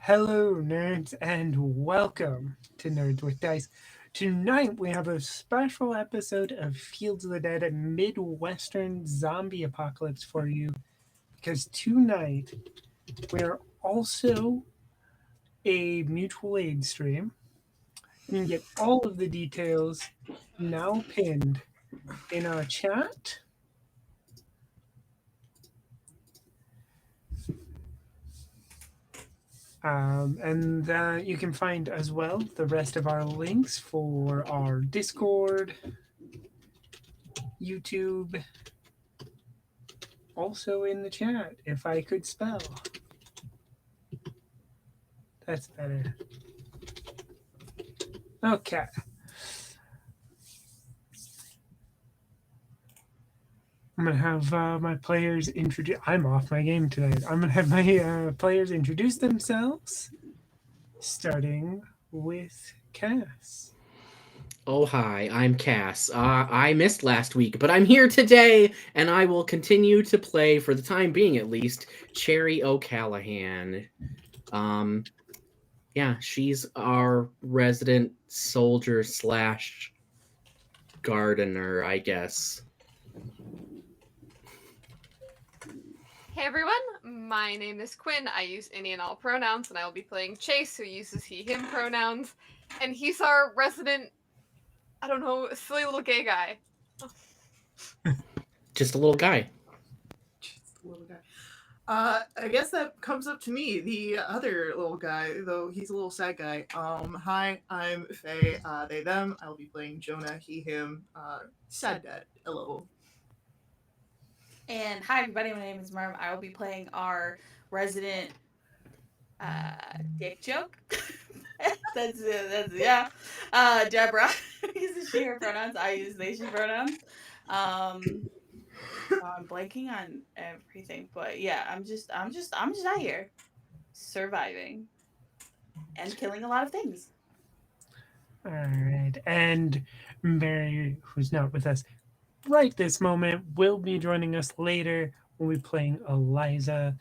Hello, nerds, and welcome to Nerds with Dice. Tonight we have a special episode of Fields of the Dead, a Midwestern zombie apocalypse for you. Because tonight we are also a mutual aid stream. You can get all of the details now pinned in our chat. And you can find as well the rest of our links for our Discord, YouTube, also in the chat if I could spell. That's better. Okay. I'm going to have my players introduce. I'm off my game tonight. I'm going to have my players introduce themselves, starting with Cass. Oh, hi, I'm Cass. I missed last week, but I'm here today, and I will continue to play, for the time being at least, Cherry O'Callahan. Yeah, she's our resident soldier slash gardener, I guess. Hey everyone, my name is Quinn. I use any and all pronouns, and I will be playing Chase, who uses he, him pronouns. And he's our resident, I don't know, silly little gay guy. Just a little guy. Just a little guy. I guess that comes up to me, the other little guy, though he's a little sad guy. Hi, I'm Faye, they, them. I'll be playing Jonah, he, him, sad dad, a little. And hi everybody, my name is Merv. I will be playing our resident dick joke. that's yeah. Deborah uses she her pronouns. I use they she pronouns. I'm blanking on everything, but yeah, I'm just out here surviving and killing a lot of things. All right. And Mary, who's not with us right this moment, will be joining us later. We'll be playing Eliza.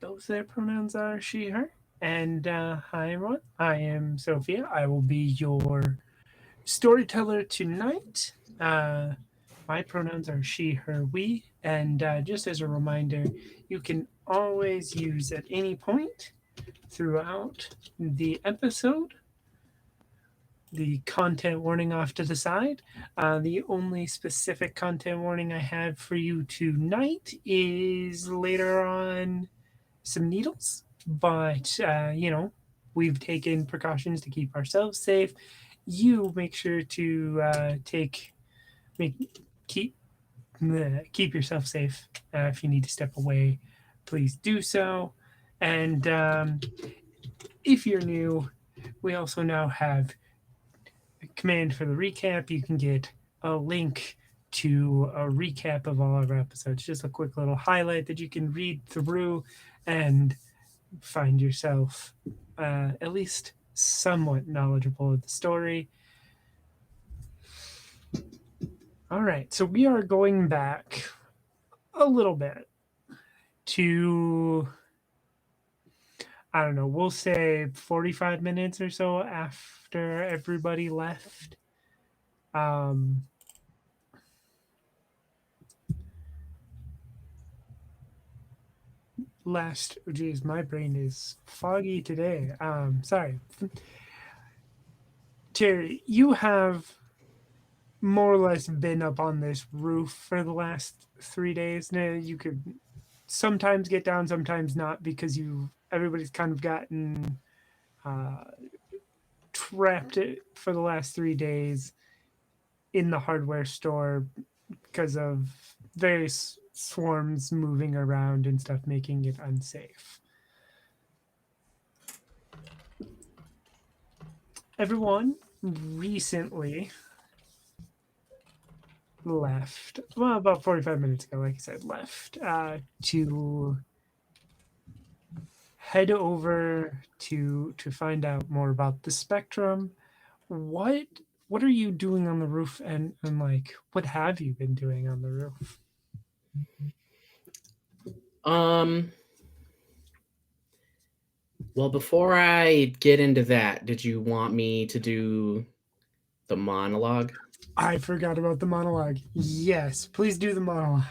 Both their pronouns are she, her. And hi, everyone. I am Sophia. I will be your storyteller tonight. My pronouns are she, her, we. And just as a reminder, you can always use at any point throughout the episode the content warning off to the side. The only specific content warning I have for you tonight is later on some needles, but we've taken precautions to keep ourselves safe. You make sure to keep yourself safe. If you need to step away, please do so. And if you're new, we also now have a command for the recap. You can get a link to a recap of all of our episodes, just a quick little highlight that you can read through and find yourself at least somewhat knowledgeable of the story. All right, so we are going back a little bit to, I don't know, we'll say 45 minutes or so after everybody left. Geez, my brain is foggy today. Sorry. Terry, you have more or less been up on this roof for the last 3 days. Now, you could sometimes get down, sometimes not, because everybody's kind of gotten trapped for the last 3 days in the hardware store because of various swarms moving around and stuff, making it unsafe. Everyone recently left, well, about 45 minutes ago, like I said, left to head over to find out more about the spectrum. What are you doing on the roof, and like, what have you been doing on the roof? Well, before I get into that, did you want me to do the monologue? I forgot about the monologue. Yes, please do the monologue.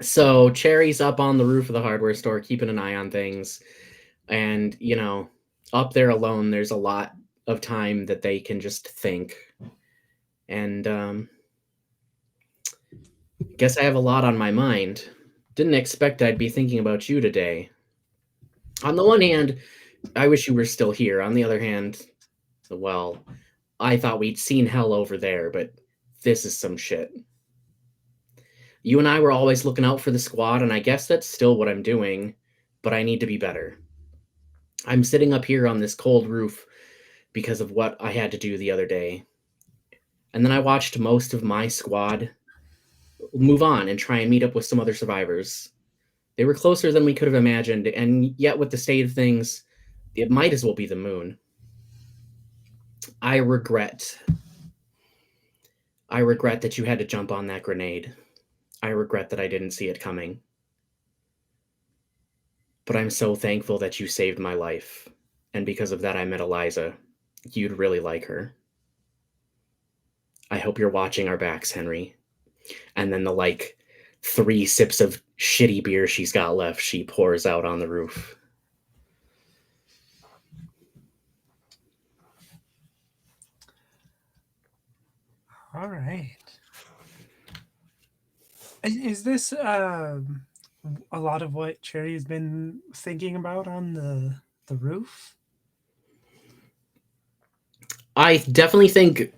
So Cherry's up on the roof of the hardware store, keeping an eye on things, and up there alone, there's a lot of time that they can just think. And guess I have a lot on my mind. Didn't expect I'd be thinking about you today. On the one hand, I wish you were still here. On the other hand, well, I thought we'd seen hell over there, but this is some shit. You and I were always looking out for the squad, and I guess that's still what I'm doing, but I need to be better. I'm sitting up here on this cold roof because of what I had to do the other day. And then I watched most of my squad move on and try and meet up with some other survivors. They were closer than we could have imagined, and yet with the state of things, it might as well be the moon. I regret that you had to jump on that grenade. I regret that I didn't see it coming. But I'm so thankful that you saved my life. And because of that, I met Eliza. You'd really like her. I hope you're watching our backs, Henry. And then the 3 sips of shitty beer she's got left, she pours out on the roof. All right. Is this a lot of what Cherry's been thinking about on the roof? I definitely think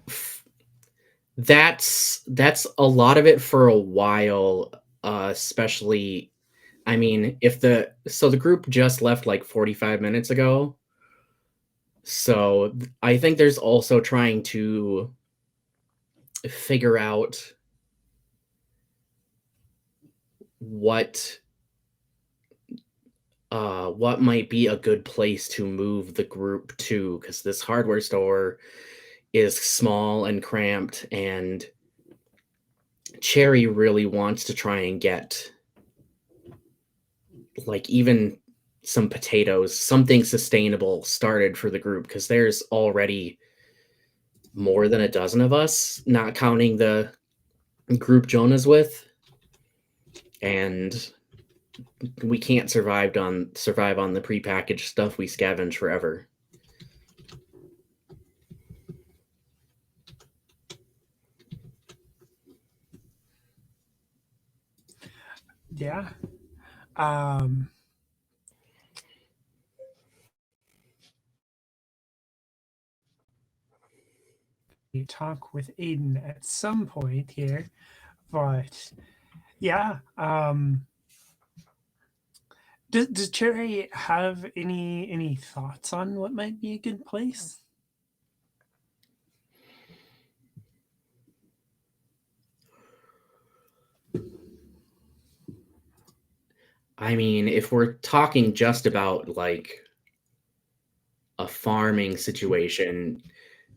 that's a lot of it for a while, especially. I mean, if the group just left 45 minutes ago, so I think there's also trying to figure out what might be a good place to move the group to, because this hardware store is small and cramped, and Cherry really wants to try and get even some potatoes, something sustainable started for the group, because there's already more than a dozen of us, not counting the group Jonah's with, and we can't survive on the prepackaged stuff we scavenge forever. Yeah. You talk with Aiden at some point here, but yeah. Does Cherry have any thoughts on what might be a good place? I mean, if we're talking just about a farming situation,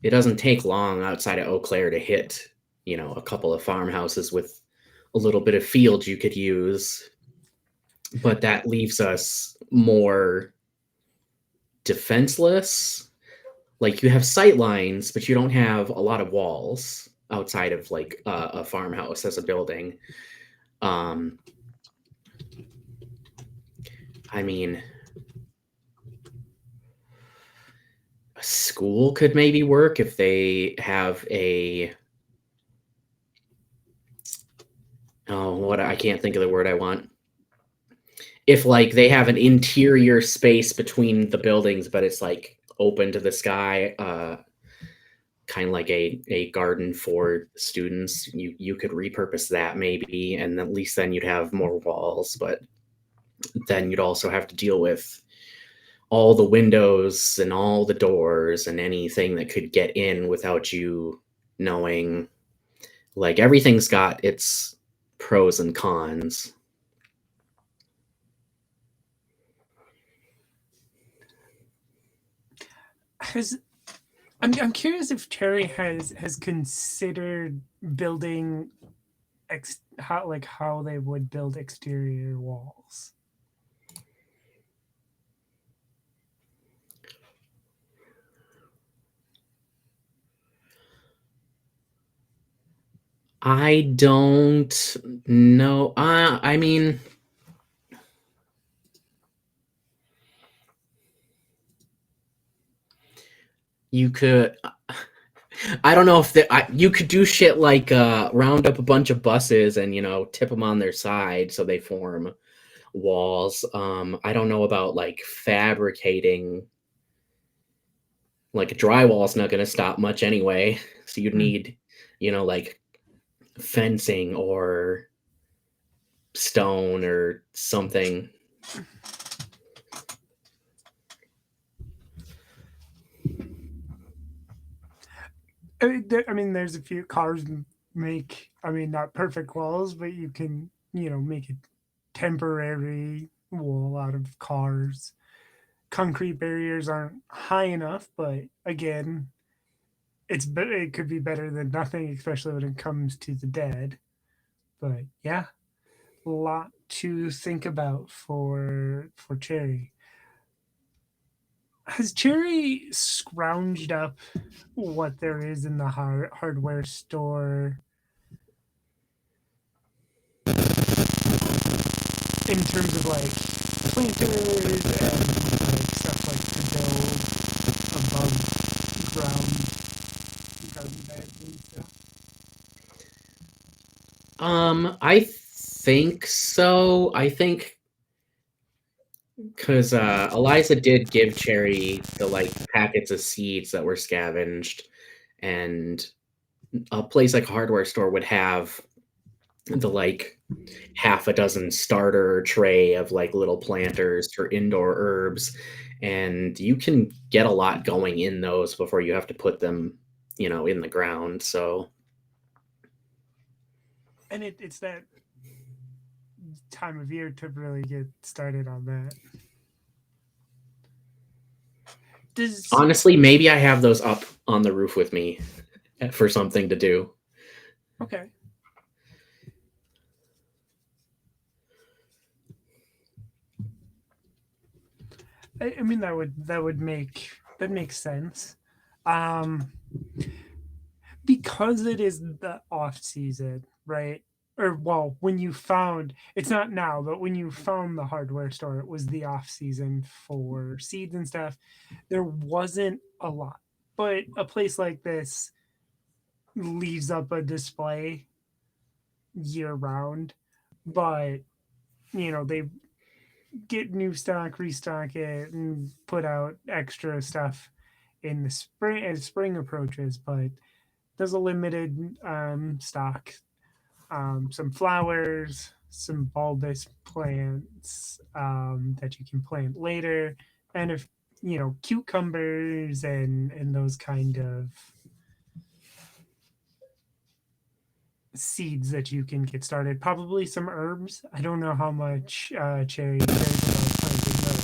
it doesn't take long outside of Eau Claire to hit, a couple of farmhouses with a little bit of field you could use. But that leaves us more defenseless. You have sight lines, but you don't have a lot of walls outside of a farmhouse as a building. I mean, a school could maybe work if they have I can't think of the word I want. If they have an interior space between the buildings, but it's open to the sky, kind of like a garden for students, you could repurpose that maybe, and at least then you'd have more walls. But then you'd also have to deal with all the windows and all the doors and anything that could get in without you knowing. Everything's got its pros and cons. I'm curious if Cherry has considered building how they would build exterior walls. I don't know. I mean, you could. I don't know if you could do shit like round up a bunch of buses and tip them on their side so they form walls. I don't know about like fabricating. Like a drywall is not going to stop much anyway. So you'd need, like fencing or stone or something. I mean, there's a few cars make, I mean, not perfect walls, but you can, make a temporary wall out of cars. Concrete barriers aren't high enough, but again, it could be better than nothing, especially when it comes to the dead. But yeah, a lot to think about for Cherry. Has Cherry scrounged up what there is in the hardware store in terms of like planters and like stuff like to build above ground garden beds and stuff? I think so. I think because Eliza did give Cherry the like packets of seeds that were scavenged, and a place like a hardware store would have the like half a dozen starter tray of like little planters for indoor herbs, and you can get a lot going in those before you have to put them in the ground. So And it's that time of year to really get started on that. Does honestly, maybe I have those up on the roof with me for something to do. Okay. I mean that makes sense. Um, because it is the off season, right? Or well, when you found it's not now, but when you found the hardware store, it was the off season for seeds and stuff. There wasn't a lot, but a place like this leaves up a display year round. But they get new stock, restock it, and put out extra stuff in the spring as spring approaches. But there's a limited stock, some flowers, some bulbous plants that you can plant later, and if cucumbers and those kind of seeds that you can get started. Probably some herbs. I don't know how much cherry cares about planting those.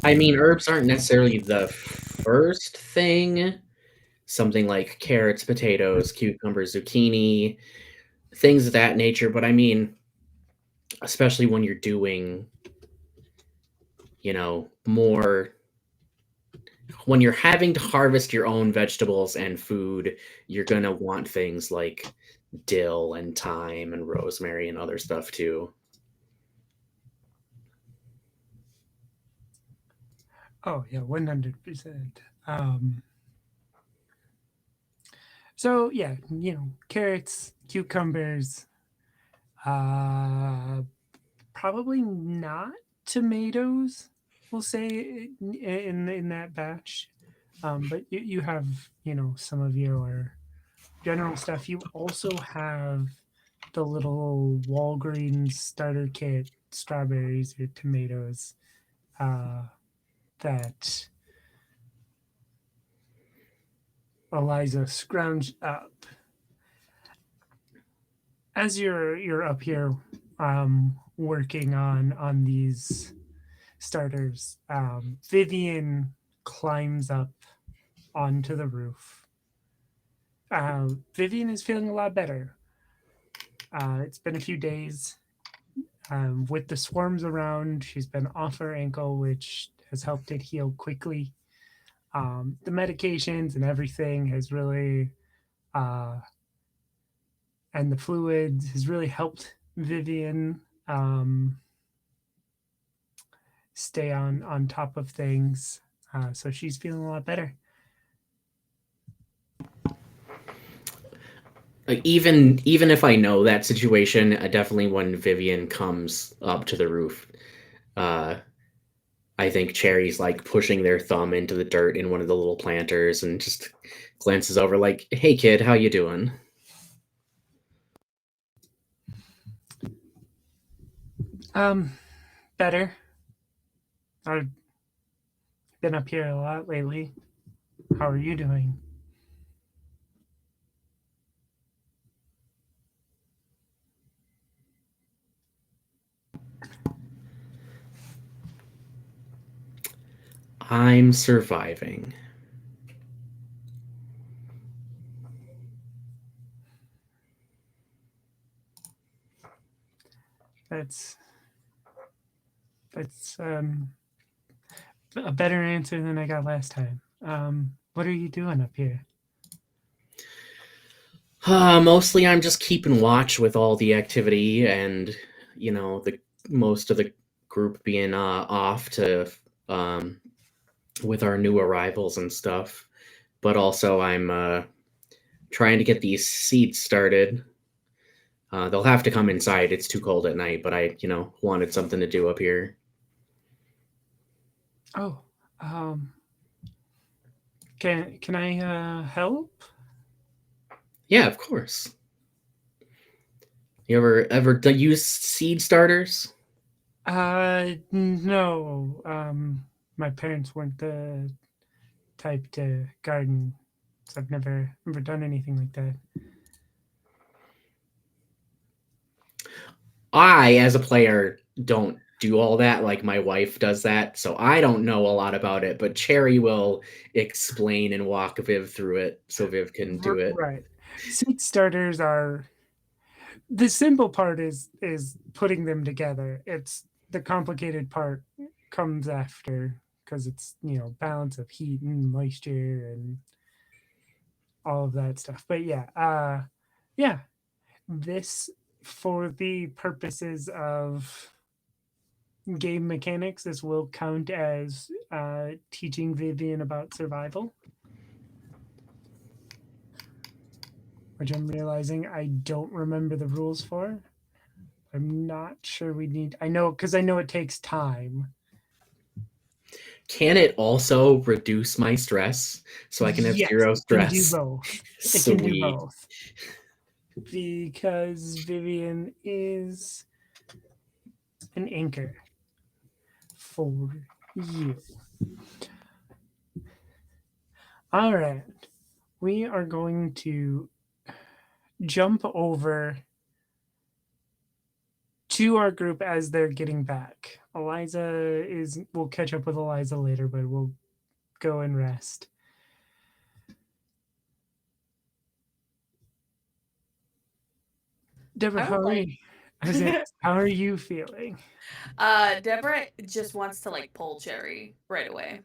I mean, herbs aren't necessarily the first thing. Something like carrots, potatoes, cucumbers, zucchini, things of that nature. But I mean, especially when you're doing, more when you're having to harvest your own vegetables and food, you're gonna want things like dill and thyme and rosemary and other stuff too. Oh yeah, 100%. So yeah, carrots, cucumbers, uh, probably not tomatoes. We'll say in that batch, but you have some of your general stuff. You also have the little Walgreens starter kit strawberries or tomatoes uh, that Eliza scrounged up. As you're up here working on these starters, Vivian climbs up onto the roof. Vivian is feeling a lot better. It's been a few days. With the swarms around, she's been off her ankle, which has helped it heal quickly. The medications and everything has really, uh, and the fluids has really helped Vivian stay on top of things. So she's feeling a lot better. Even if I know that situation, definitely when Vivian comes up to the roof, uh, I think Cherry's like pushing their thumb into the dirt in one of the little planters and just glances over like, "Hey kid, how you doing?" Better. I've been up here a lot lately. How are you doing? I'm surviving. That's a better answer than I got last time. What are you doing up here? Mostly I'm just keeping watch with all the activity and, the most of the group being off to um, with our new arrivals and stuff. But also I'm trying to get these seeds started. They'll have to come inside. It's too cold at night, but I, wanted something to do up here. Oh, can I help? Yeah, of course. You ever use seed starters? No. My parents weren't the type to garden, so I've never done anything like that. I, as a player, don't do all that. Like my wife does that, so I don't know a lot about it. But Cherry will explain and walk Viv through it, so Viv can do it. Right. Seed starters are the simple part is putting them together. It's the complicated part comes after because it's balance of heat and moisture and all of that stuff. But yeah, this for the purposes of game mechanics, this will count as teaching Vivian about survival, which I'm realizing I don't remember the rules for. I'm not sure we need. I know because I know it takes time. Can it also reduce my stress so I can have Yes, zero it can do stress? both. It can do Sweet. both because Vivian is an anchor for you. All right, we are going to jump over to our group as they're getting back. We'll catch up with Eliza later, but we'll go and rest. Deborah, I would like. how are you feeling? Deborah just wants to like pull Cherry right away.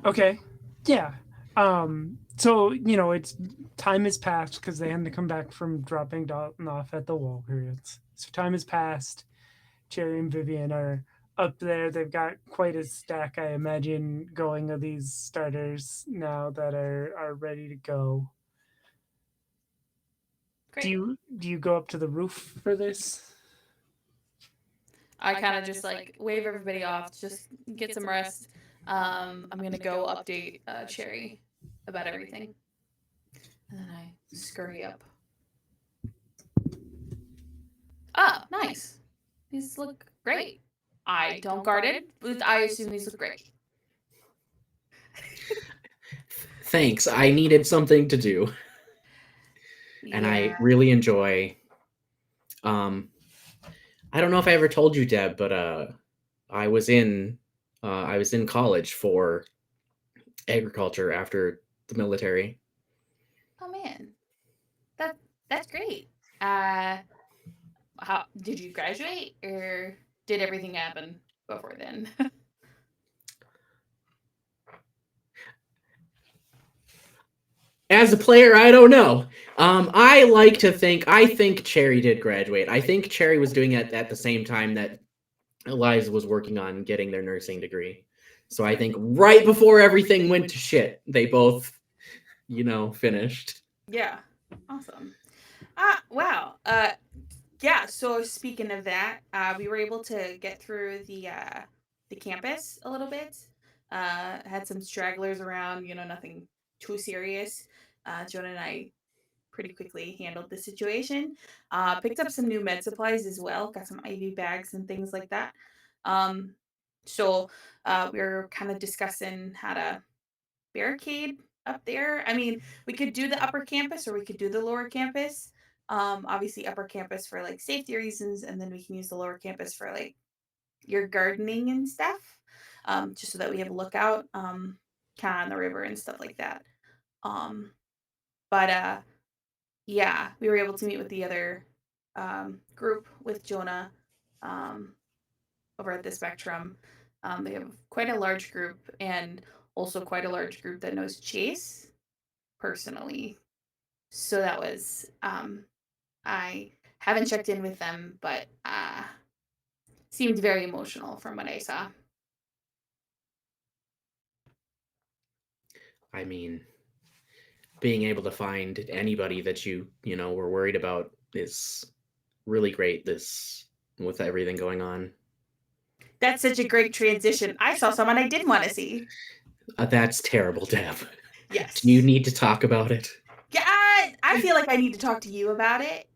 Okay. Yeah. So, it's time has passed because they had to come back from dropping Dalton off at the Walgreens. So time has passed. Cherry and Vivian are up there. They've got quite a stack, I imagine, going of these starters now that are ready to go. Great. Do you go up to the roof for this? I kind of just like wave everybody off, just get some rest. I'm gonna go update Cherry about everything, and then I scurry up. Ah, nice. These look great. I don't guard it, but I assume these look great. Thanks. I needed something to do, and I really enjoy. I don't know if I ever told you, Deb, but I was in college for agriculture after the military. Oh man, that's great. how did you graduate, or did everything happen before then? As a player, I don't know. I like to think. I think Cherry did graduate. I think Cherry was doing it at the same time that Eliza was working on getting their nursing degree. So I think right before everything went to shit, they both, finished. Yeah. Awesome. Wow. Yeah, so speaking of that, we were able to get through the campus a little bit. Had some stragglers around, nothing too serious. Jonah and I pretty quickly handled the situation. Picked up some new med supplies as well, got some IV bags and things like that. Um, so we were kind of discussing how to barricade up there. I mean, we could do the upper campus or we could do the lower campus. Obviously upper campus for like safety reasons, and then we can use the lower campus for like your gardening and stuff. Just so that we have a lookout, kind of on the river and stuff like that. Um, but yeah, we were able to meet with the other group with Jonah um, over at the Spectrum. They have quite a large group, and also quite a large group that knows Chase personally. So that was I haven't checked in with them, but seemed very emotional from what I saw. I mean, being able to find anybody that were worried about is really great this with everything going on. That's such a great transition. I saw someone I did want to see. That's terrible, Deb. Yes. Do you need to talk about it? Yeah, I feel like I need to talk to you about it.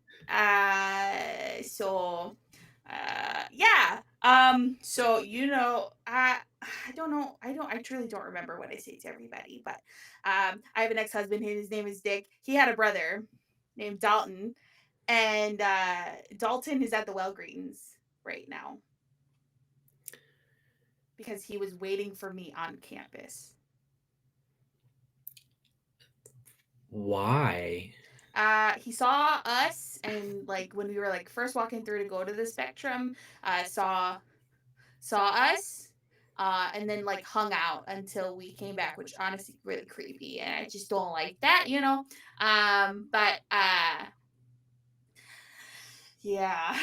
So yeah. So I don't know. I truly don't remember what I say to everybody, but I have an ex-husband. His name is Dick. He had a brother named Dalton, and Dalton is at the Wellgreens right now because he was waiting for me on campus. Why? He saw us, and like when we were like first walking through to go to the Spectrum, saw us, and then like hung out until we came back, which honestly really creepy, and I just don't like that. But yeah.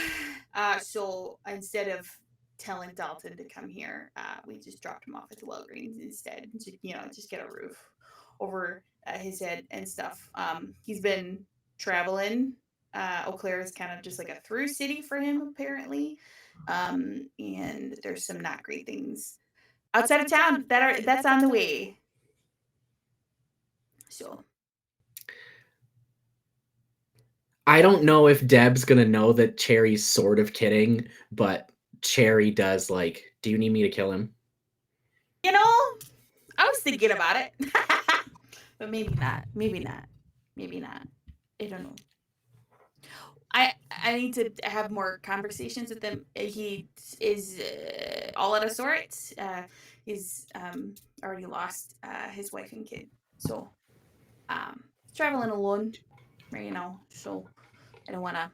So instead of telling Dalton to come here, we just dropped him off at the Walgreens instead. Just get a roof over his head and stuff. He's been traveling. Eau Claire is kind of just like a through city for him, apparently. And there's some not great things outside of town that's on the way. So I don't know if Deb's gonna know that Cherry's sort of kidding, but Cherry does do you need me to kill him? I was thinking about it. But maybe not. Maybe not. Maybe not. I don't know. I need to have more conversations with him. He is all out of sorts. He's already lost his wife and kid, so traveling alone right now. So I don't want to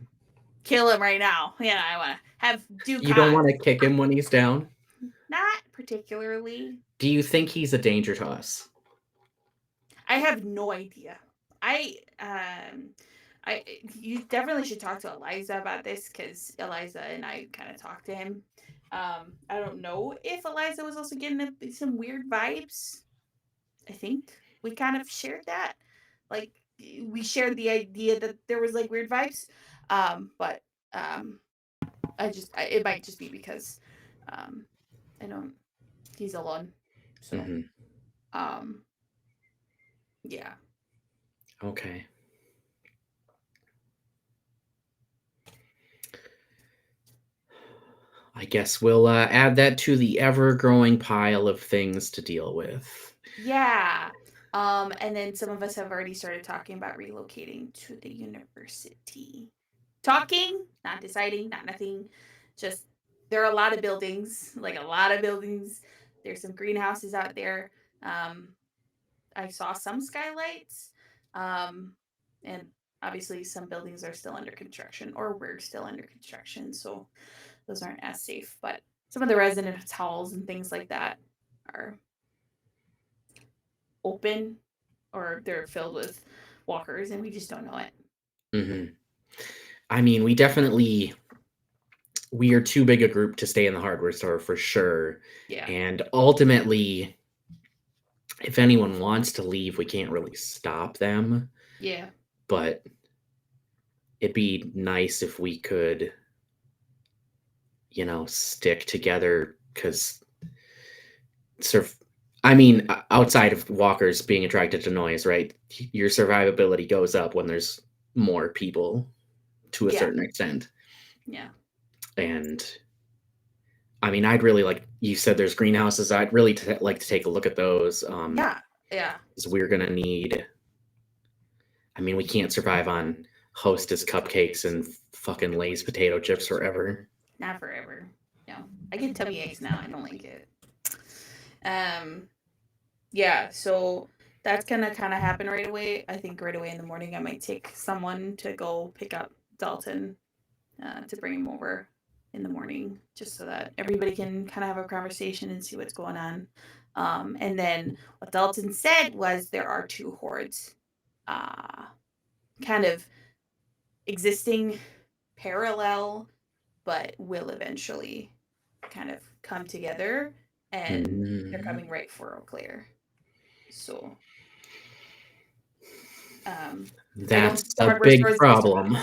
kill him right now. I want to have due. You don't want to kick him when he's down? Not particularly. Do you think he's a danger to us? I have no idea. I you definitely should talk to Eliza about this because Eliza and I kind of talked to him. I don't know if Eliza was also getting some weird vibes. I think we kind of shared that. Like we shared the idea that there was like weird vibes. But it might just be because I don't he's alone. So um yeah. Okay. I guess we'll add that to the ever-growing pile of things to deal with. Yeah. And then some of us have already started talking about relocating to the university. Talking, not deciding, not nothing. Just there are a lot of buildings, like a lot of buildings. There's some greenhouses out there. I saw some skylights. And obviously some buildings are still under construction, or we're still under construction, so those aren't as safe. But some of the resident halls and things like that are open, or they're filled with walkers, and we just don't know it. Mm-hmm. I mean, we are too big a group to stay in the hardware store for sure. Yeah. And ultimately, if anyone wants to leave, we can't really stop them. Yeah. But it'd be nice if we could, stick together, because I mean, outside of walkers being attracted to noise, right? Your survivability goes up when there's more people to a Yeah. certain extent. Yeah. And I mean, I'd really like, you said there's greenhouses. I'd really like to take a look at those. Yeah. Because we're going to need, I mean, we can't survive on Hostess cupcakes and fucking Lay's potato chips forever. Not forever. No. I get tummy aches now. I don't like it. Yeah, so that's gonna kind of happen right away. I think right away in the morning I might take someone to go pick up Dalton to bring him over in the morning, just so that everybody can kind of have a conversation and see what's going on. And then what Dalton said was there are two hordes kind of existing parallel, but will eventually kind of come together, and they're coming right for Eau Claire. So that's a big problem.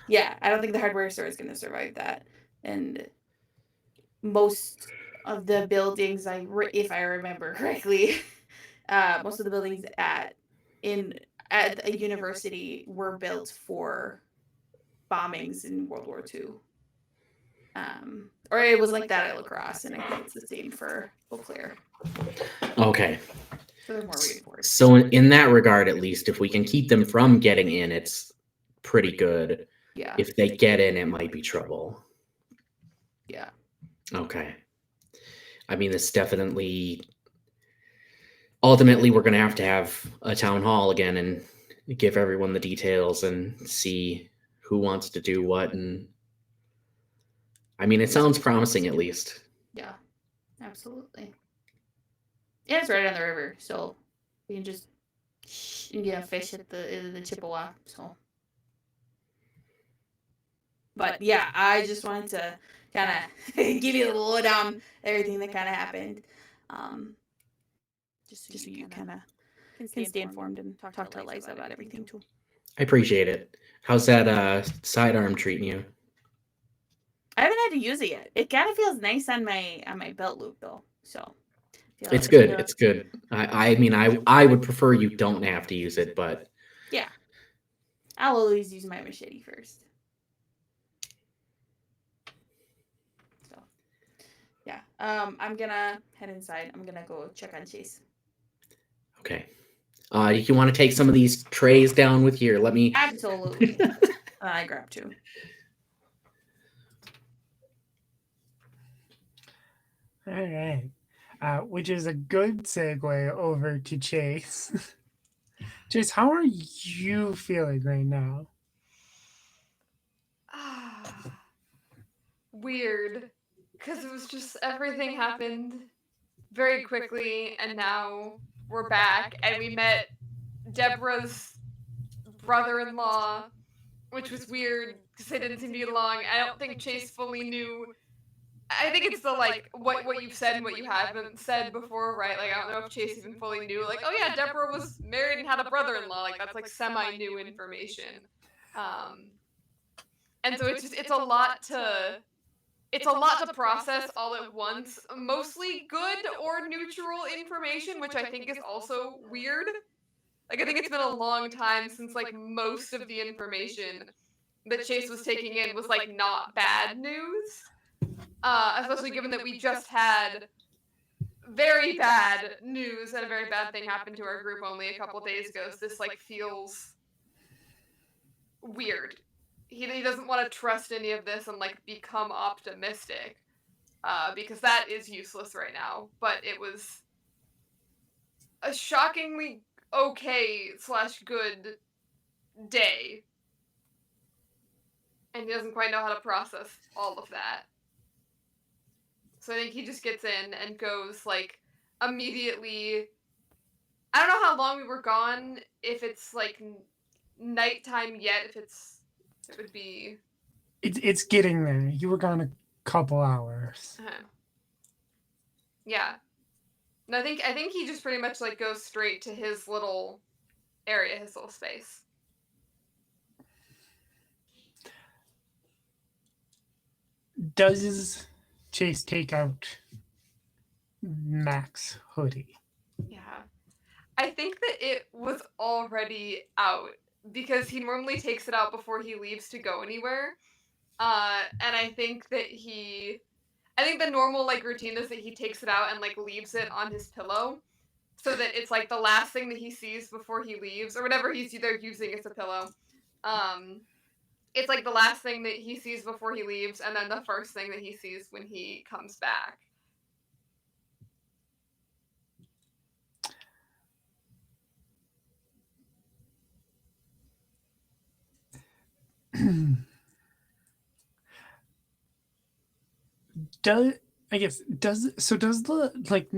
Yeah, I don't think the hardware store is going to survive that. And most of the buildings, if I remember correctly, most of the buildings at a university were built for bombings in World War II. Or it was like that at La Crosse, and I think it's the same for Eau Claire. Okay. So they're more reinforced. So in that regard, at least, if we can keep them from getting in, it's pretty good. Yeah. If they get in, it might be trouble. Yeah. Okay. I mean, this definitely... Ultimately, we're going to have a town hall again and give everyone the details and see who wants to do what. And I mean, it sounds promising, at least. Yeah, absolutely. Yeah, it's right on the river, so we can just fish at the Chippewa. So, but yeah, I just wanted to kind of give you a little lowdown everything that kind of happened, just so you kind of can stay informed and talk to Eliza about everything too. I appreciate it. How's that sidearm treating you? I haven't had to use it yet. It kind of feels nice on my belt loop though. So it's good. It's good. I mean, I would prefer you don't have to use it, but yeah, I'll always use my machete first. So yeah, I'm gonna head inside. I'm gonna go check on Chase. Okay. You want to take some of these trays down with you? Let me. Absolutely. I grab two. All right. Which is a good segue over to Chase. Chase, how are you feeling right now? Weird. Because it was just everything happened very quickly, and now we're back, and we met Deborah's brother-in-law, which was weird because they didn't seem to get along. I don't think Chase fully knew. I think it's the what you've said and what you haven't said before, right? Like I don't know if Chase even fully knew. Like, oh yeah, Deborah was married and had a brother-in-law. Like that's like semi-new information. And so it's a lot to process all at once. Mostly good or neutral information, which I think is also weird. Like I think it's been a long time since like most of the information that Chase was taking in was like not bad news. Especially given that we just had very bad news and a very bad thing happened to our group only a couple days ago. So this like feels weird. He doesn't want to trust any of this and like become optimistic, because that is useless right now. But it was a shockingly okay / good day and he doesn't quite know how to process all of that. So I think he just gets in and goes like immediately. I don't know how long we were gone. If it's like nighttime yet, it would be. It's getting there. You were gone a couple hours. Yeah. And I think he just pretty much like goes straight to his little area, his little space. Does Chase take out Mac's hoodie? Yeah. I think that it was already out because he normally takes it out before he leaves to go anywhere. And I think the normal like routine is that he takes it out and like leaves it on his pillow so that it's like the last thing that he sees before he leaves or whatever he's either using as a pillow. Um, it's like the last thing that he sees before he leaves and then the first thing that he sees when he comes back. does I guess does the like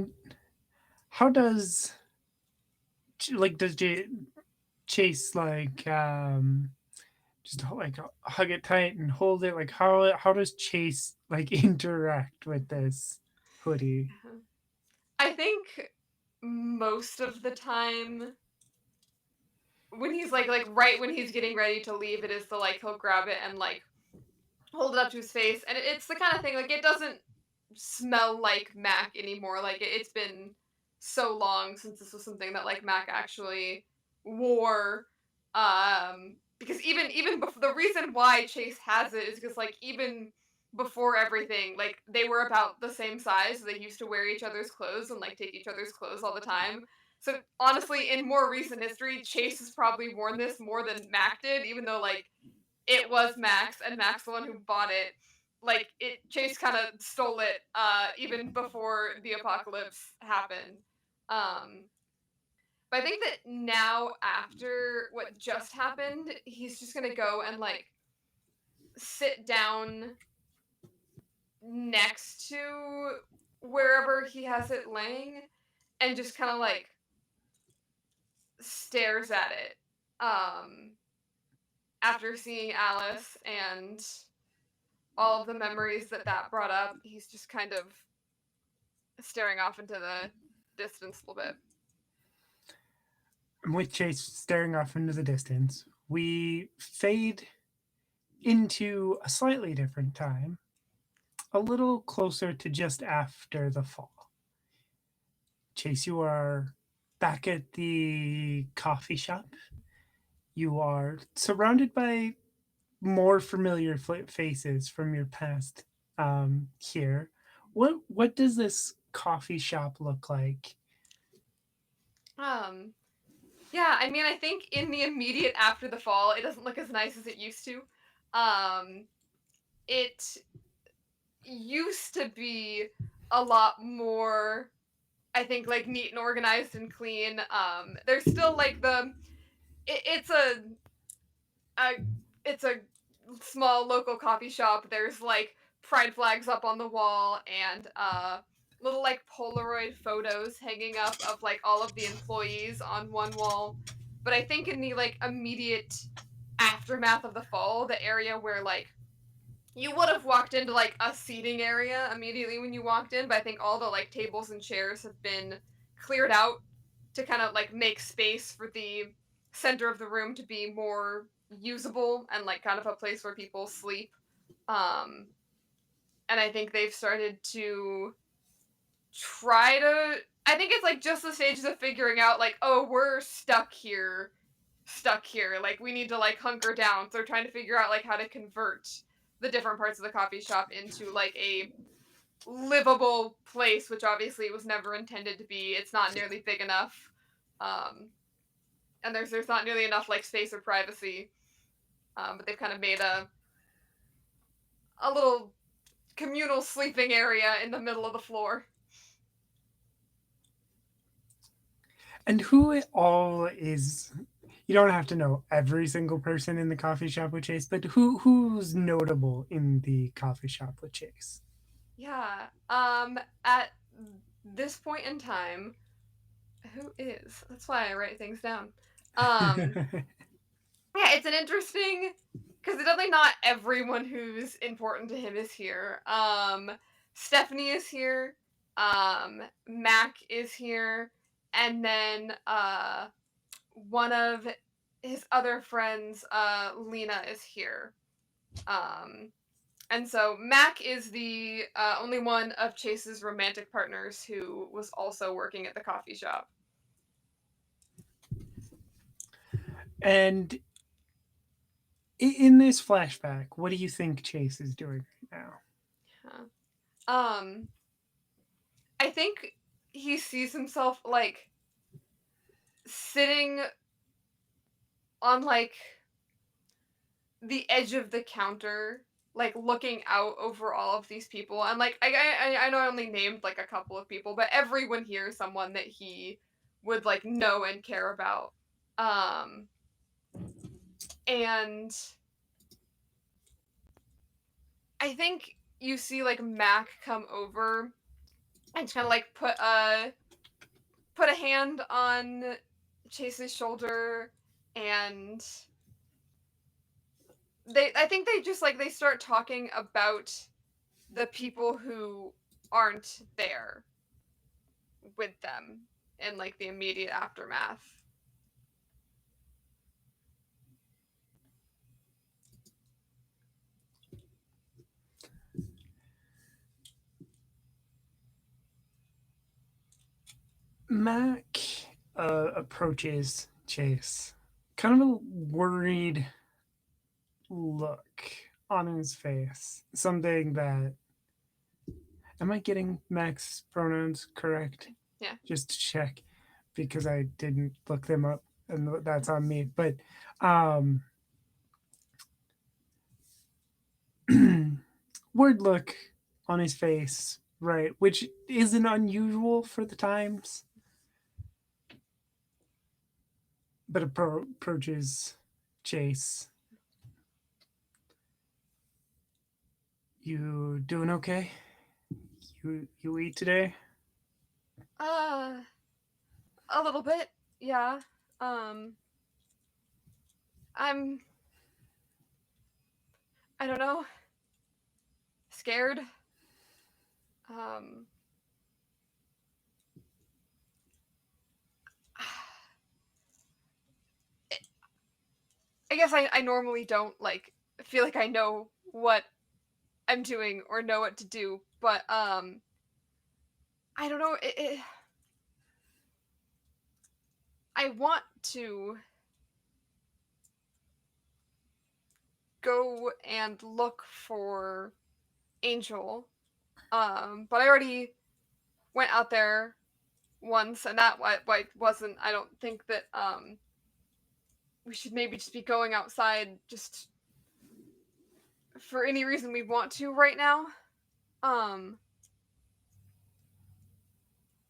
how does does Chase like just like hug it tight and hold it, like how does Chase like interact with this hoodie? I think most of the time when he's like right when he's getting ready to leave, it is the like he'll grab it and like hold it up to his face, and it's the kind of thing like it doesn't smell like Mac anymore. Like it's been so long since this was something that like Mac actually wore. Because even before, the reason why Chase has it is because like even before everything, like they were about the same size. So they used to wear each other's clothes and like take each other's clothes all the time. So honestly, in more recent history, Chase has probably worn this more than Mac did, even though like it was Max and Max the one who bought it. Like it Chase kind of stole it even before the apocalypse happened. Um but I think that now after what just happened, he's just going to go and like sit down next to wherever he has it laying and just kind of like stares at it. After seeing Alice and all of the memories that brought up, he's just kind of staring off into the distance a little bit. With Chase staring off into the distance, we fade into a slightly different time, a little closer to just after the fall. Chase, you are back at the coffee shop. You are surrounded by more familiar faces from your past here. What does this coffee shop look like? Yeah, I mean, I think in the immediate after the fall, it doesn't look as nice as it used to. It used to be a lot more, I think, like neat and organized and clean. There's still like it's a it's a small local coffee shop. There's like pride flags up on the wall and little like Polaroid photos hanging up of like all of the employees on one wall. But I think in the like immediate aftermath of the fall, the area where like you would have walked into like a seating area immediately when you walked in, but I think all the like tables and chairs have been cleared out to kind of like make space for the center of the room to be more usable and like kind of a place where people sleep. Um and I think they've started to try to, I think it's like just the stages of figuring out like, oh, we're stuck here. Like we need to like hunker down. So they're trying to figure out like how to convert the different parts of the coffee shop into like a livable place, which obviously was never intended to be. It's not nearly big enough. And there's not nearly enough like space or privacy. But they've kind of made a little communal sleeping area in the middle of the floor. And who all is you don't have to know every single person in the coffee shop with Chase, but who's notable in the coffee shop with Chase? Yeah. At this point in time, who is? That's why I write things down. Yeah, it's an interesting because definitely not everyone who's important to him is here. Stephanie is here. Mac is here, and then one of his other friends, Lena, is here. Um, and so Mac is the only one of Chase's romantic partners who was also working at the coffee shop. And in this flashback, what do you think Chase is doing right now? Um, I think he sees himself like sitting on like the edge of the counter, like looking out over all of these people. And like I know I only named like a couple of people, but everyone here is someone that he would like know and care about. Um, and I think you see like Mac come over and kind of like put a hand on Chase's shoulder, and I think they just like they start talking about the people who aren't there with them in like the immediate aftermath. Mac approaches Chase, kind of a worried look on his face. Something that. Am I getting Mac's pronouns correct? Yeah. Just to check, because I didn't look them up, and that's on me. But um, word look on his face, right? Which isn't unusual for the times. But approaches Chase. You doing okay? You eat today? Uh, a little bit, yeah. Um, I'm, I don't know, scared. Um, I guess I normally don't like feel like I know what I'm doing or know what to do, but I don't know. I want to go and look for Angel, but I already went out there once, and that wasn't. I don't think that we should maybe just be going outside just for any reason we want to right now. Um,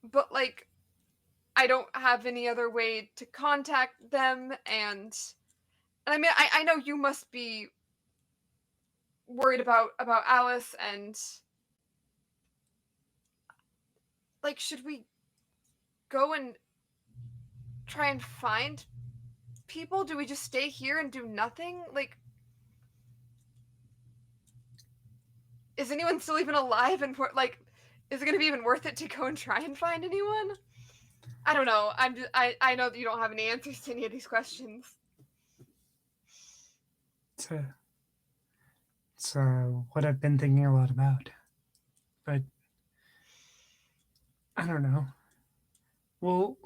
but like I don't have any other way to contact them, and I mean I know you must be worried about Alice, and like should we go and try and find people? Do we just stay here and do nothing? Like is anyone still even alive, and like is it going to be even worth it to go and try and find anyone? I don't know. I know that you don't have any answers to any of these questions. It's what I've been thinking a lot about. But I don't know. Well,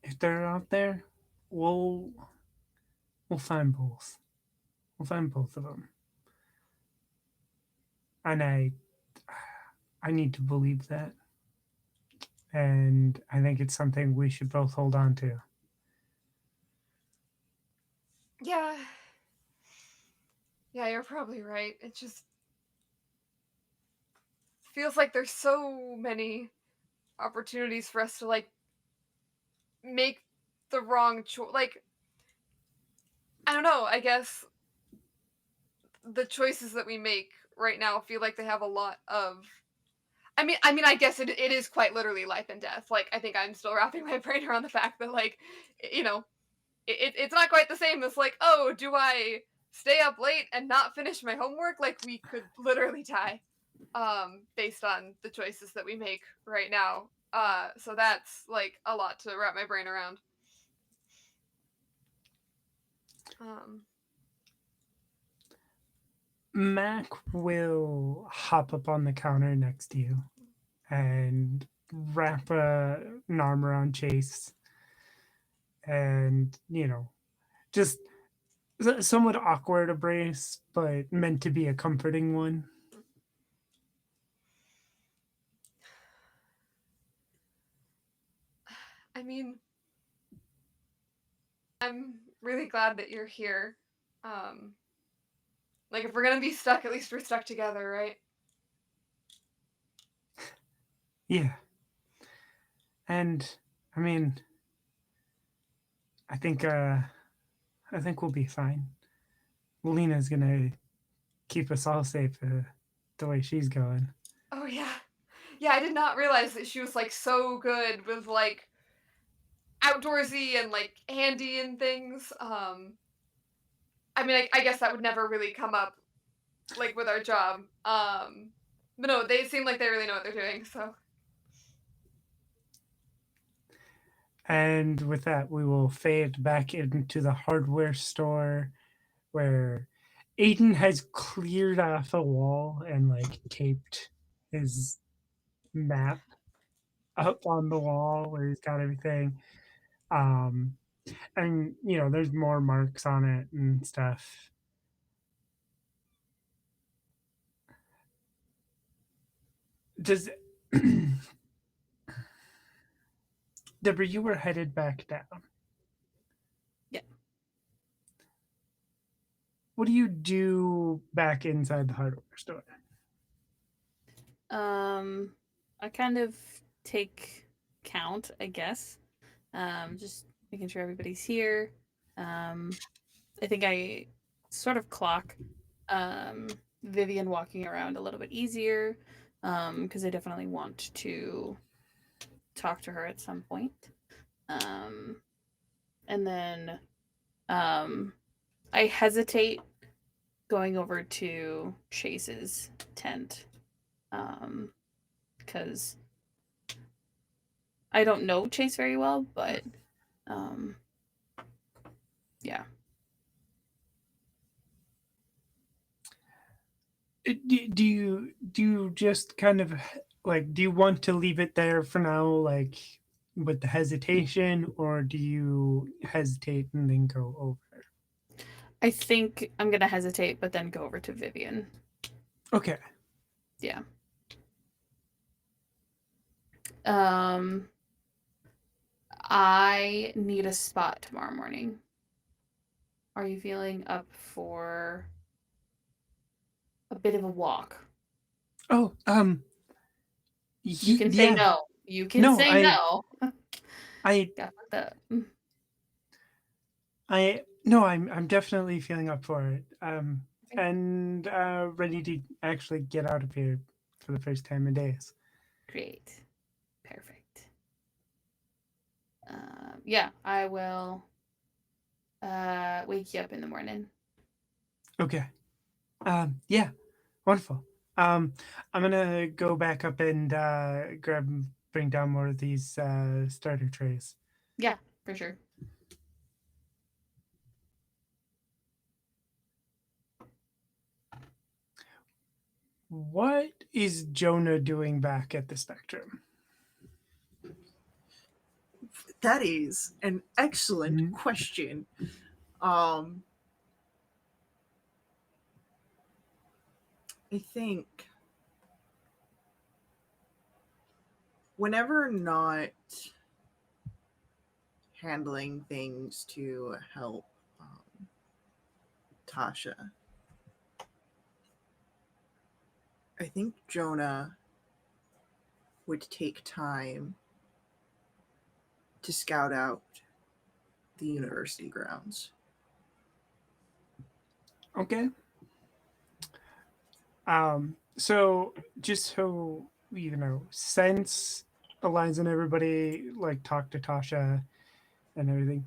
if they're out there, we'll we'll find both. We'll find both of them. And I need to believe that. And I think it's something we should both hold on to. Yeah. Yeah, you're probably right. It just feels like there's so many opportunities for us to like make the wrong choice. Like I don't know, I guess the choices that we make right now feel like they have a lot of I mean, I guess it is quite literally life and death. Like, I think I'm still wrapping my brain around the fact that, like, you know, it's not quite the same as like, oh, do I stay up late and not finish my homework? Like, we could literally die, based on the choices that we make right now. So that's like a lot to wrap my brain around. Um, Mac will hop up on the counter next to you and wrap an arm around Chase and, just somewhat awkward embrace, but meant to be a comforting one. I mean, I'm really glad that you're here. Um, like, if we're gonna be stuck, at least we're stuck together, right? Yeah. And I mean, I think I think we'll be fine. Lena's gonna keep us all safe the way she's going. Oh yeah, yeah. I did not realize that she was like so good with like outdoorsy and like handy and things. I mean, I guess that would never really come up like with our job. But no, they seem like they really know what they're doing. So And with that, we will fade back into the hardware store where Aiden has cleared off a wall and like taped his map up on the wall where he's got everything. Um, and there's more marks on it and stuff. Does Deborah, you were headed back down. Yeah. What do you do back inside the hardware store? I kind of take count, I guess. Just making sure everybody's here. I think I sort of clock Vivian walking around a little bit easier because I definitely want to talk to her at some point. And then I hesitate going over to Chase's tent because I don't know Chase very well, but yeah. Do you just kind of like, do you want to leave it there for now, like with the hesitation, or do you hesitate and then go over? I think I'm gonna hesitate, but then go over to Vivian. Okay. Yeah. I need a spot tomorrow morning. Are you feeling up for a bit of a walk? Oh, You can say yeah. no. You can No, say no. I, Got that. no, I'm definitely feeling up for it. Okay. And ready to actually get out of here for the first time in days. Great. Perfect. Yeah, I will wake you up in the morning. Okay. Yeah, wonderful. I'm gonna go back up and bring down more of these starter trays. Yeah, for sure. What is Jonah doing back at the Spectrum? That is an excellent question. I think whenever not handling things to help Tasha, I think Jonah would take time to scout out the university grounds. Okay. So just so since Eliza and everybody like talked to Tasha and everything,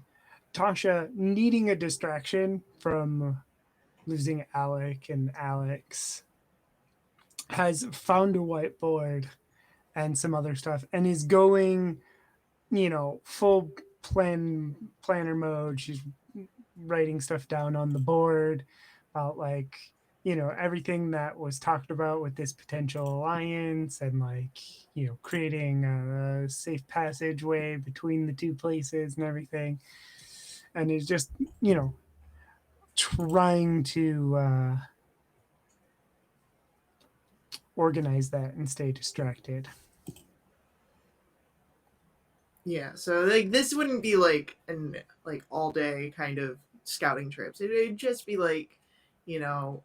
Tasha needing a distraction from losing Alec and Alex has found a whiteboard and some other stuff and is going, full planner mode. She's writing stuff down on the board about like everything that was talked about with this potential alliance and like creating a safe passageway between the two places and everything, and is just trying to organize that and stay distracted. Yeah, so like this wouldn't be like an like all day kind of scouting trips. It'd just be like, you know,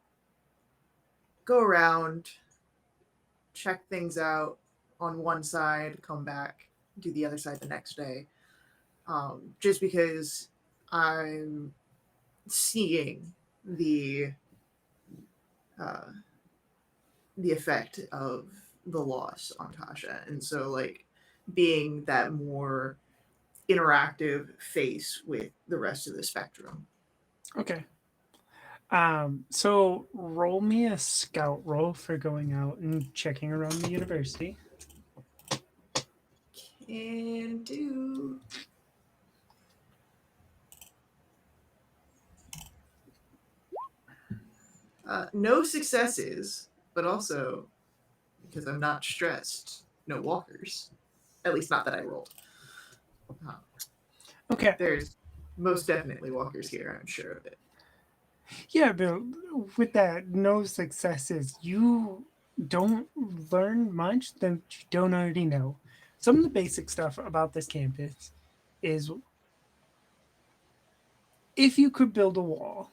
go around, check things out on one side, come back, do the other side the next day. Just because I'm seeing uh, the effect of the loss on Tasha, and so like being that more interactive face with the rest of the spectrum. Okay. So roll me a scout roll for going out and checking around the university. Can do. No successes, but also because I'm not stressed, no walkers. At least not that I rolled. Uh, Okay. there's most definitely walkers here, I'm sure of it. Yeah, but with that, no successes, you don't learn much that you don't already know. Some of the basic stuff about this campus is if you could build a wall,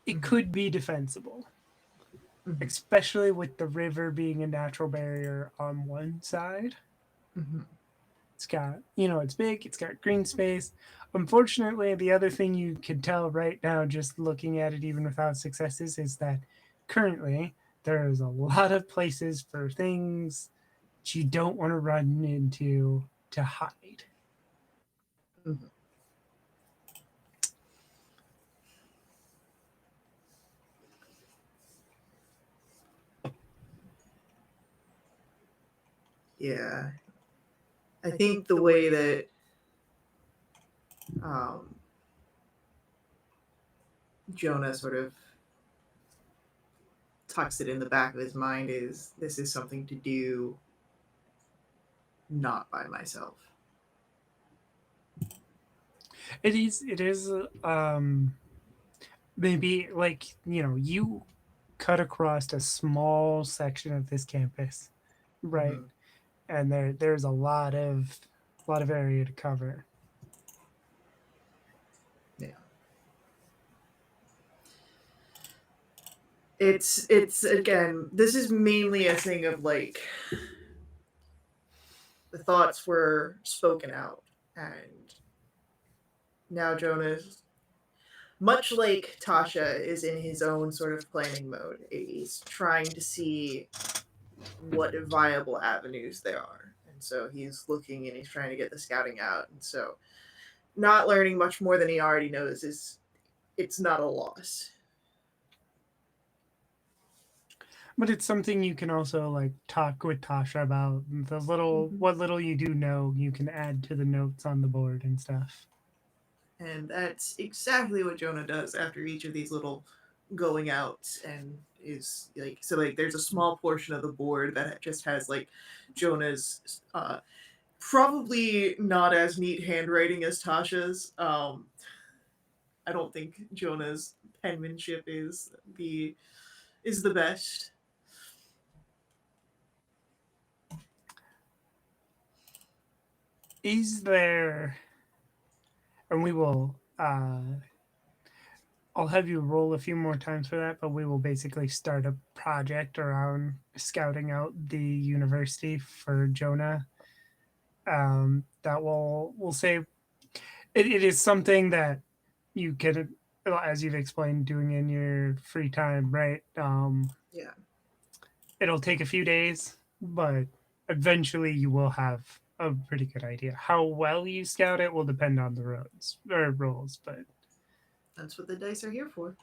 it Mhm. could be defensible, Mhm. especially with the river being a natural barrier on one side. Mhm. It's got, it's big, it's got green space. Unfortunately, the other thing you can tell right now, just looking at it even without successes, is that currently there's a lot of places for things that you don't want to run into to hide. Mhm. Yeah, I think the way that um, Jonah sort of tucks it in the back of his mind is this is something to do not by myself. It is maybe like, you cut across a small section of this campus, right? Mhm. And there's a lot of area to cover. Yeah. It's again, this is mainly a thing of like the thoughts were spoken out, and now Jonah's much like Tasha is in his own sort of planning mode. He's trying to see what viable avenues there are. And so he's looking and he's trying to get the scouting out. And so not learning much more than he already knows is it's not a loss. But it's something you can also like talk with Tasha about. The little Mhm. what little you do know, you can add to the notes on the board and stuff. And that's exactly what Jonah does after each of these little going outs, and is like so like there's a small portion of the board that just has like Jonah's probably not as neat handwriting as Tasha's. I don't think Jonah's penmanship is the best. Is there, and we will I'll have you roll a few more times for that, but we will basically start a project around scouting out the university for Jonah. That will say it is something that you can well, as you've explained, doing in your free time, right? Yeah. It'll take a few days, but eventually you will have a pretty good idea. How well you scout it will depend on the roads or rolls, but That's what the dice are here for.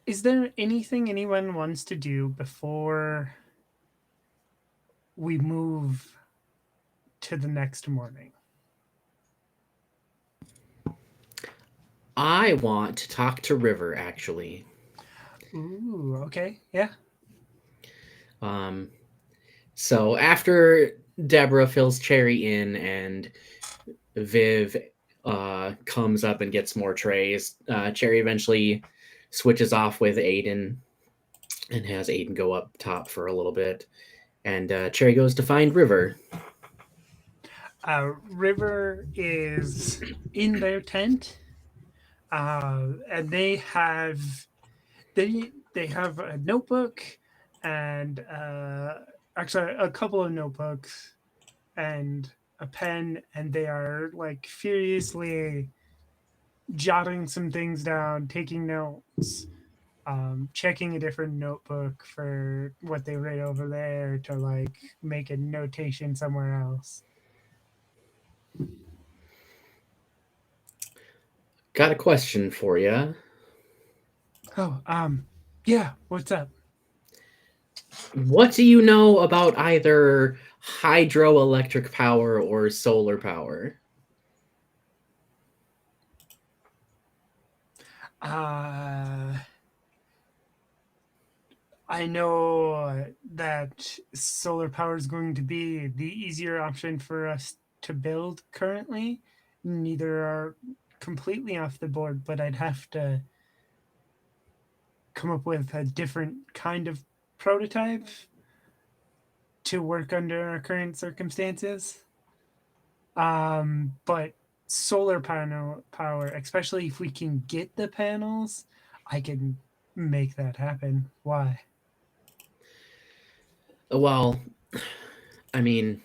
is there anything anyone wants to do before we move to the next morning? I want to talk to River, actually. Ooh, okay, yeah. Um, so after Deborah fills Cherry in and Viv comes up and gets more trays, Cherry eventually switches off with Aiden and has Aiden go up top for a little bit. And Cherry goes to find River. River is in their tent, and they have a notebook and actually a couple of notebooks and a pen, and they are like furiously jotting some things down, taking notes, checking a different notebook for what they read over there to like make a notation somewhere else. Got a question for you. Oh, yeah. What's up? What do you know about either hydroelectric power or solar power? Uh, I know that solar power is going to be the easier option for us to build currently. Neither are completely off the board, but I'd have to come up with a different kind of prototype to work under our current circumstances. But solar panel power, especially if we can get the panels, I can make that happen. Why? Well, I mean,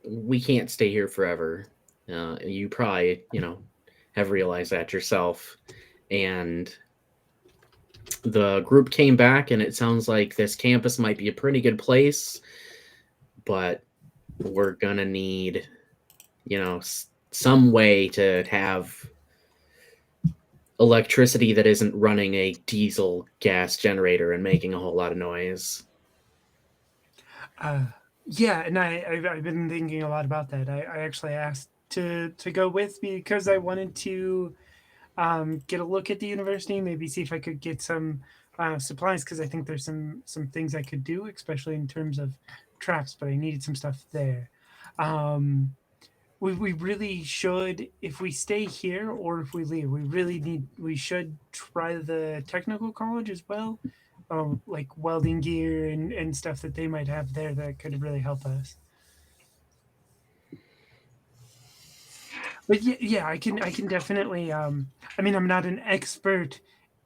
we can't stay here forever. You probably, have realized that yourself. And the group came back, and it sounds like this campus might be a pretty good place, but we're gonna need, some way to have electricity that isn't running a diesel gas generator and making a whole lot of noise. Uh, yeah, and I've been thinking a lot about that. I actually asked to go with because I wanted to get a look at the university, maybe see if I could get some supplies because I think there's some things I could do, especially in terms of traps. But I needed some stuff there. Um, we really should, if we stay here or if we leave, we should try the technical college as well, like welding gear and stuff that they might have there that could really help us. But yeah, I can definitely I mean, I'm not an expert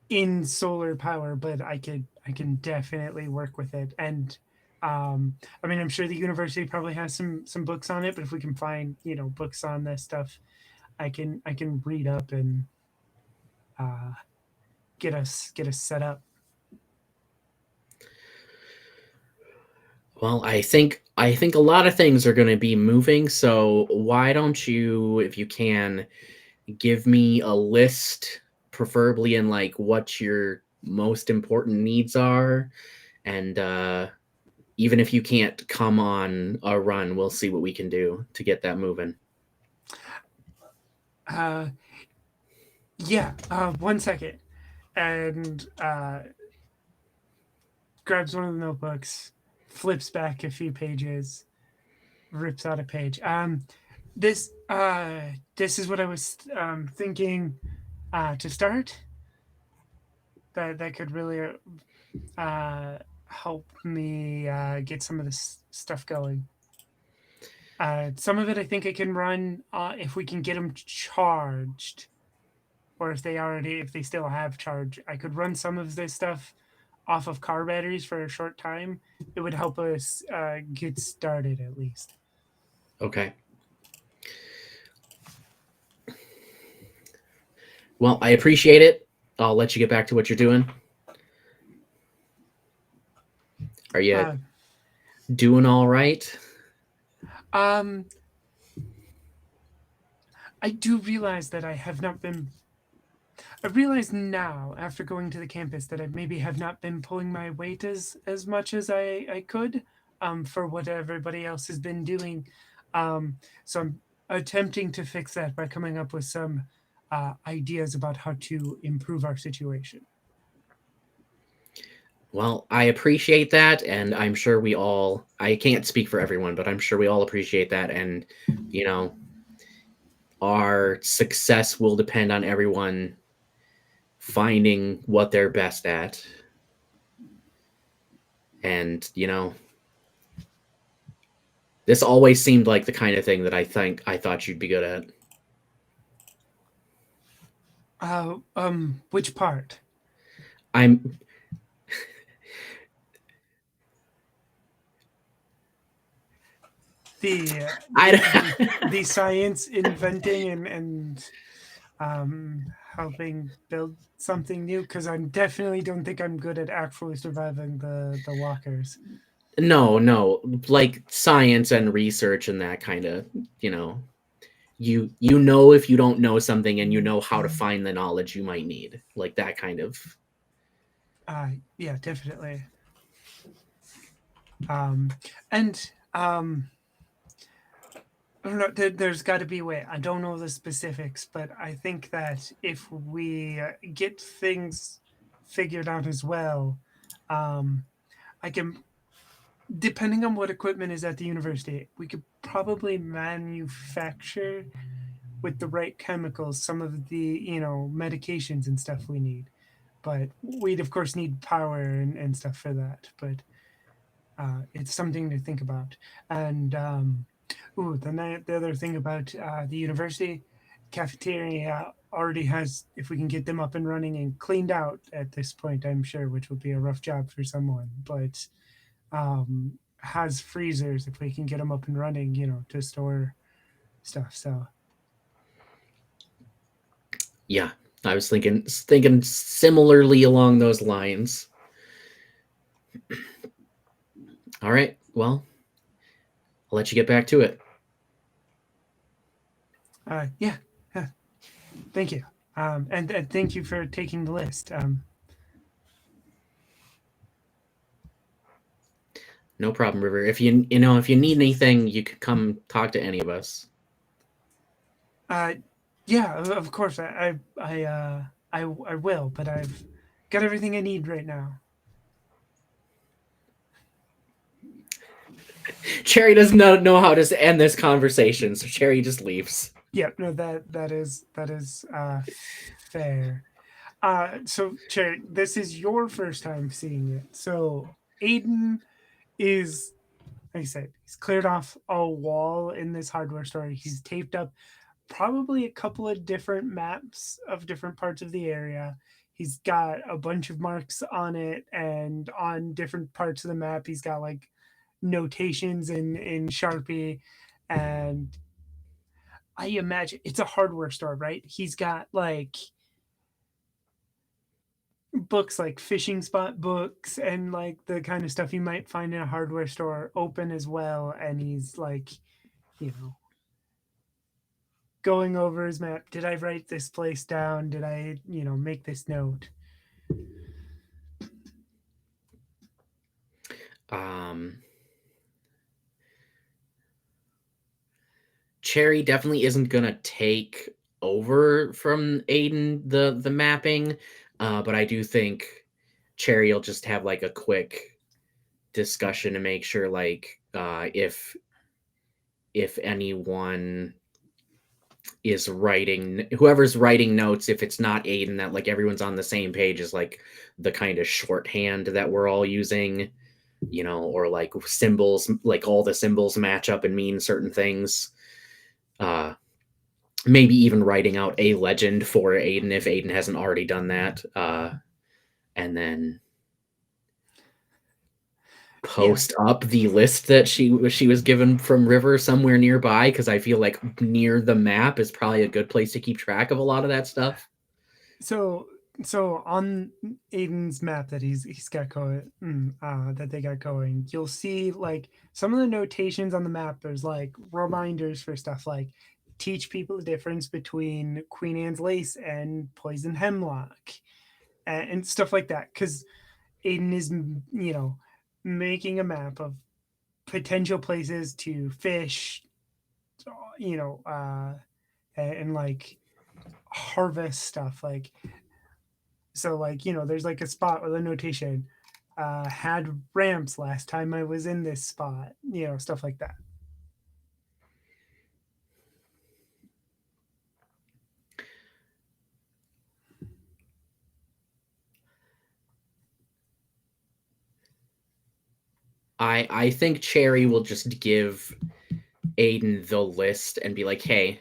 in solar power, but I can definitely work with it. And I mean, I'm sure the university probably has some books on it, but if we can find books on this stuff, I can read up and uh, get us set up. Well, I think a lot of things are going to be moving, so why don't you, if you can, give me a list, preferably in like what your most important needs are, and even if you can't come on a run, we'll see what we can do to get that moving. Uh, yeah, 1 second, and grabs one of the notebooks, flips back a few pages, rips out a page. This is what I was thinking to start. That could really help me get some of this stuff going. Some of it I think I can run if we can get them charged, or if they still have charge. I could run some of this stuff off of car batteries for a short time. It would help us get started at least. Okay. Well, I appreciate it. I'll let you get back to what you're doing. Are you Uh, doing all right? um, I do realize that I have not been. I realize now, after going to the campus, that I maybe have not been pulling my weight as much as I could, for what everybody else has been doing. So I'm attempting to fix that by coming up with some ideas about how to improve our situation. Well, I appreciate that, and I'm sure we all, I can't speak for everyone, but I'm sure we all appreciate that. And, you know, our success will depend on everyone finding what they're best at. And, this always seemed like the kind of thing that I thought you'd be good at. Which part? I'm The I the science inventing and helping build something new, because I definitely don't think I'm good at actually surviving the walkers. no, like science and research and that kind of, you know, you know if you don't know something and you know how to find the knowledge you might need, like that kind of. Yeah, definitely. Um, and I don't know. There's got to be a way. I don't know the specifics, but I think that if we get things figured out as well, um, I can, depending on what equipment is at the university, we could probably manufacture with the right chemicals some of the medications and stuff we need. But we'd of course need power and stuff for that. But it's something to think about. And the other thing about the university cafeteria already has, if we can get them up and running and cleaned out at this point, I'm sure, which would be a rough job for someone, but has freezers if we can get them up and running, to store stuff. So Yeah, I was thinking similarly along those lines. All right, well, I'll let you get back to it. yeah, yeah, thank you. And thank you for taking the list. No problem, River. If if you need anything, you could come talk to any of us. Uh, yeah, of course. I will, but I've got everything I need right now. Cherry does not know how to end this conversation, so Cherry just leaves. Yeah, no, that is fair. So Cherry, this is your first time seeing it. So Aiden is, like I said, he's cleared off a wall in this hardware store. He's taped up probably a couple of different maps of different parts of the area. He's got a bunch of marks on it, and on different parts of the map, he's got like notations in Sharpie. And I imagine it's a hardware store, right? He's got like books like fishing spot books and like the kind of stuff you might find in a hardware store open as well. And he's like, you know, going over his map. Did I write this place down? Did I, make this note? Um, Cherry definitely isn't gonna take over from Aiden the mapping, but I do think Cherry will just have like a quick discussion to make sure like if anyone is writing, whoever's writing notes, if it's not Aiden, that like everyone's on the same page, is like the kind of shorthand that we're all using, or like symbols, like all the symbols match up and mean certain things. Maybe even writing out a legend for Aiden if Aiden hasn't already done that. And then post up the list that she was given from River somewhere nearby, because I feel like near the map is probably a good place to keep track of a lot of that stuff. So on Aiden's map that he's got going, that they got going, you'll see like some of the notations on the map. There's like reminders for stuff like teach people the difference between Queen Anne's lace and poison hemlock, and stuff like that. Because Aiden is, making a map of potential places to fish, you know, and like harvest stuff like. So like, there's like a spot with a notation, had ramps last time I was in this spot, stuff like that. I think Cherry will just give Aiden the list and be like, hey,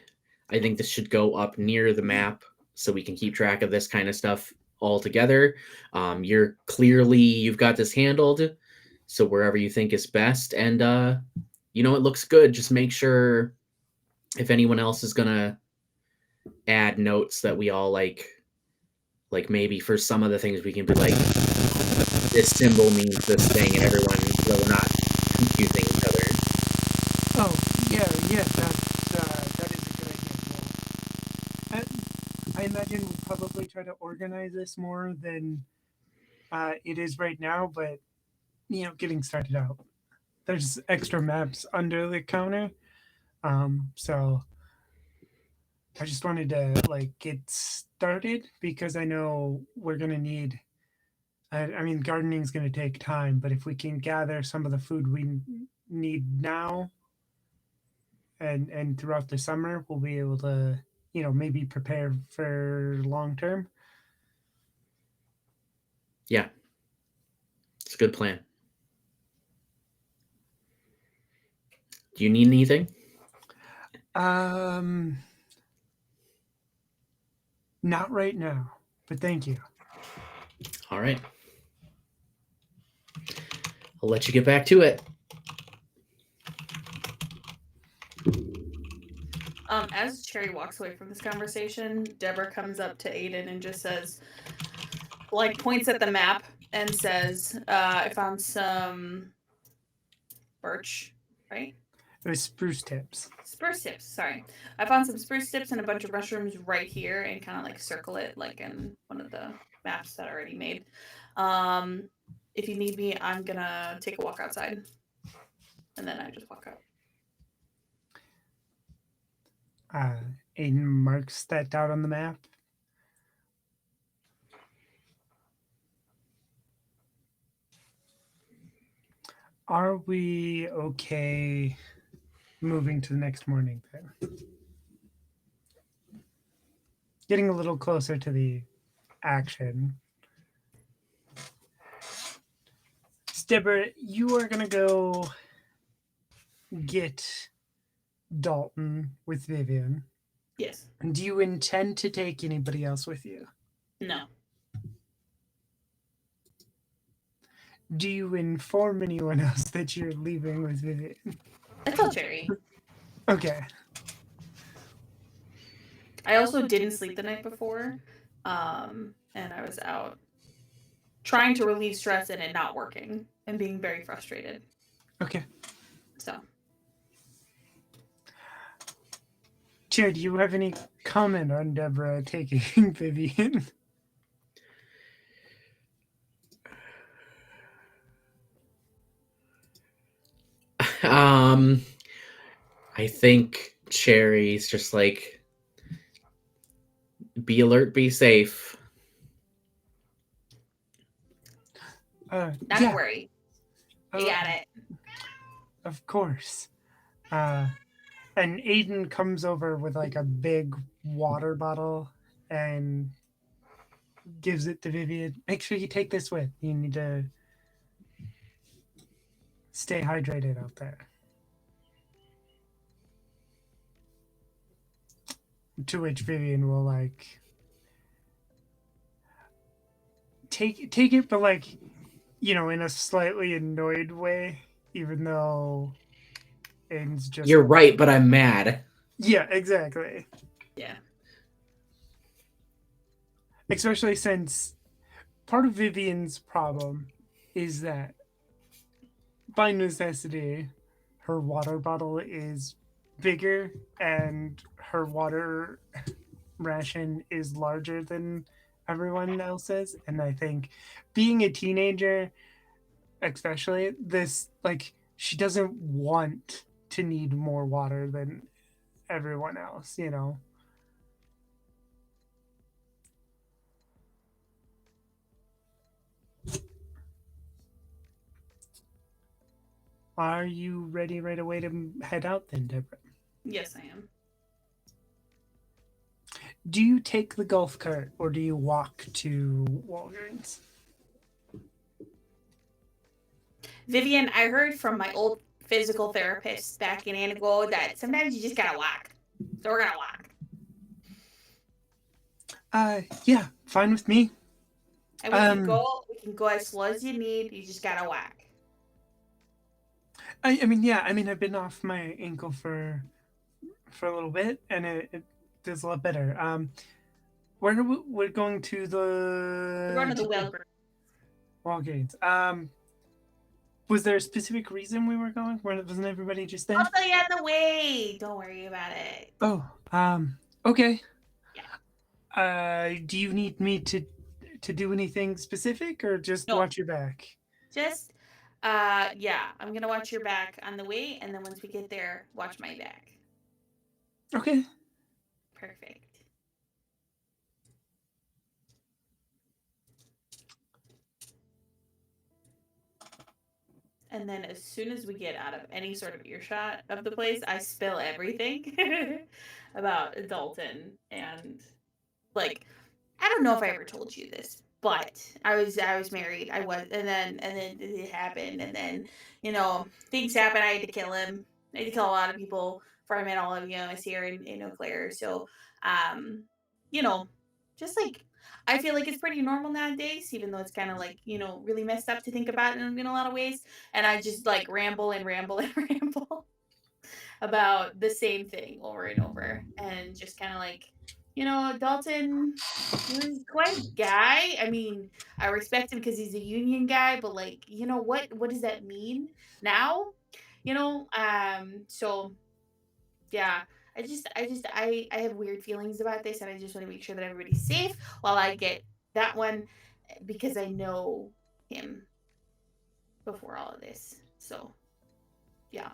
I think this should go up near the map so we can keep track of this kind of stuff all together. You've got this handled, so wherever you think is best. And it looks good. Just make sure if anyone else is gonna add notes that we all like maybe for some of the things we can be like, this symbol means this thing, and everyone, so we're not confusing each other. Oh yeah, that is a good idea. I imagine we'll probably try to organize this more than it is right now, but getting started out. There's extra maps under the counter, so I just wanted to like get started because I know we're gonna need. I mean, gardening is going to take time, but if we can gather some of the food we need now and throughout the summer, we'll be able to, maybe prepare for long term. Yeah, it's a good plan. Do you need anything? Not right now, but thank you. All right. I'll let you get back to it. As Cherry walks away from this conversation, Deborah comes up to Aiden and just says, like, points at the map and says, I found some birch, right? It was spruce tips. Spruce tips, sorry. I found some spruce tips and a bunch of mushrooms right here and kind of like circle it like in one of the maps that I already made. If you need me, I'm gonna take a walk outside. And then I just walk out. Aiden marks that out on the map. Are we okay moving to the next morning then? Getting a little closer to the action. Deborah, you are going to go get Dalton with Vivian. Yes. Do you intend to take anybody else with you? No. Do you inform anyone else that you're leaving with Vivian? I told Cherry. Okay. I also didn't sleep the night before. And I was out trying to relieve stress and it not working and being very frustrated. Okay. So. Chair, do you have any comment on Deborah taking Vivian? I think Cherry's just like, be alert, be safe. Not yeah. worry. You got it. Of course. And Aiden comes over with like a big water bottle and gives it to Vivian. Make sure you take this with. You need to stay hydrated out there. To which Vivian will like take it, but like, in a slightly annoyed way, even though Aiden's just You're right, but I'm mad. Yeah, exactly. Yeah. especially since part of Vivian's problem is that by necessity, her water bottle is bigger and her water ration is larger than everyone else's. And I think being a teenager, especially, this, like, she doesn't want to need more water than everyone else, you know? Are you ready right away to head out then, Deborah? Yes, I am. Do you take the golf cart or do you walk to Walgreens? Vivian, I heard from my old physical therapist back in Anago that sometimes you just gotta walk. So we're gonna walk. Yeah, fine with me. And we can go as slow as you need. You just gotta walk. I mean, yeah, I mean, I've been off my ankle for a little bit, and it does a lot better. We're going to We're going to the Walgreens. Was there a specific reason we were going? Wasn't everybody just there? I'll tell you on the way. Don't worry about it. Oh, okay. Yeah. Do you need me to do anything specific or just No. watch your back? Just, yeah, I'm gonna watch your back on the way, and then once we get there, watch my back. Okay. Perfect. And then as soon as we get out of any sort of earshot of the place, I spill everything about Dalton and, like, I don't know if I ever told you this, but I was married. I was, and then it happened, and then things happened. I had to kill him. I had to kill a lot of people before I met all of you guys here in Eau Claire. So, um, you know, just like I feel like it's pretty normal nowadays, even though it's kind of like really messed up to think about in a lot of ways. And I just like ramble and ramble and ramble about the same thing over and over, and just kind of like, Dalton, he was quite a guy. I mean, I respect him because he's a union guy, but like, what does that mean now? So yeah, I have weird feelings about this, and I just want to make sure that everybody's safe while I get that one, because I know him before all of this. So yeah.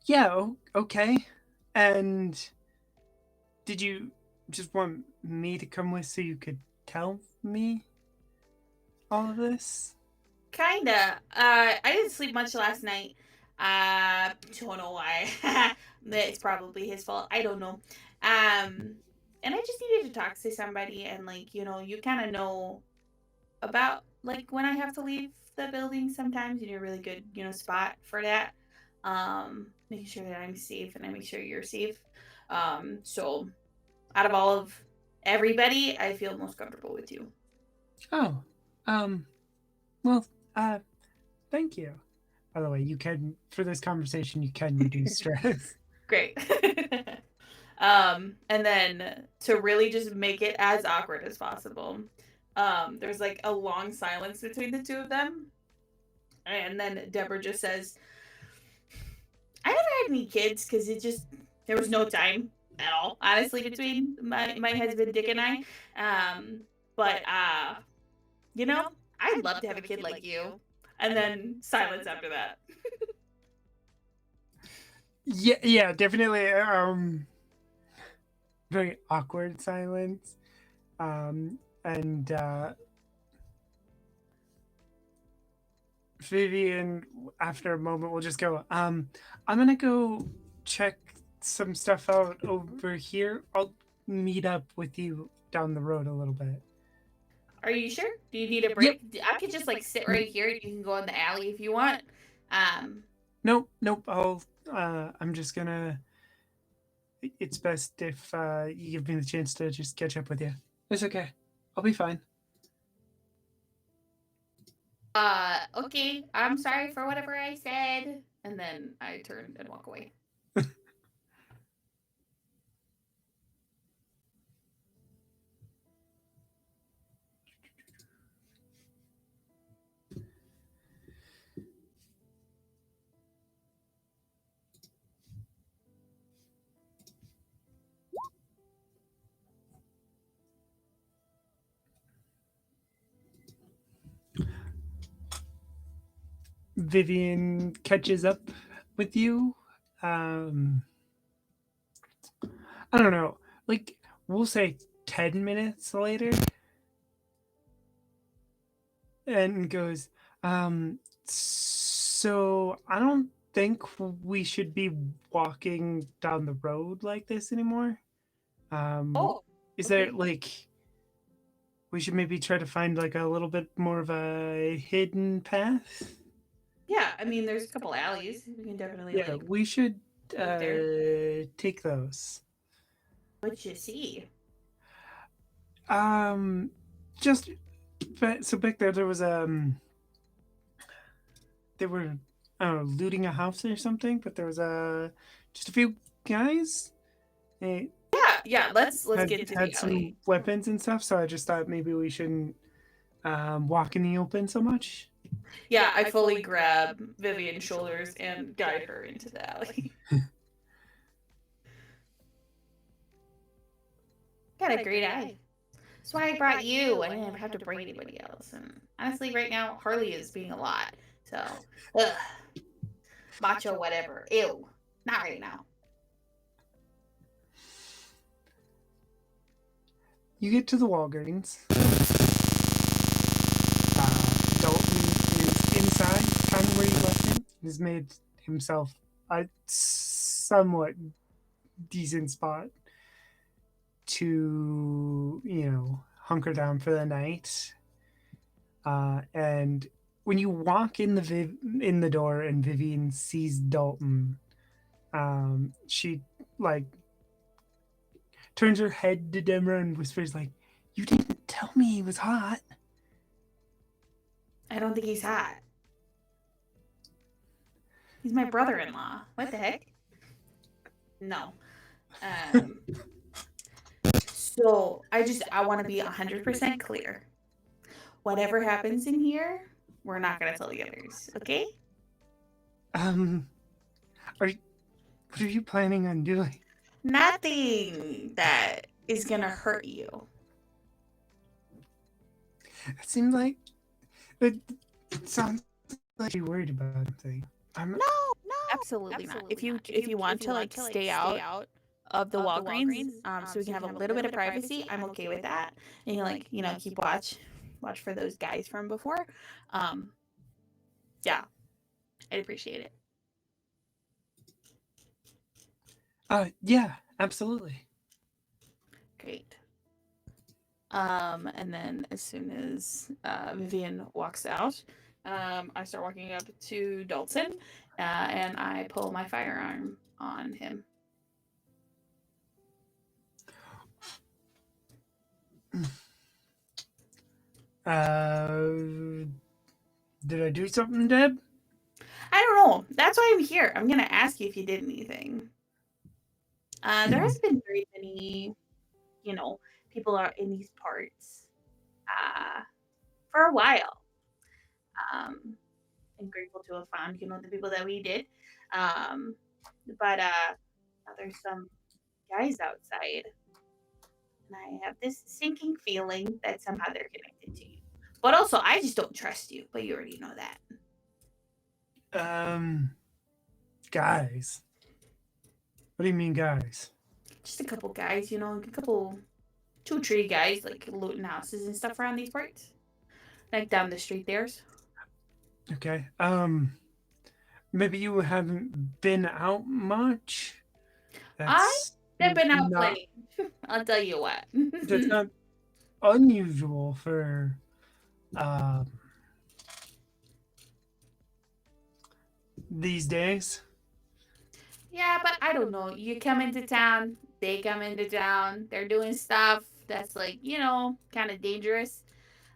Yeah, okay. And did you just want me to come with so you could tell me all of this? Kinda. I didn't sleep much last night. Don't know why. It's probably his fault. I don't know. And I just needed to talk to somebody, and like, you kind of know about like when I have to leave the building sometimes. You're a really good, spot for that. Making sure that I'm safe and I make sure you're safe. So out of all of everybody, I feel most comfortable with you. Oh, well, thank you. By the way, for this conversation, you can reduce stress. Great. And then to really just make it as awkward as possible, there's like a long silence between the two of them. And then Deborah just says, I never had any kids because there was no time at all, honestly, between my husband Dick and I. But I'd love to have a kid like you. And then silence after that. Yeah, definitely. Very awkward silence. And Vivian, after a moment, will just go, I'm gonna go check some stuff out over here. I'll meet up with you down the road a little bit. Are you sure? Do you need a break? Yep. I could just like sit right here. You can go in the alley if you want. Nope. I'm just gonna. It's best if you give me the chance to just catch up with you. It's okay. I'll be fine. Okay. I'm sorry for whatever I said. And then I turn and walk away. Vivian catches up with you. I don't know, like we'll say 10 minutes later, and goes, so I don't think we should be walking down the road like this anymore. Oh, Is okay. there like we should maybe try to find like a little bit more of a hidden path? Yeah, I mean, there's a couple alleys. We can definitely Yeah, like we should look there. take those. What you see? Um, just so back there was they were I don't know looting a house or something, but there was just a few guys. They Yeah. Let's had get into had the some alley. weapons and stuff, so I just thought maybe we shouldn't walk in the open so much. Yeah, I fully grab Vivian's shoulders and guide her into the alley. Got a great eye. That's why I brought you. I didn't have to bring anybody else. And honestly, right now, Harley is being a lot. So, ugh, macho, whatever. Ew. Not right now. You get to the Walgreens. Dalton is inside, kind of where you left him. He's made himself a somewhat decent spot to, hunker down for the night. And when you walk in in the door and Vivian sees Dalton, she like turns her head to Demra and whispers like, "You didn't tell me he was hot." I don't think he's hot. He's my brother-in-law. What the heck? No. Um, so I want to be 100% clear. Whatever happens in here, we're not going to tell the others, okay? Um, are what are you planning on doing? Nothing that is going to hurt you. It seems like it sounds like you're worried about something. No, absolutely not. If you want to like stay out of the Walgreens, so we can have a little bit of privacy, I'm okay with that. And you like, keep watch for those guys from before. Yeah, I'd appreciate it. Yeah, absolutely. Great. And then as soon as Vivian walks out, I start walking up to Dalton, and I pull my firearm on him. Did I do something, Deb? I don't know. That's why I'm here. I'm gonna ask you if you did anything. There hasn't been very many, people are in these parts for a while. I'm grateful to have found, the people that we did. But now there's some guys outside, and I have this sinking feeling that somehow they're connected to you. But also, I just don't trust you. But you already know that. Guys. What do you mean, guys? Just a couple guys, a couple 2-3 guys like looting houses and stuff around these parts, like down the street there's. Okay. Maybe you haven't been out much. I've been out plenty. I'll tell you what. That's not unusual for these days. Yeah, but I don't know. You come into town, they come into town, they're doing stuff that's like, kind of dangerous.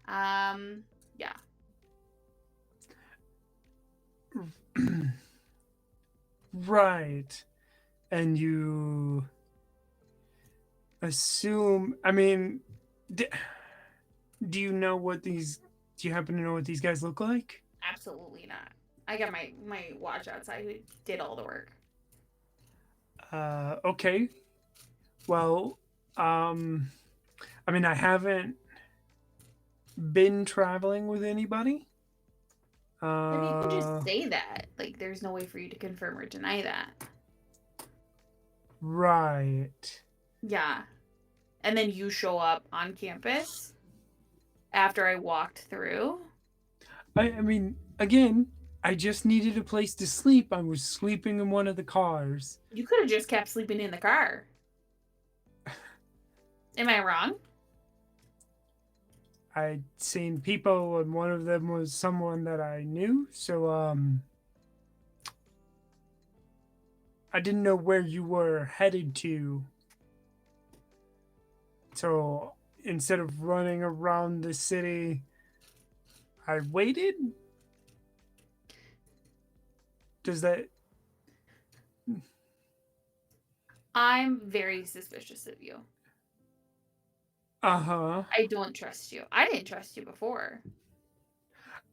Yeah. Right. And you assume, I mean, do you know what these, do you happen to know what these guys look like? Absolutely not. I got my watch outside who did all the work. Okay. Well, I mean, I haven't been traveling with anybody. Then you can just Uh, say that. Like, there's no way for you to confirm or deny that. right. Yeah. And then you show up on campus after I walked through. I mean, again, I just needed a place to sleep. I was sleeping in one of the cars. You could have just kept sleeping in the car. Am I wrong? I'd seen people, and one of them was someone that I knew. So, I didn't know where you were headed to. So, instead of running around the city, I waited. Does that? I'm very suspicious of you. Uh-huh. I don't trust you. I didn't trust you before.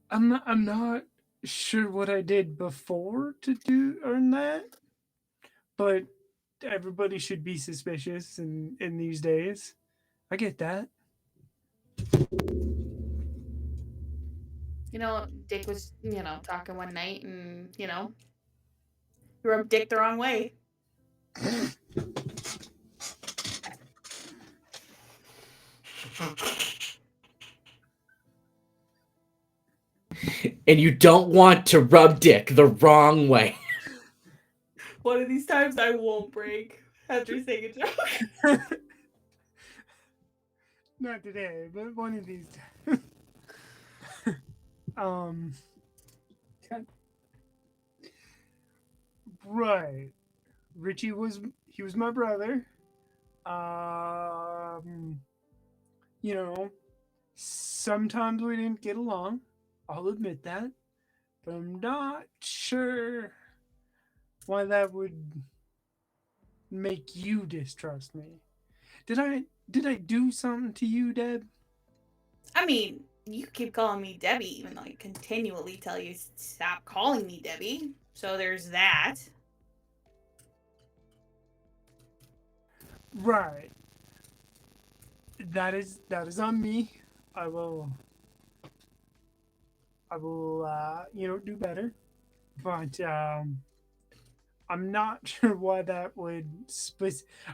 I'm not sure what I did before to do earn that, but everybody should be suspicious in these days. I get that. You know, Dick was, talking one night and, he rubbed Dick the wrong way. And you don't want to rub Dick the wrong way. One of these times I won't break after saying a joke. Not today, but one of these times. um right. Richie was he was my brother. Um you know, sometimes we didn't get along. I'll admit that. But I'm not sure why that would make you distrust me. Did I do something to you, Deb? I mean, you keep calling me Debbie, even though I continually tell you stop calling me Debbie. So there's that. Right. That is on me. I will do better. But I'm not sure why that would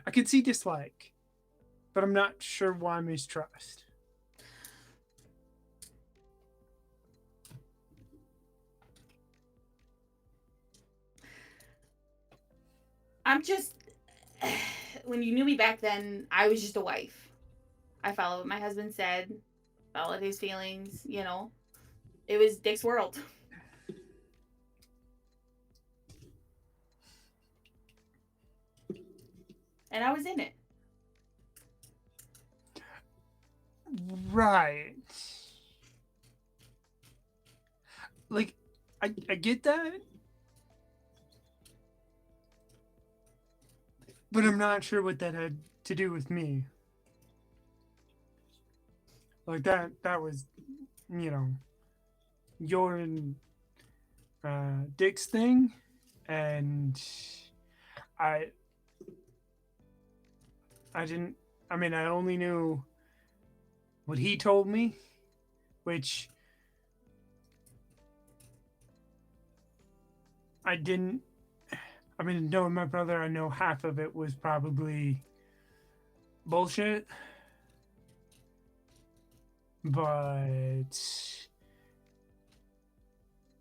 I could see dislike, but I'm not sure why mistrust. I'm just. When you knew me back then, I was just a wife. I followed what my husband said, followed his feelings, It was Dick's world. And I was in it. Right. Like I get that. But I'm not sure what that had to do with me. Like that was, you know, your and Dick's thing, and I I didn't. I mean, I only knew what he told me, which I didn't. I mean, knowing my brother, I know half of it was probably bullshit, but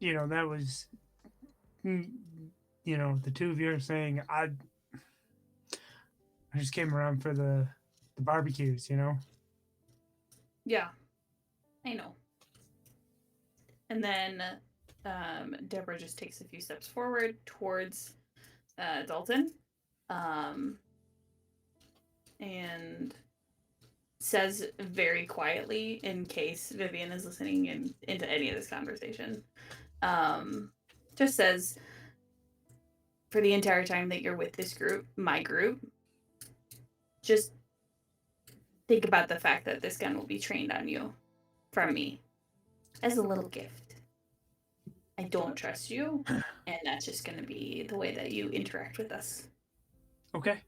that was the two of you are saying I just came around for the barbecues. Yeah, I know. And then Deborah just takes a few steps forward towards Dalton and says very quietly, in case Vivian is listening into any of this conversation, just says, for the entire time that you're with this group, my group, just think about the fact that this gun will be trained on you from me as a little gift. I don't trust you, and that's just going to be the way that you interact with us. Okay.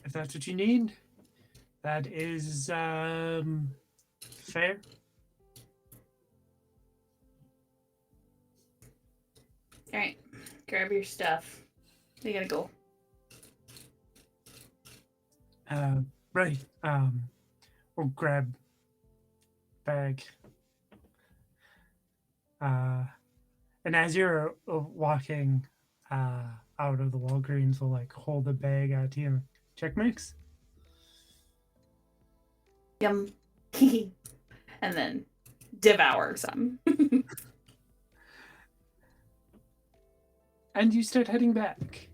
If that's what you need, that is fair. All right, grab your stuff. We gotta go. Right. We'll grab bag. And as you're walking out of the Walgreens, we'll like hold the bag out to you. Check mix. Yum. And then devour some. And you start heading back.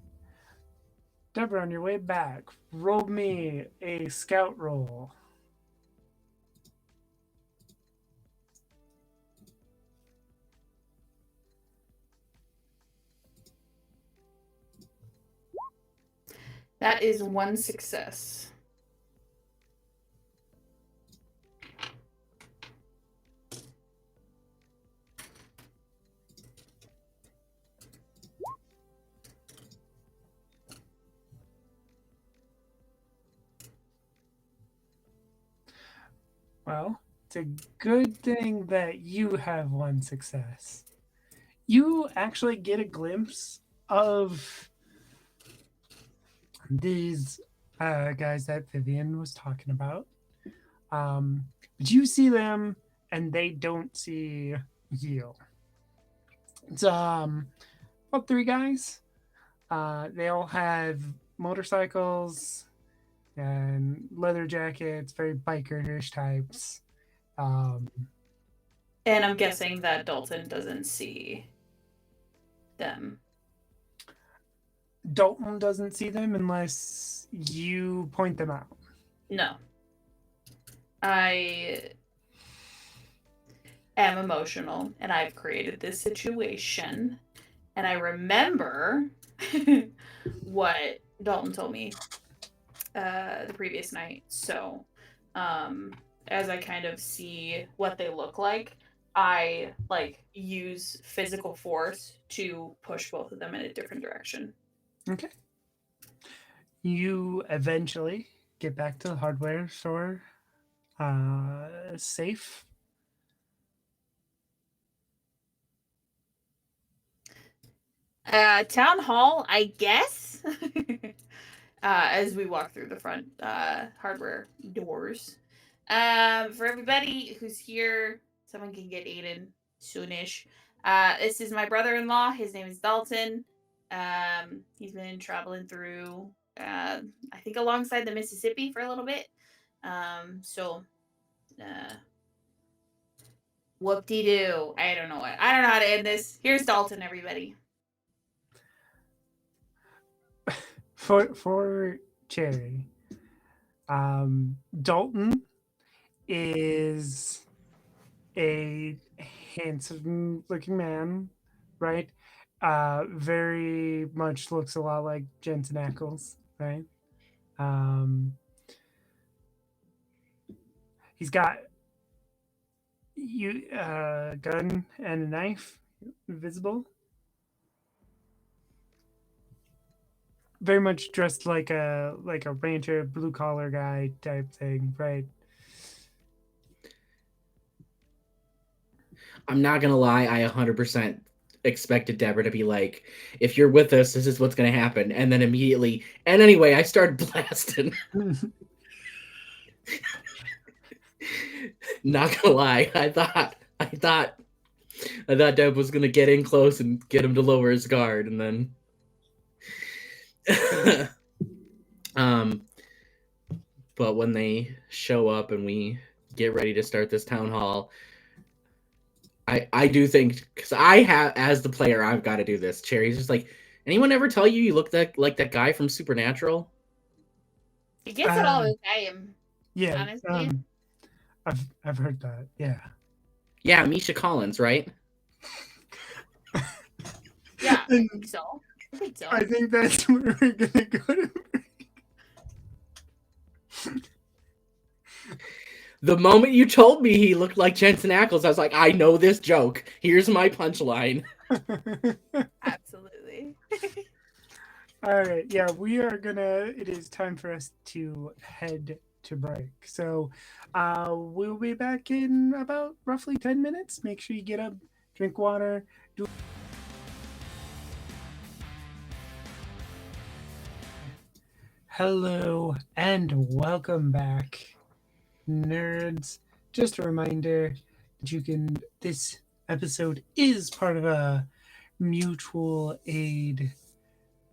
Deborah, on your way back, roll me a scout roll. That is one success. Well, it's a good thing that you have one success. You actually get a glimpse of these guys that Vivian was talking about. But you see them and they don't see you. It's about three guys. They all have motorcycles and leather jackets, very bikerish types. Um, And I'm guessing that Dalton doesn't see them. Dalton doesn't see them unless you point them out. No. I am emotional and I've created this situation. And I remember what Dalton told me the previous night. So, as I kind of see what they look like, I like use physical force to push both of them in a different direction. Okay. You eventually get back to the hardware store safe. Town hall, I guess. As we walk through the front hardware doors. For everybody who's here, someone can get Aiden soonish. This is my brother-in-law. His name is Dalton. He's been traveling through, I think, alongside the Mississippi for a little bit. Whoop-de-doo. I don't know how to end this. Here's Dalton, everybody. For Cherry, Dalton is a handsome looking man, right? Very much looks a lot like Jensen Ackles, right? He's got a gun and a knife, visible. Very much dressed like a rancher, blue collar guy type thing, right? I'm not gonna lie, I 100% expected Deborah to be like, if you're with us, this is what's gonna happen. And then immediately, and anyway, I started blasting. Not gonna lie, I thought Deb was gonna get in close and get him to lower his guard, and then but when they show up and we get ready to start this town hall, I do think, because I have, as the player, I've got to do this. Cherry's just like, anyone ever tell you look like that guy from Supernatural? He gets it all the time. Yeah, honestly. I've heard that. Yeah. Yeah, Misha Collins, right? Yeah, I think so. I think that's where we're gonna go to. The moment you told me he looked like Jensen Ackles, I was like, I know this joke. Here's my punchline. Absolutely. All right. Yeah, it is time for us to head to break. So we'll be back in about roughly 10 minutes. Make sure you get up, drink water, do Hello and welcome back, nerds. Just a reminder that this episode is part of a mutual aid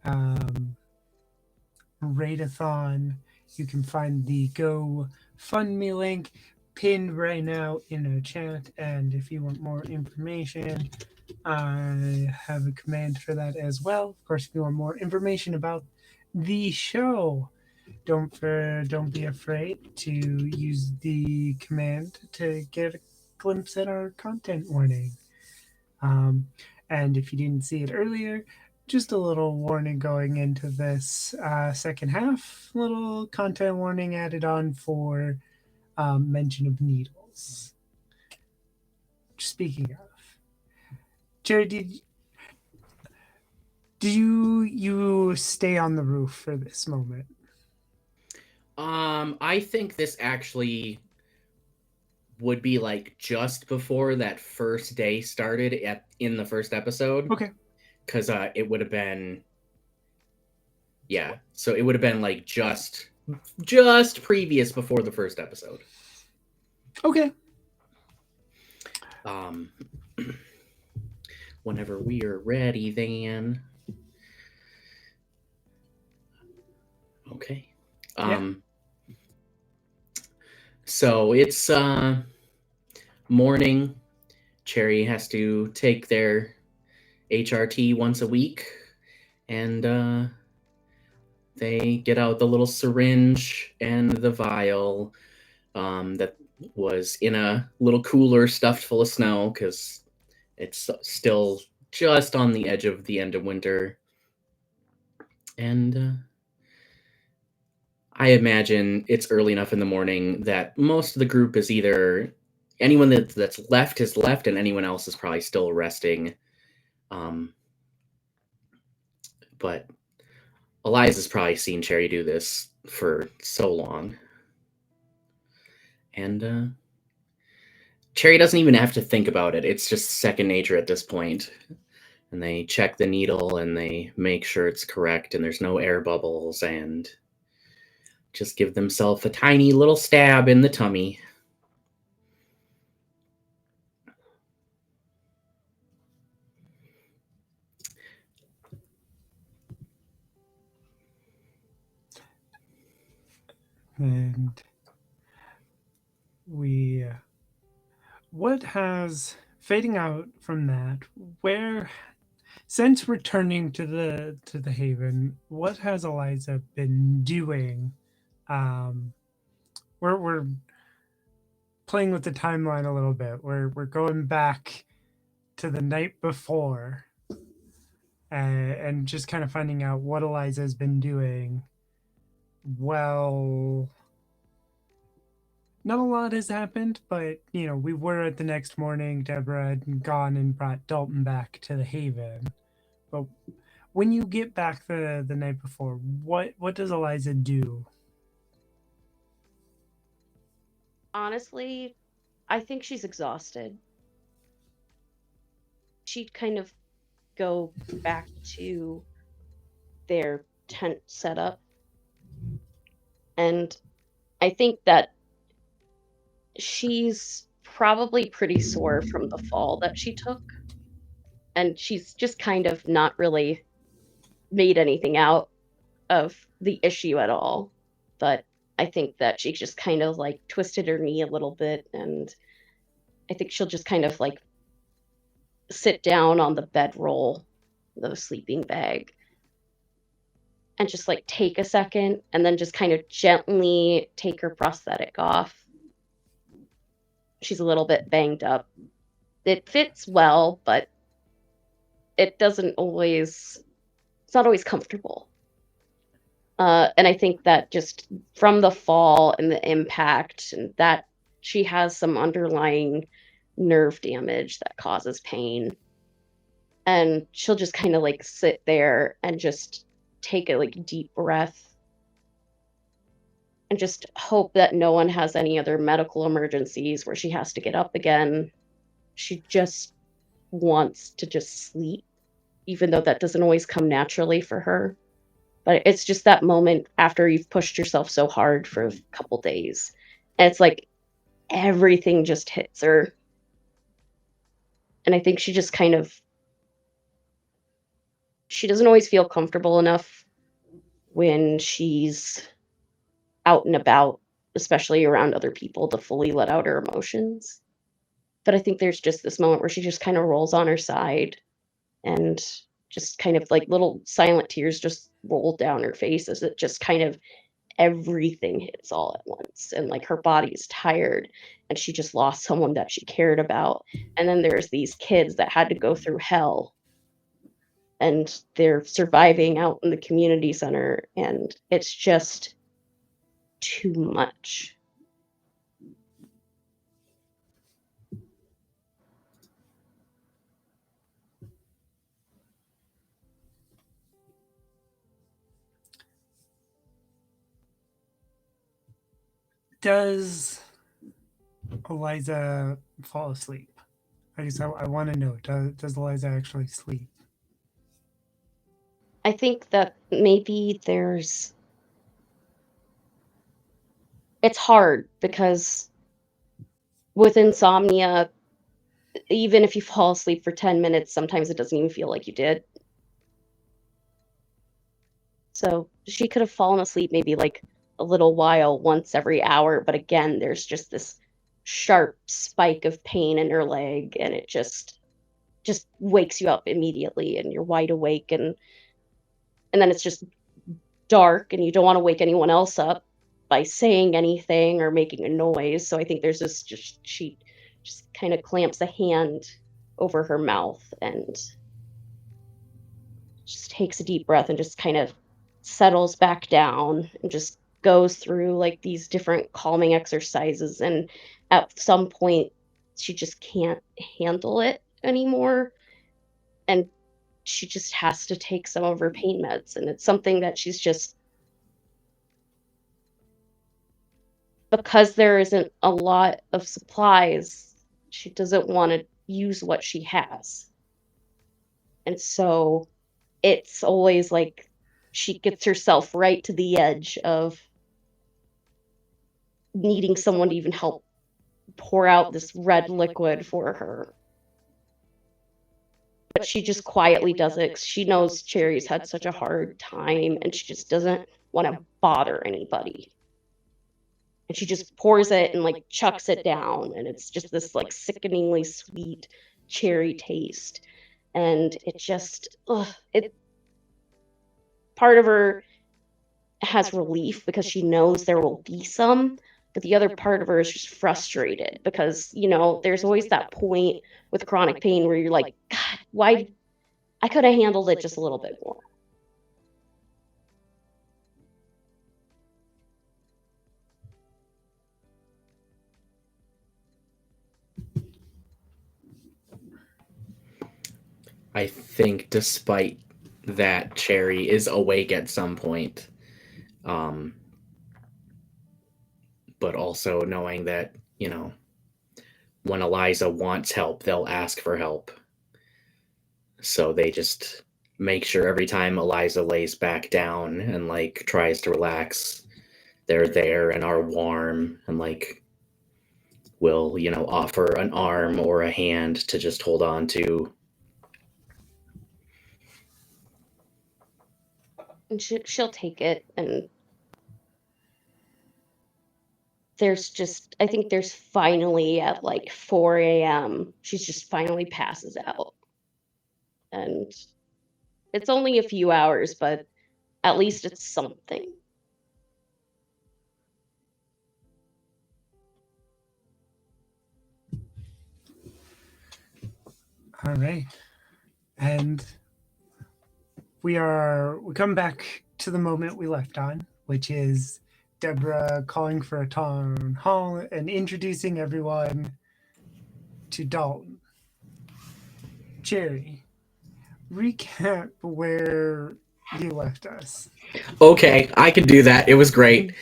um, raid-a-thon. You can find the GoFundMe link pinned right now in our chat, and if you want more information, I have a command for that as well. Of course, if you want more information about the show, don't be afraid to use the command to get a glimpse at our content warning. Um, and if you didn't see it earlier, just a little warning going into this second half. Little content warning added on for mention of needles. Speaking of, Jerry, did you stay on the roof for this moment? I think this actually would be like just before that first day started in the first episode. Okay. Because it would have been, so it would have been like just previous before the first episode. Okay. Whenever we are ready, then. Okay. So it's morning. Cherry has to take their HRT once a week, and they get out the little syringe and the vial that was in a little cooler stuffed full of snow because it's still just on the edge of the end of winter. And I imagine it's early enough in the morning that most of the group is either anyone that's left has left, and anyone else is probably still resting. But Eliza's probably seen Cherry do this for so long. And Cherry doesn't even have to think about it. It's just second nature at this point. And they check the needle and they make sure it's correct and there's no air bubbles and just give themselves a tiny little stab in the tummy. And what has, fading out from that, where, since returning to the haven, what has Eliza been doing? We're playing with the timeline a little bit. We're going back to the night before, and just kind of finding out what Eliza has been doing. Well, not a lot has happened, but we were at the next morning. Deborah had gone and brought Dalton back to the haven. But when you get back the night before, what does Eliza do? Honestly, I think she's exhausted. She'd kind of go back to their tent setup. And I think that she's probably pretty sore from the fall that she took. And she's just kind of not really made anything out of the issue at all. But I think that she just kind of like twisted her knee a little bit, and I think she'll just kind of like sit down on the bedroll, the sleeping bag, and just like take a second and then just kind of gently take her prosthetic off. She's a little bit banged up. It fits well, but it doesn't always, it's not always comfortable. And I think that just from the fall and the impact, and that she has some underlying nerve damage that causes pain. And she'll just kind of like sit there and just take a like deep breath and just hope that no one has any other medical emergencies where she has to get up again. She just wants to just sleep, even though that doesn't always come naturally for her. But it's just that moment after you've pushed yourself so hard for a couple days. And it's like everything just hits her. And I think she just kind of, she doesn't always feel comfortable enough when she's out and about, especially around other people, to fully let out her emotions. But I think there's just this moment where she just kind of rolls on her side and just kind of like little silent tears just roll down her face as it just kind of everything hits all at once. And like her body's tired and she just lost someone that she cared about. And then there's these kids that had to go through hell and they're surviving out in the community center. And it's just too much. Does Eliza fall asleep? I want to know, does Eliza actually sleep? I think that maybe it's hard because with insomnia, even if you fall asleep for 10 minutes, sometimes it doesn't even feel like you did. So she could have fallen asleep maybe like a little while once every hour, but again, there's just this sharp spike of pain in her leg and it just wakes you up immediately and you're wide awake and then it's just dark and you don't want to wake anyone else up by saying anything or making a noise. So I think there's this she just kind of clamps a hand over her mouth and just takes a deep breath and just kind of settles back down and just goes through like these different calming exercises. And at some point, she just can't handle it anymore. And she just has to take some of her pain meds. And it's something that she's just, because there isn't a lot of supplies, she doesn't want to use what she has. And so it's always like she gets herself right to the edge of needing someone to even help pour out this red liquid for her. But she just quietly does it 'cause she knows Cherry's had such a hard time and she just doesn't want to bother anybody. And she just pours it and like chucks it down and it's just this like sickeningly sweet cherry taste. And it just, part of her has relief because she knows there will be some, but the other part of her is just frustrated because, there's always that point with chronic pain where you're like, God, why? I could have handled it just a little bit more. I think despite that, Cherry is awake at some point. But also knowing that, when Eliza wants help, they'll ask for help. So they just make sure every time Eliza lays back down and like tries to relax, they're there and are warm and like will, offer an arm or a hand to just hold on to. And she'll take it. And I think there's finally at like 4 a.m., she's just finally passes out. And it's only a few hours, but at least it's something. All right. And we come back to the moment we left on, which is Deborah calling for a town hall and introducing everyone to Dalton. Cherry, recap where you left us. Okay, I can do that. It was great.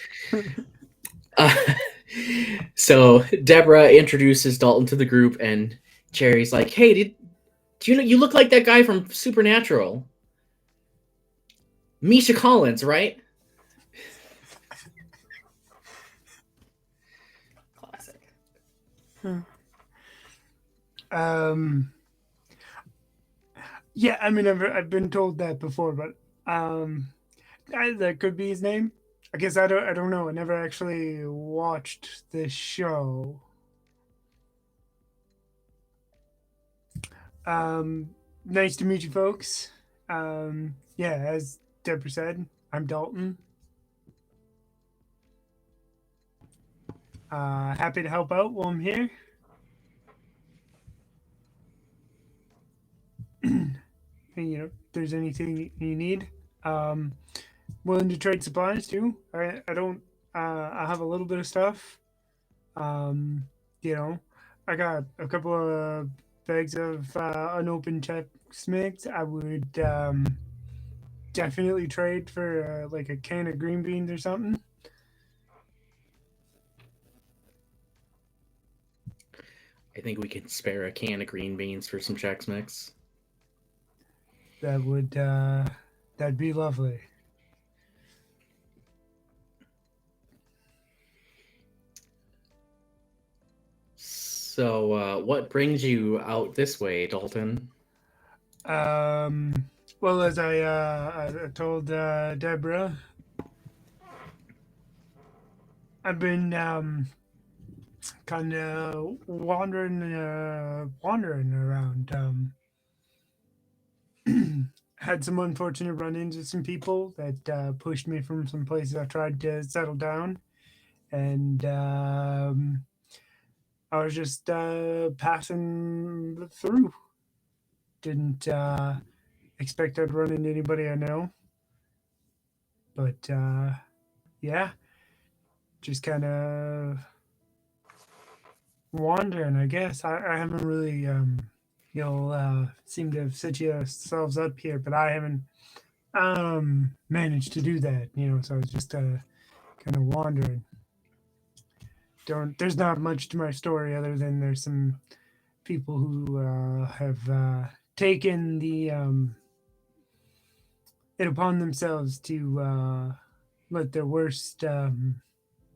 So Deborah introduces Dalton to the group, and Cherry's like, "Hey, do you know you look like that guy from Supernatural?" Misha Collins, right? Classic. Yeah, I mean, I've been told that before, but that could be his name. I guess I don't know. I never actually watched this show. Nice to meet you, folks. Yeah, as Deborah said, I'm Dalton. Happy to help out while I'm here. And, if there's anything you need, um, willing to trade supplies too. I don't. I have a little bit of stuff. Um, you know, I got a couple of bags of unopened Chex Mix. I would definitely trade for like a can of green beans or something. I think we can spare a can of green beans for some Chex Mix. That'd be lovely. So, what brings you out this way, Dalton? Well, as I told Deborah, I've been kind of wandering around. Had some unfortunate run-ins with some people that pushed me from some places I tried to settle down, and I was just passing through. Didn't expect I'd run into anybody I know, but yeah, just kind of wandering. I guess I haven't really seem to have set yourselves up here, but I haven't managed to do that. So I was just kind of wandering. There's not much to my story other than there's some people who have taken it upon themselves to let their worst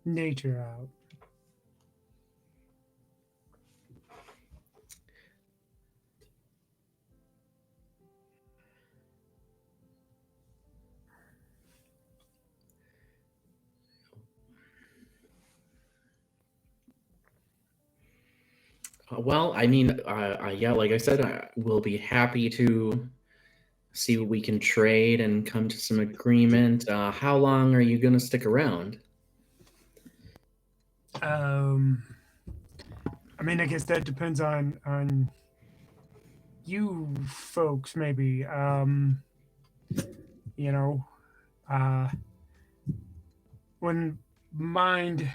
nature out. Well, I mean, yeah, like I said, we'll be happy to see what we can trade and come to some agreement. How long are you going to stick around? I mean, I guess that depends on you folks, maybe. You know, uh, wouldn't mind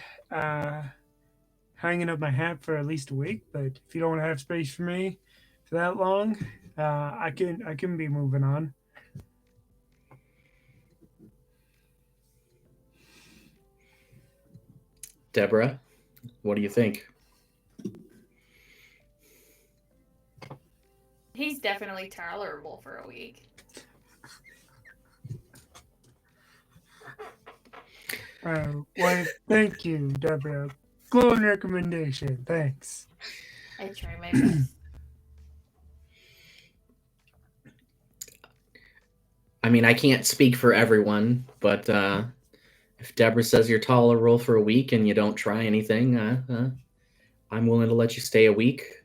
hanging up my hat for at least a week, but if you don't have space for me for that long, I can be moving on. Deborah, what do you think? He's definitely tolerable for a week. Well, thank you, Deborah. Glowing recommendation. Thanks. I try my best. I mean, I can't speak for everyone, but if Deborah says you're tolerable for a week and you don't try anything, I'm willing to let you stay a week.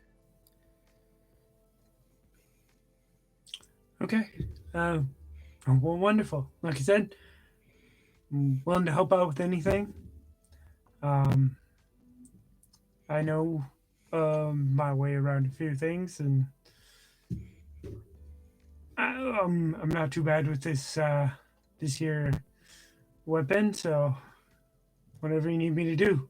Okay. Well, wonderful. Like I said, I'm willing to help out with anything. I know my way around a few things, and I'm not too bad with this here weapon. So whatever you need me to do.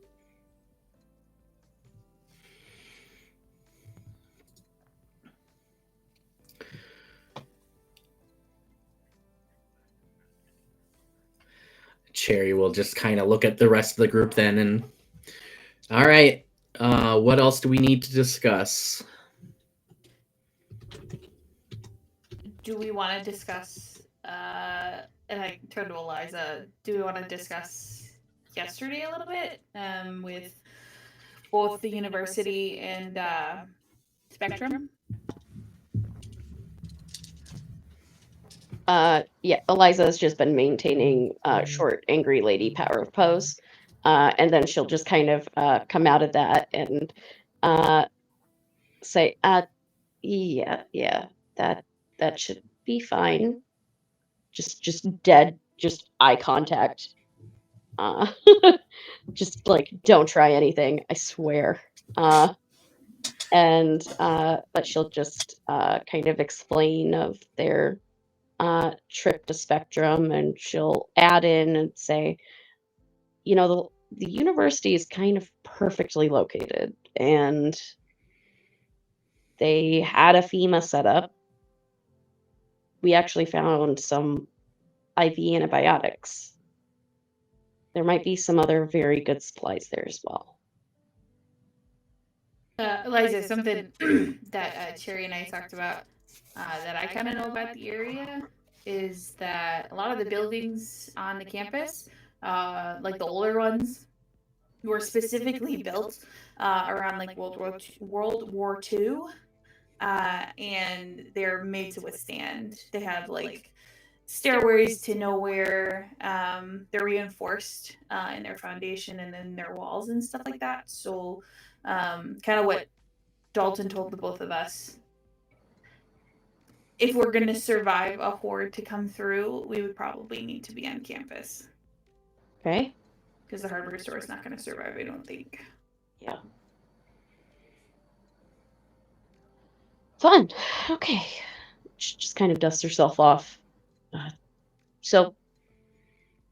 Cherry will just kind of look at the rest of the group then and, all right, what else do we need to discuss? Do we want to discuss and I turn to Eliza. Do we want to discuss yesterday a little bit with both the university and Spectrum? Yeah, Eliza's just been maintaining short, angry lady power pose. And then she'll just kind of come out of that and say, yeah, that should be fine. Just dead, just eye contact. Uh, just like, don't try anything, I swear. But she'll just kind of explain of their trip to Spectrum, and she'll add in and say, the university is kind of perfectly located, and they had a FEMA set up. We actually found some IV antibiotics. There might be some other very good supplies there as well. Eliza, something that Cherry and I talked about that I kind of know about the area is that a lot of the buildings on the campus, like the older ones, were specifically built around like World War II, and they're made to withstand. They have like stairways to nowhere. They're reinforced in their foundation and in their walls and stuff like that. So, kind of what Dalton told the both of us. If we're going to survive a horde to come through, we would probably need to be on campus. Okay? Because the hardware store is not going to survive, I don't think. Yeah. Fun. Okay. She just kind of dusts herself off. So,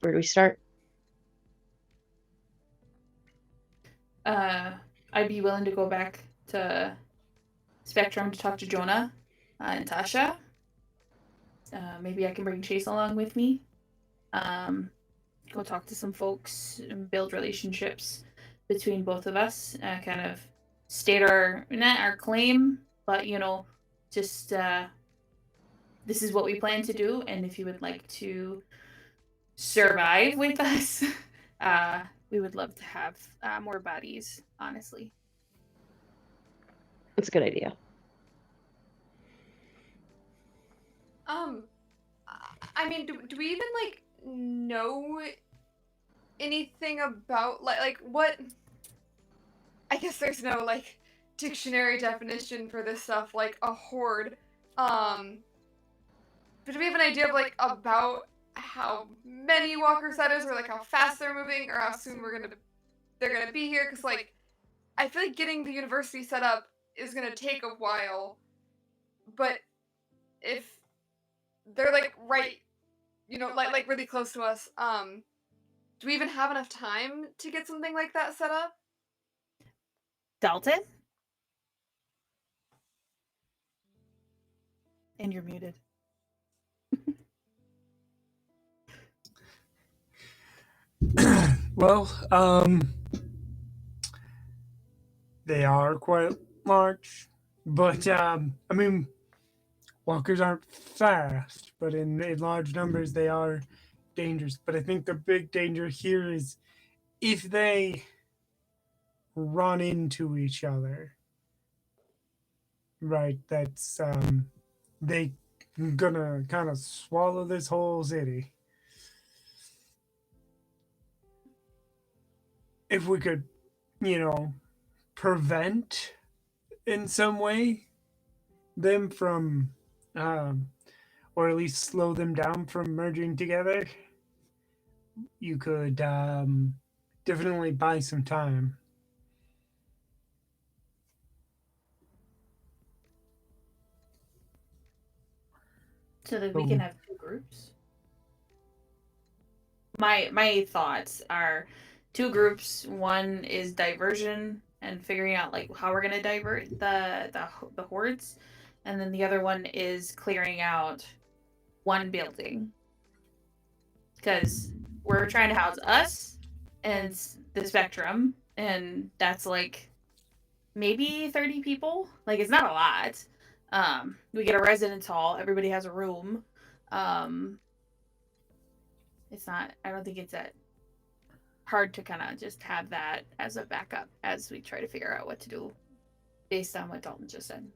where do we start? I'd be willing to go back to Spectrum to talk to Jonah and Tasha. Maybe I can bring Chase along with me. Go talk to some folks and build relationships between both of us. Kind of state not our claim, but just this is what we plan to do, and if you would like to survive with us, we would love to have more bodies. Honestly, That's a good idea. I mean, do we even like know anything about like what? I guess there's no like dictionary definition for this stuff, like a horde. But do we have an idea of like about how many walkers that is, or like how fast they're moving, or how soon they're gonna be here? Because like I feel like getting the university set up is gonna take a while, but if they're like right, like really close to us, do we even have enough time to get something like that set up? Dalton, and you're muted. Well, they are quite large, but I mean, walkers aren't fast, but in large numbers they are dangerous. But I think the big danger here is if they run into each other. Right, that's they gonna kind of swallow this whole city. If we could, you know, prevent in some way them from, um, or at least slow them down from merging together, you could definitely buy some time. So that we So, can have two groups. My thoughts are two groups. One is diversion and figuring out like how we're gonna divert the hordes, and then the other one is clearing out one building because we're trying to house us and the Spectrum, and that's like maybe 30 people. Like it's not a lot. We get a residence hall. Everybody has a room. it's not. I don't think it's that hard to kind of just have that as a backup as we try to figure out what to do based on what Dalton just said.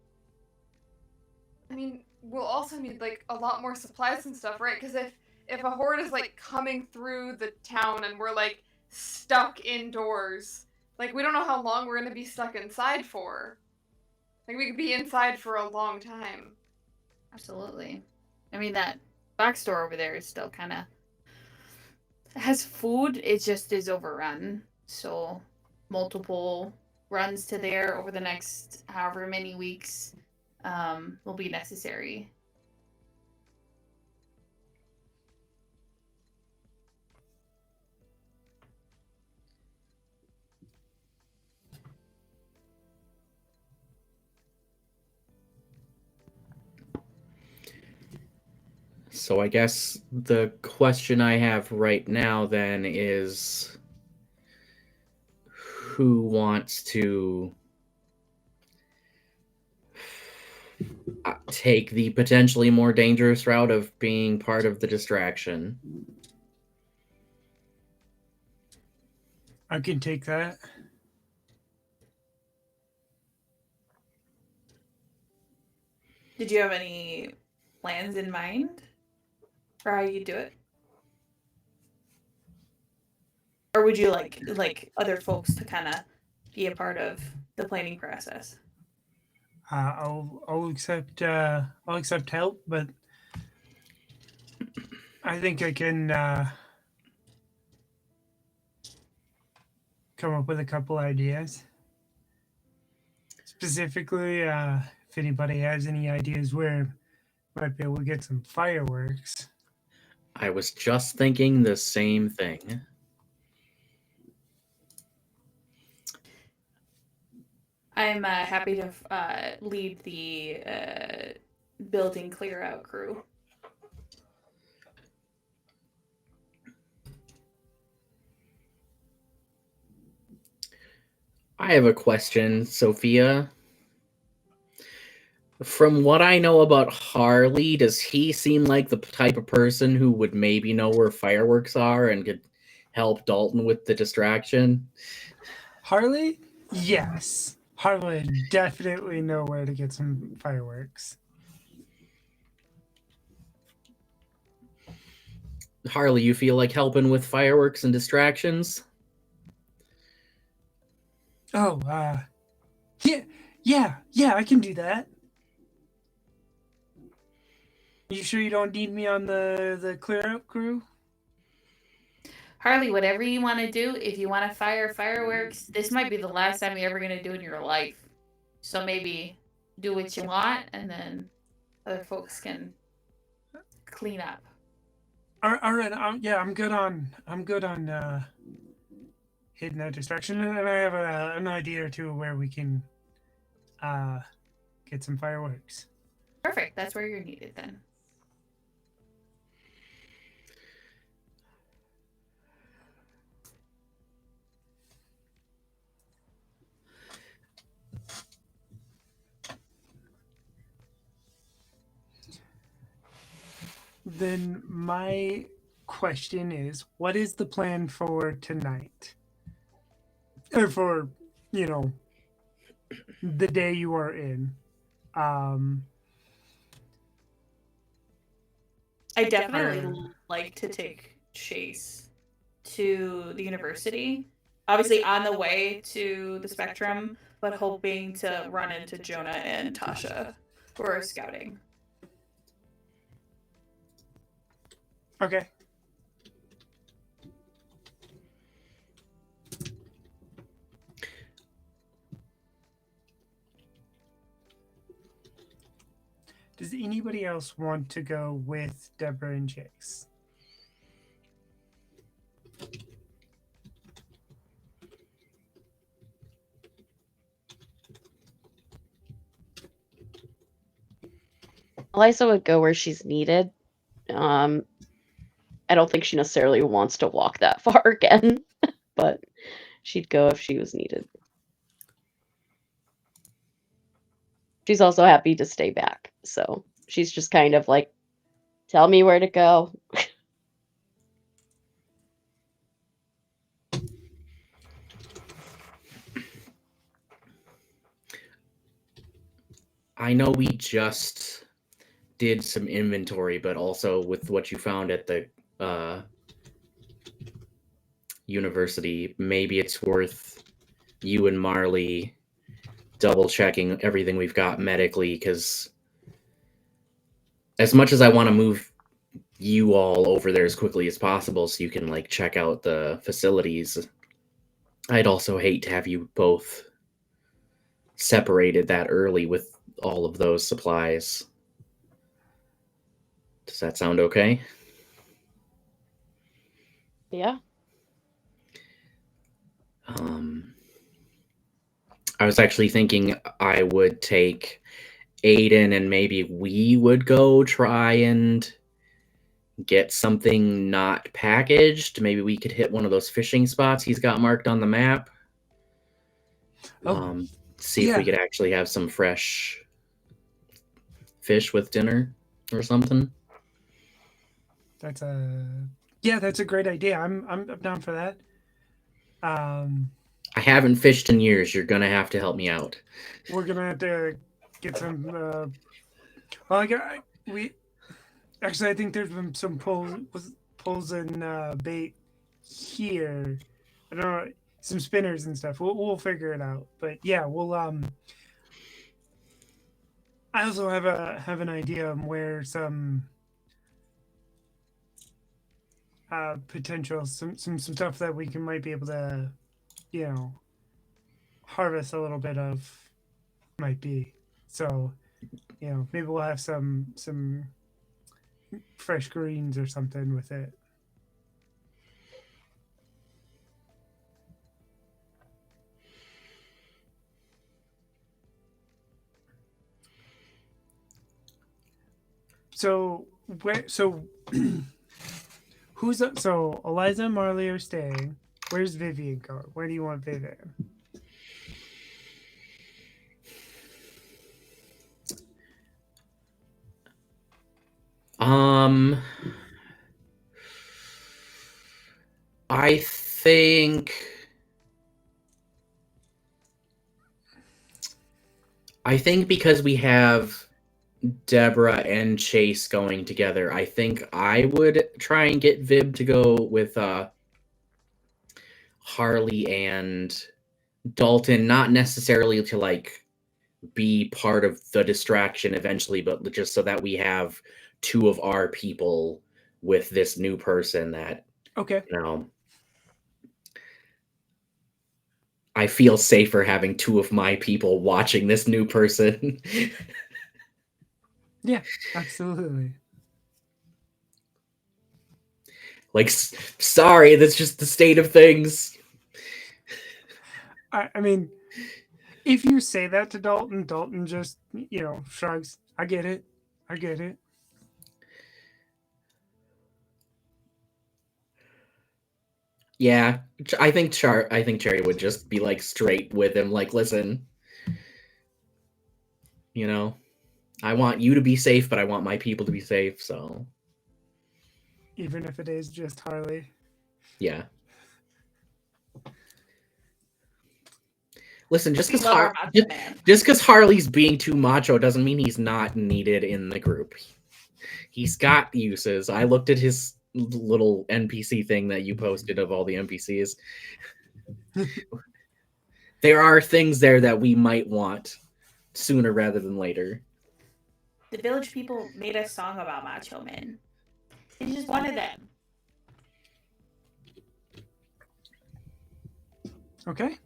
I mean, we'll also need like a lot more supplies and stuff, right? Because if a horde is like coming through the town and we're like stuck indoors, like we don't know how long we're gonna be stuck inside for. Like we could be inside for a long time. Absolutely. I mean, that box store over there is still kind of has food. It just is overrun. So multiple runs to there over the next however many weeks will be necessary. So I guess the question I have right now then is who wants to take the potentially more dangerous route of being part of the distraction? I can take that. Did you have any plans in mind for how you do it? Or would you like other folks to kind of be a part of the planning process? I'll accept help, but I think I can come up with a couple ideas. Specifically, if anybody has any ideas where might be able to get some fireworks. I was just thinking the same thing. I'm happy to lead the building clear out crew. I have a question, Sophia. From what I know about Harley, does he seem like the type of person who would maybe know where fireworks are and could help Dalton with the distraction? Harley? Yes. Harley definitely know where to get some fireworks. Harley, you feel like helping with fireworks and distractions? Oh, yeah, I can do that. You sure you don't need me on the clear out crew? Harley, whatever you want to do, if you want to fire fireworks, this might be the last time you're ever going to do in your life. So maybe do what you want, and then other folks can clean up. All right. Yeah, I'm good on hitting that distraction, and I have an idea or two where we can get some fireworks. Perfect. That's where you're needed then. Then my question is, what is the plan for tonight? Or for, the day you are in? I definitely like to take Chase to the university. Obviously on the way to the Spectrum, but hoping to run into Jonah and Tasha who are scouting. Okay. Does anybody else want to go with Deborah and Chase? Eliza would go where she's needed. I don't think she necessarily wants to walk that far again, but she'd go if she was needed. She's also happy to stay back, so she's just kind of like, tell me where to go. I know we just did some inventory, but also with what you found at the university, maybe it's worth you and Marley double checking everything we've got medically, because as much as I want to move you all over there as quickly as possible so you can like check out the facilities, I'd also hate to have you both separated that early with all of those supplies. Does that sound okay? Yeah. I was actually thinking I would take Aiden and maybe we would go try and get something not packaged. Maybe we could hit one of those fishing spots he's got marked on the map. Oh, See if we yeah. could actually have some fresh fish with dinner or something. That's a great idea. I'm down for that. I haven't fished in years. You're gonna have to help me out. We're gonna have to get some. Well, we actually I think there's been some pulls and bait here. I don't know, some spinners and stuff. We'll figure it out. But yeah, we'll I also have an idea of where some potential some stuff that we might be able to, you know, harvest a little bit of might be. So, you know, maybe we'll have some fresh greens or something with it. So where so who's so Eliza and Marley are staying. Where's Vivian going? Where do you want Vivian? I think because we have Deborah and Chase going together, I think I would try and get Vib to go with Harley and Dalton, not necessarily to like be part of the distraction eventually, but just so that we have two of our people with this new person that, Okay. you know, I feel safer having two of my people watching this new person. Yeah, absolutely. Like, sorry, that's just the state of things. I mean, if you say that to Dalton, Dalton just, you know, shrugs. I get it. I get it. Yeah, I think Cherry would just be like straight with him, like, listen, you know, I want you to be safe, but I want my people to be safe, so Even if it is just Harley. yeah. Listen, just We love our macho man. because Harley's being too macho doesn't mean he's not needed in the group. He's got uses. I looked at his little NPC thing that you posted of all the NPCs. There are things there that we might want sooner rather than later. The village people made a song about macho men. It's just one of them. Okay.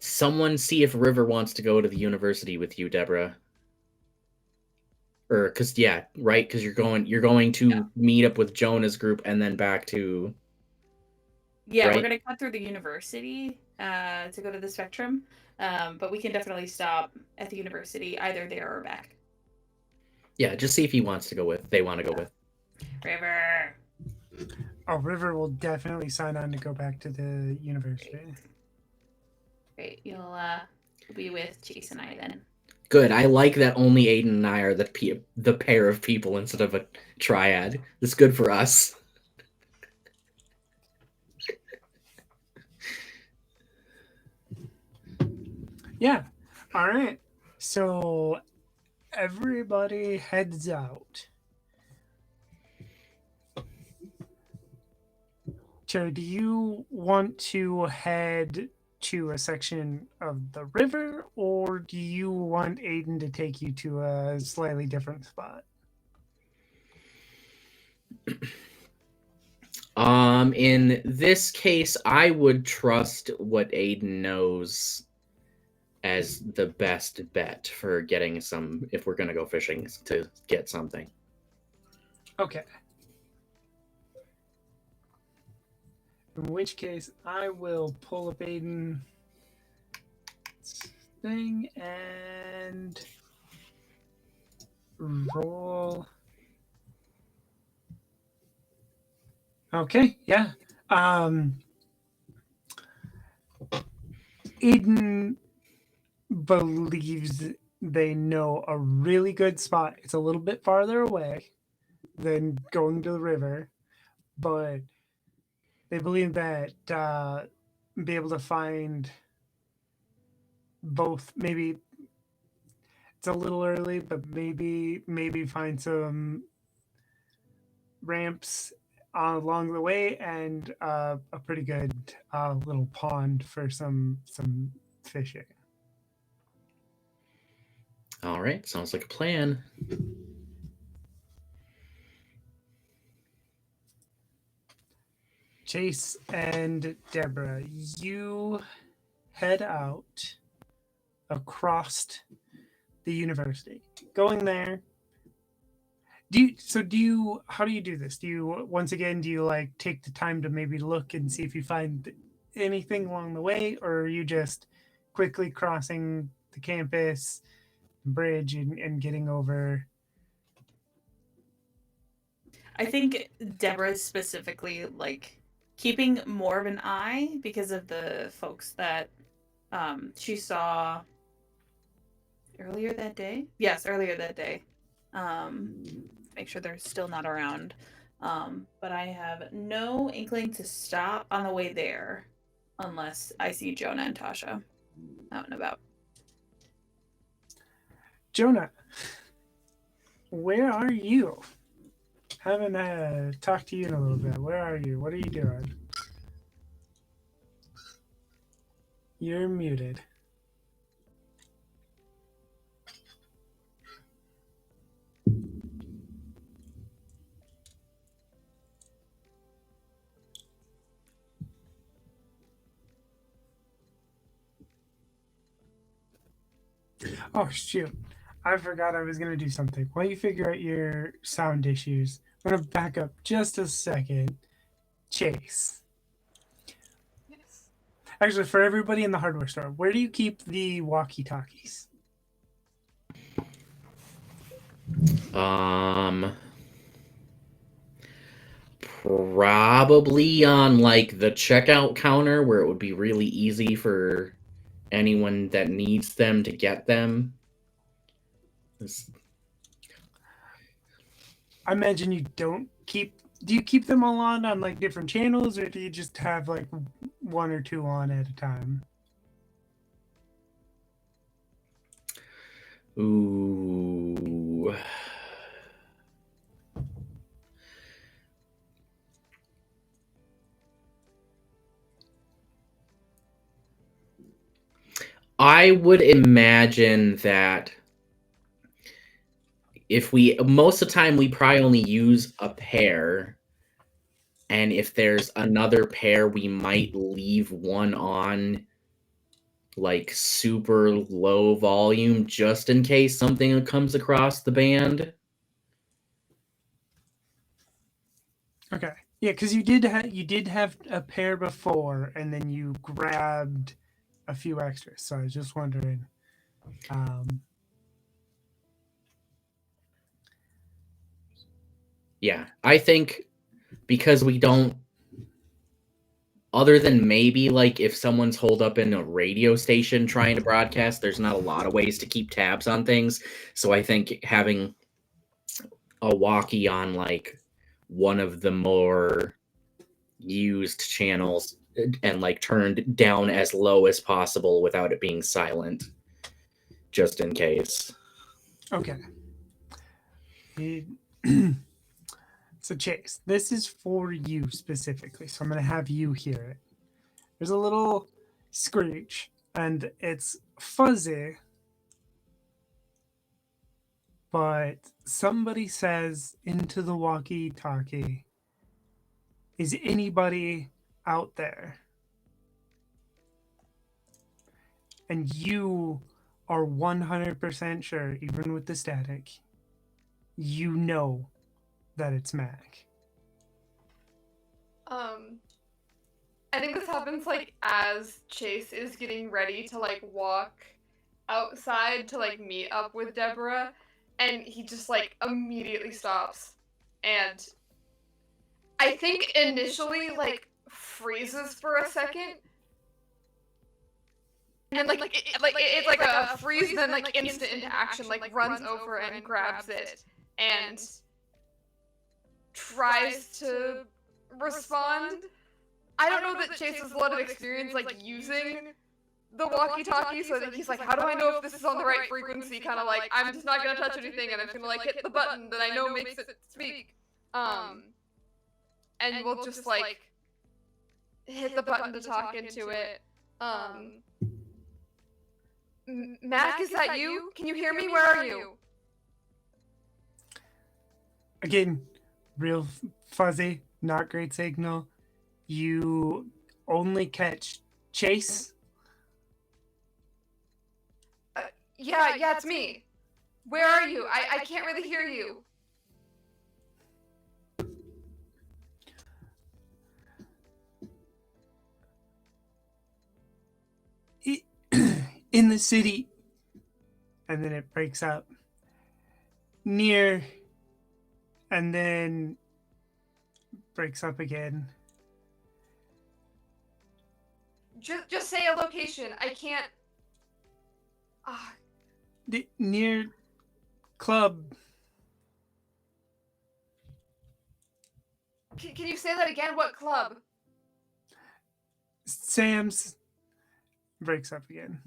Someone see if River wants to go to the university with you, Deborah. Or because right, because you're going to meet up with Jonah's group and then back to. Yeah, right? we're gonna cut through the university to go to the Spectrum, but we can definitely stop at the university either there or back. Yeah, just see if he wants to go with. They want to go with. River. Oh, River will definitely sign on to go back to the university. Great, you'll be with Chase and I then. Good. I like that only Aiden and I are the pair of people instead of a triad. It's good for us. Yeah. All right. So everybody heads out. So, do you want to head to a section of the river, or do you want Aiden to take you to a slightly different spot? In this case, I would trust what Aiden knows as the best bet for getting some, if we're going to go fishing, to get something. Okay. In which case, I will pull up Aiden's thing and roll. Okay, yeah. Aiden believes they know a really good spot. It's a little bit farther away than going to the river, but they believe that be able to find both. Maybe it's a little early, but maybe find some ramps along the way and a pretty good little pond for some fishing. All right, sounds like a plan. Chase and Deborah, you head out across the university. Going there, how do you do this? Do you once again do you like take the time to maybe look and see if you find anything along the way, or are you just quickly crossing the campus bridge and getting over? I think Deborah's specifically like keeping more of an eye because of the folks that she saw earlier that day. Yes, earlier that day. Make sure they're still not around. But I have no inkling to stop on the way there unless I see Jonah and Tasha out and about. Jonah, where are you? Haven't talked to you in a little bit. Where are you? What are you doing? You're muted. Oh shoot. I forgot I was gonna do something. While you figure out your sound issues, I'm gonna back up just a second. Chase. Yes. Actually, for everybody in the hardware store, where do you keep the walkie-talkies? Probably on like the checkout counter where it would be really easy for anyone that needs them to get them. I imagine you don't keep. Do you keep them all on like different channels, or do you just have like one or two on at a time? Ooh. I would imagine that if we most of the time we probably only use a pair, and if there's another pair we might leave one on like super low volume just in case something comes across the band. Okay. Yeah, because you did have a pair before, and then you grabbed a few extras. So I was just wondering. Yeah, I think because we don't, other than maybe like if someone's holed up in a radio station trying to broadcast, there's not a lot of ways to keep tabs on things. So I think having a walkie on like one of the more used channels and like turned down as low as possible without it being silent, just in case. Okay. So Chase, this is for you specifically, so I'm going to have you hear it. There's a little screech, and it's fuzzy, but somebody says into the walkie-talkie, "Is anybody out there?" And you are 100% sure, even with the static, you know that it's Mac. I think this happens like as Chase is getting ready to like walk outside to like meet up with Deborah, and he just like immediately stops, and I think initially like freezes for a second, and then it's like a freeze, then like instant into action, like runs over and grabs it and tries to respond. I don't know that Chase has a lot of experience like using the walkie-talkie, so I think he's like, how do I know if this is on the right frequency? Kind of like, I'm just not gonna touch anything, and I'm just gonna like hit the button that I know makes it speak. And we'll just like hit the button to talk into it. Mac, is that you? Can you hear me? Where are you? Again, real fuzzy, not great signal. You only catch Chase. Yeah, it's me. Where are you? I can't really hear you. In the city. And then it breaks up. Near. And then breaks up again. Just say a location. I can't. Near club. Can you say that again? What club? Sam's. Breaks up again.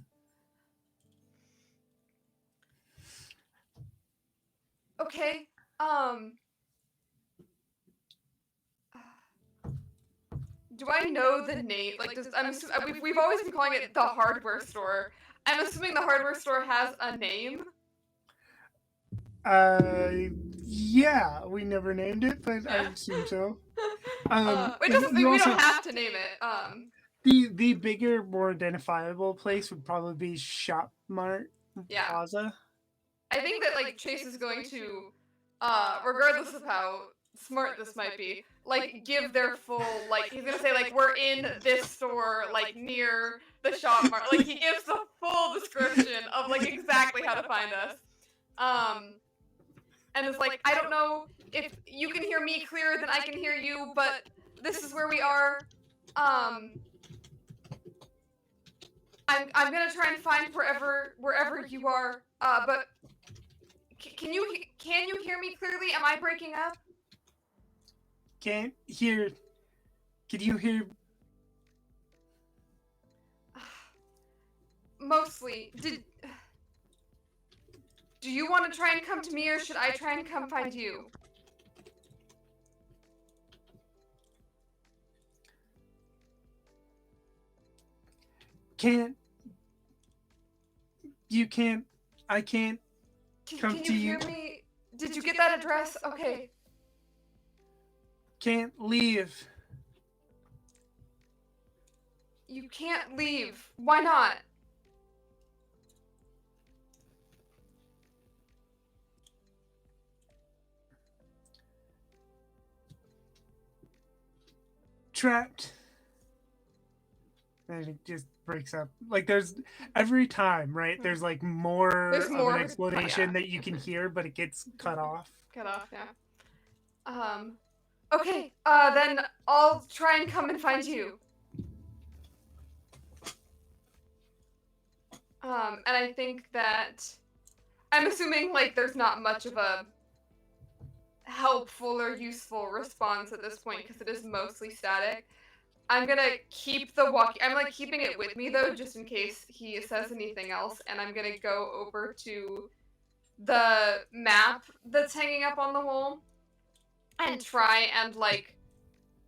Okay. Do I know the name? Like, we've always been calling it the hardware store. I'm assuming the hardware store has a name. Yeah, we never named it, but I assume so. It doesn't mean we don't have to name it. The bigger, more identifiable place would probably be Shop Mart Plaza. I think that like Chase is going to, regardless of how smart this might be, like give their full like he's gonna say like we're in this store like near the Shop Mart. Like he gives the full description of like exactly how to find us. And it's like, I don't know if you can hear me clearer than I can hear you, but this is where we are. I'm gonna try and find wherever you are. But can you hear me clearly? Am I breaking up? Can't hear. Can you hear? Mostly. Do you want to try and come to me, or should I try and come find you? Can't. You can't. I can't come to you. Can you hear me? Did you get that address? Okay. Can't leave. You can't leave. Why not? Trapped. And it just breaks up. Like there's every time, right? There's like more of an explanation that you can hear, but it gets cut off. Cut off, yeah. Okay. Then I'll try and come and find you. And I think that I'm assuming like there's not much of a helpful or useful response at this point because it is mostly static. I'm gonna keep the walkie. I'm like keeping it with me though, just in case he says anything else. And I'm gonna go over to the map that's hanging up on the wall and try and like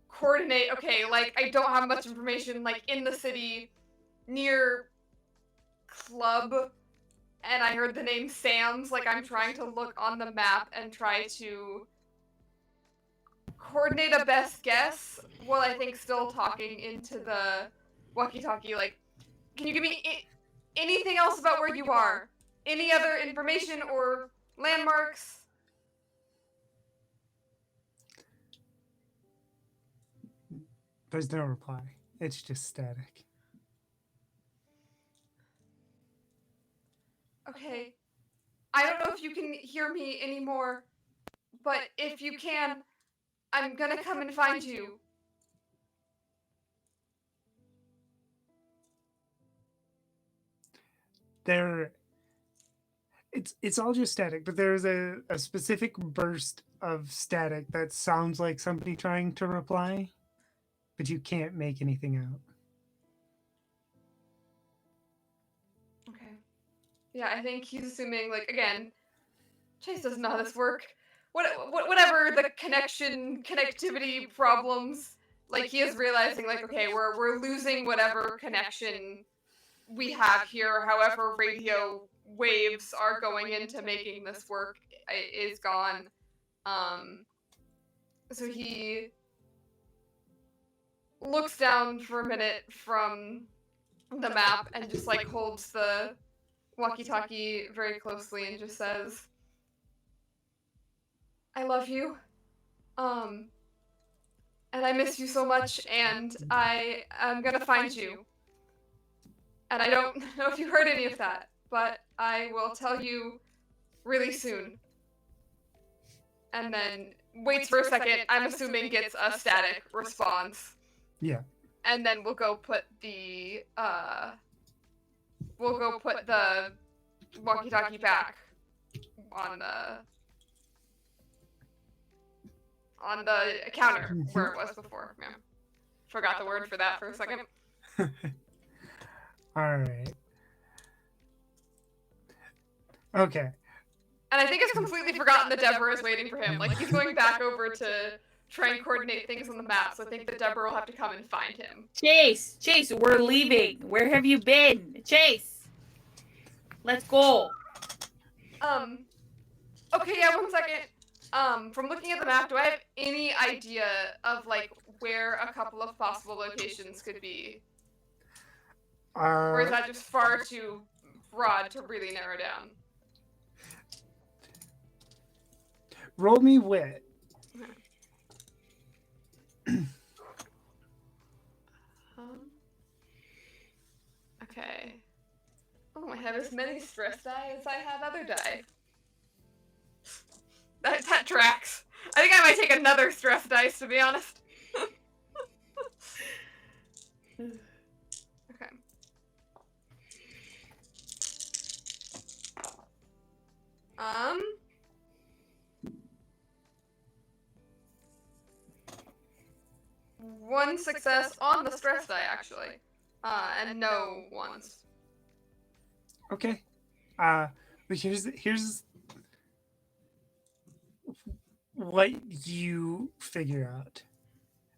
coordinate. Okay, like I don't have much information. Like in the city near Club, and I heard the name Sam's. Like I'm trying to look on the map and try to coordinate a best guess while I think still talking into the walkie-talkie. Like, can you give me anything else about where you are? Any other information or landmarks? There's no reply. It's just static. Okay. I don't know if you can hear me anymore, but if you can, I'm gonna come and find you. There, it's all just static, but there's a specific burst of static that sounds like somebody trying to reply, but you can't make anything out. Okay. Yeah, I think he's assuming, like, again, Chase doesn't know how this works. Whatever the connectivity problems, like, he is realizing, like, okay, we're losing whatever connection we have here, however radio waves are going into making this work is gone. So he looks down for a minute from the map and just, like, holds the walkie-talkie very closely and just says, I love you. And I miss you so much, and I am gonna find you. And I don't know if you heard any of that, but I will tell you really soon. And then waits for a second, I'm assuming gets a static response. Yeah. And then we'll go put the walkie-talkie back on the counter where it was before. Yeah. Forgot the word for that for a second. All right. Okay. And I think it's completely forgotten that Deborah is waiting for him. Like, he's going back over to try and coordinate things on the map, so I think that Deborah will have to come and find him. Chase, we're leaving. Where have you been? Chase, let's go. Okay, yeah, 1 second. From looking at the map, do I have any idea of, like, where a couple of possible locations could be? Or is that just far too broad to really narrow down? Roll me wit. Okay. Oh, I have as many stress die as I have other die. That tracks. I think I might take another stress dice, to be honest. Okay. One success on the stress die, actually. And no ones. Okay. But here's what you figure out.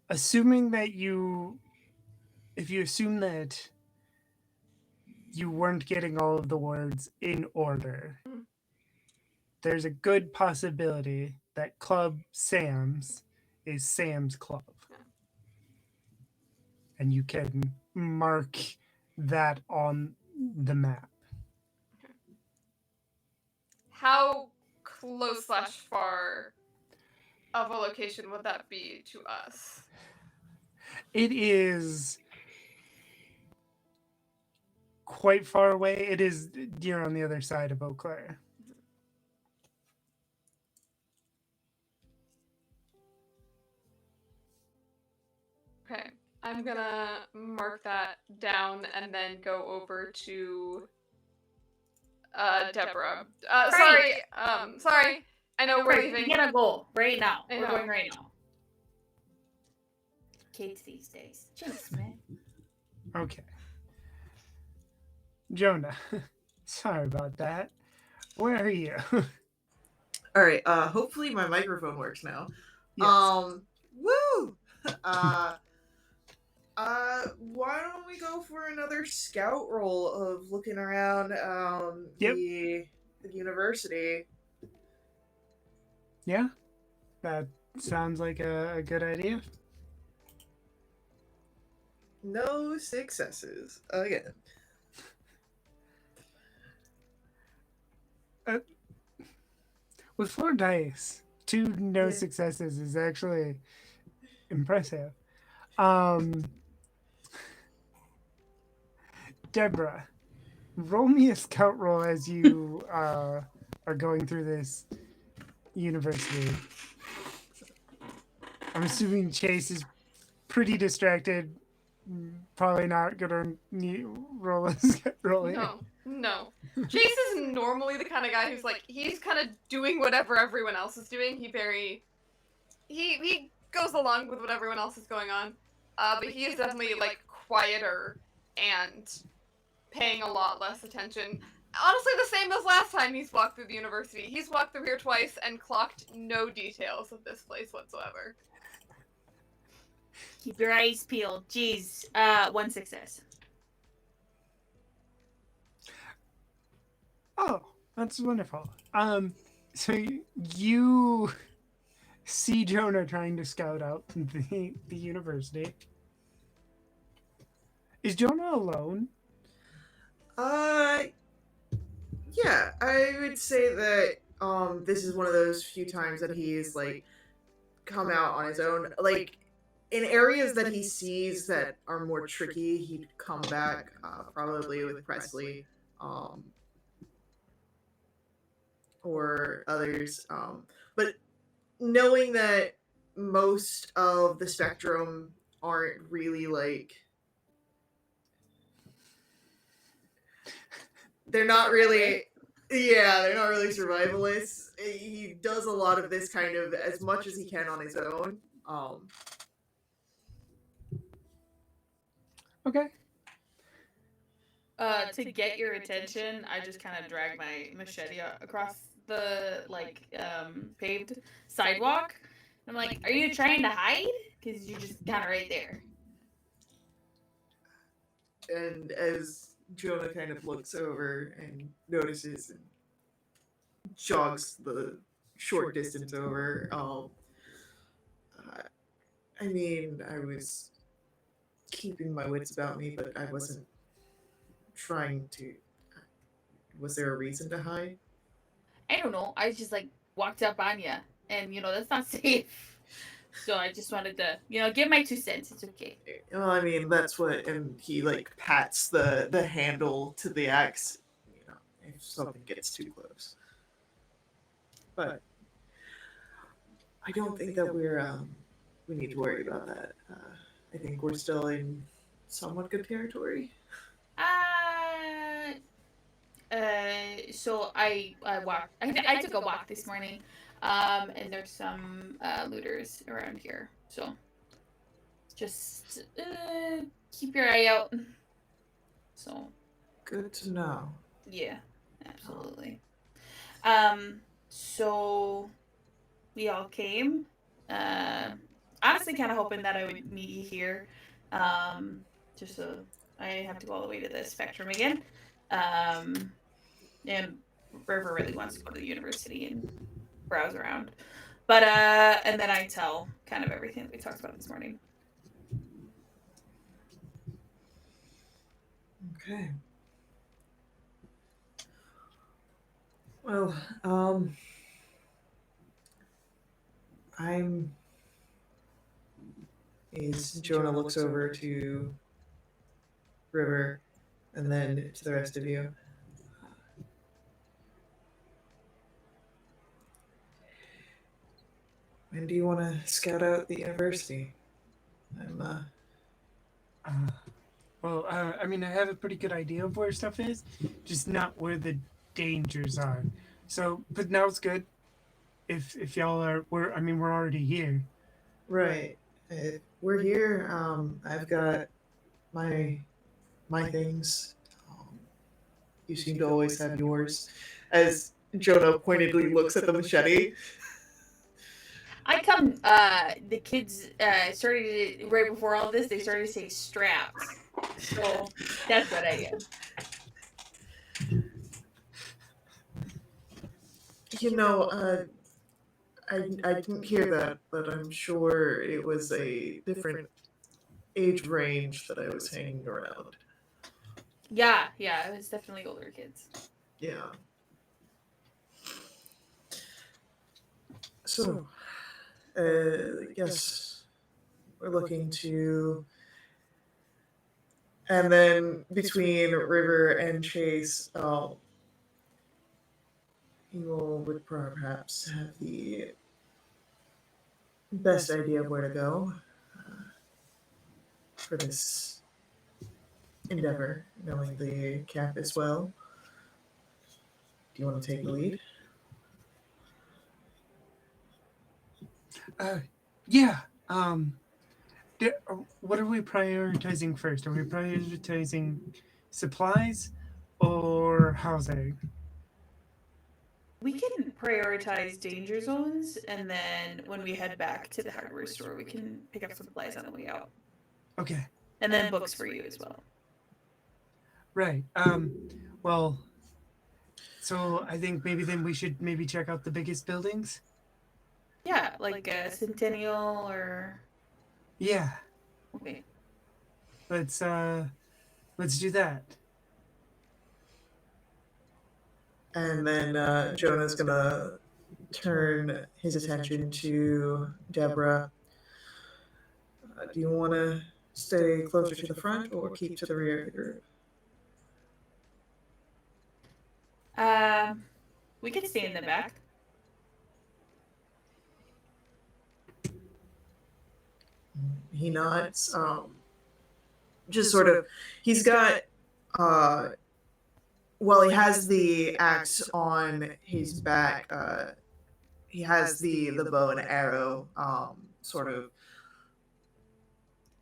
Assuming that if you assume that you weren't getting all of the words in order, there's a good possibility that Club Sam's is Sam's Club. And you can mark that on the map. How close / far of a location would that be to us? It is quite far away. It is near on the other side of Eau Claire. Okay, I'm gonna mark that down and then go over to Deborah. Sorry. I know we're leaving. We gotta go right now. I We're know. going right now. kids these days. Jeez, man. Okay. Jonah, sorry about that. Where are you? All right. Hopefully my microphone works now. Yes. Woo. Uh, why don't we go for another scout roll of looking around Yep. the university? Yeah, that sounds like a good idea. No successes again. With 4 dice, two no Yeah. successes is actually impressive. Um, Deborah, roll me a scout roll as you are going through this university. I'm assuming Chase is pretty distracted. Probably not gonna roll a roll here. No. Chase is normally the kind of guy who's like, he's kind of doing whatever everyone else is doing. He goes along with what everyone else is going on. But he is definitely like quieter and paying a lot less attention. Honestly, the same as last time he's walked through the university. He's walked through here twice and clocked no details of this place whatsoever. Keep your eyes peeled. Jeez. 1 success. Oh, that's wonderful. So you see Jonah trying to scout out the university. Is Jonah alone? Yeah, I would say that this is one of those few times that he's like come out on his own. Like in areas that he sees that are more tricky, he'd come back probably with Presley or others. But knowing that most of the spectrum aren't really like they're not really they're not really survivalists. He does a lot of this kind of as much as he can on his own. Okay. To get your attention, I just kind of drag my machete across the paved sidewalk. I'm like, "Are you trying to hide? Because you're just kind of right there." And as Jonah kind of looks over and notices and jogs the short distance over, I mean, I was keeping my wits about me, but I wasn't trying to. Was there a reason to hide? I don't know. I just walked up on you, and that's not safe. So I just wanted to, give my 2 cents. It's okay. Well, I mean, that's what, and he like pats the handle to the axe, if something gets too close. But I don't think that we need to worry about that. I think we're still in somewhat good territory. So I walked. I took a walk this morning, and there's some looters around here. So just keep your eye out. So Good to know. yeah, absolutely. So we all came. Honestly, kind of hoping that I would meet you here. Just so I have to go all the way to the spectrum again. And River really wants to go to the university and browse around. But and then I tell kind of everything that we talked about this morning. Okay. Well, I'm. Is Jonah looks over to River, and then to the rest of you. When do you want to scout out the university? I'm Well, I mean, I have a pretty good idea of where stuff is, just not where the dangers are. So, but now it's good. If y'all are, we're already here. right. We're here. I've got my things. You seem to always have yours. As Jonah pointedly looks at the machete. I come, the kids started to, right before all this, they started to say straps. So that's what I did. You know, I didn't hear that, but I'm sure it was a different age range that I was hanging around. Yeah, it was definitely older kids. Yeah. So, yes, we're looking to. And then between River and Chase, you would perhaps have the best idea of where to go for this endeavor, knowing the campus well. Do you want to take the lead? Yeah. What are we prioritizing first? Are we prioritizing supplies or housing? We can prioritize danger zones, and then when we head back to the hardware store, we can pick up supplies on the way out. Okay. And then books for you as well. Right. Well, so I think maybe then we should maybe check out the biggest buildings. Yeah, like a Centennial or. Yeah. Okay. Let's do that. And then Jonah's gonna turn his attention to Deborah. Do you want to stay closer to the front or keep to the rear of the group? We could stay in the back. He nods. Just sort of, he's got, well, he has the axe on his back. He has the bow and arrow, sort of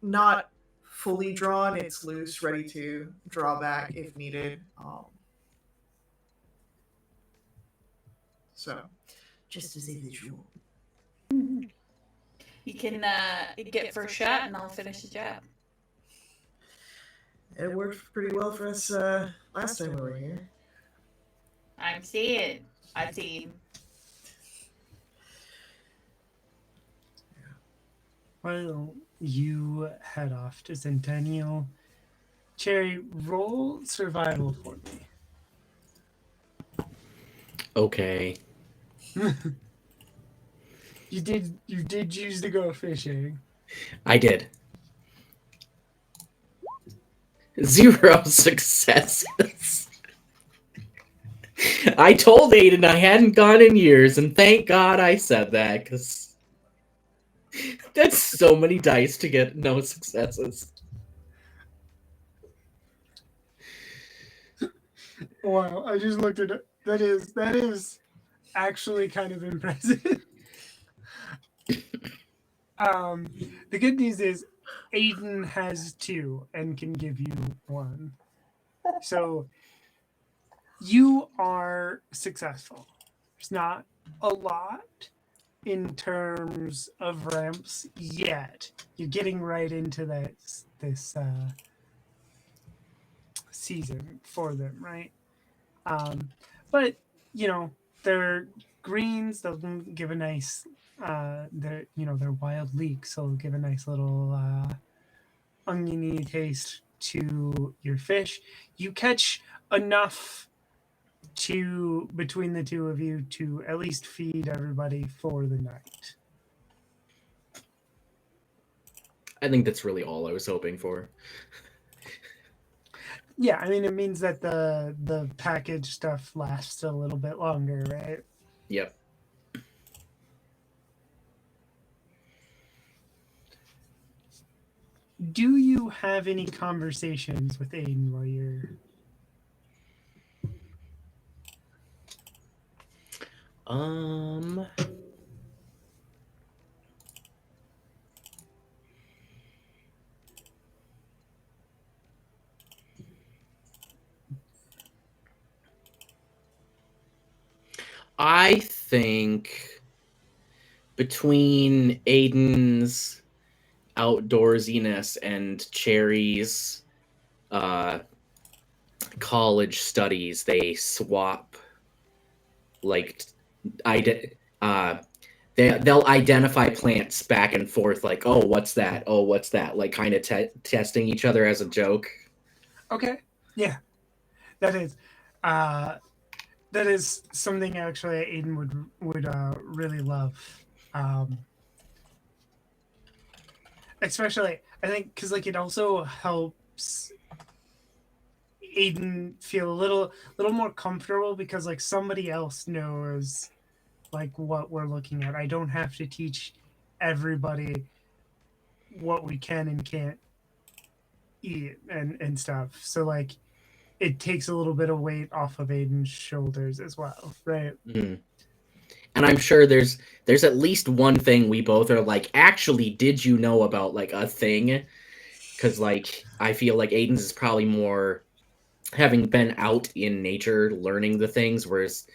not fully drawn. It's loose, ready to draw back if needed. So, just as a visual. You can get first shot, and I'll finish the job. It worked pretty well for us last time we were here. I'm seeing a team. Well, you head off to Centennial. Cherry, roll survival for me. Okay. You did choose to go fishing. I did. 0 successes. I told Aiden I hadn't gone in years, and thank God I said that, because that's so many dice to get no successes. Wow, I just looked at it. That is actually kind of impressive. The good news is Aiden has 2 and can give you 1. So you are successful. There's not a lot in terms of ramps yet. You're getting right into this season for them, right? But they're greens. They'll give a nice. They're wild leeks, so they'll give a nice little oniony taste to your fish. You catch enough to between the two of you to at least feed everybody for the night. I think that's really all I was hoping for. Yeah, I mean it means that the package stuff lasts a little bit longer, right? Yep. Do you have any conversations with Aiden while you're I think between Aiden's outdoorsiness and Cherry's uh, college studies, they swap like uh, they'll identify plants back and forth like, oh, what's that? Oh, what's that? Like kind of testing each other as a joke. Okay. Yeah, that is. Uh, that is something actually Aiden would really love. Um, Especially, I think, because like it also helps Aiden feel a little more comfortable because like somebody else knows like what we're looking at. I don't have to teach everybody what we can and can't eat and stuff. So like it takes a little bit of weight off of Aiden's shoulders as well, right? Mm. And I'm sure there's at least one thing we both are like, actually, did you know about like a thing? Because like I feel like Aiden's is probably more having been out in nature learning the things, whereas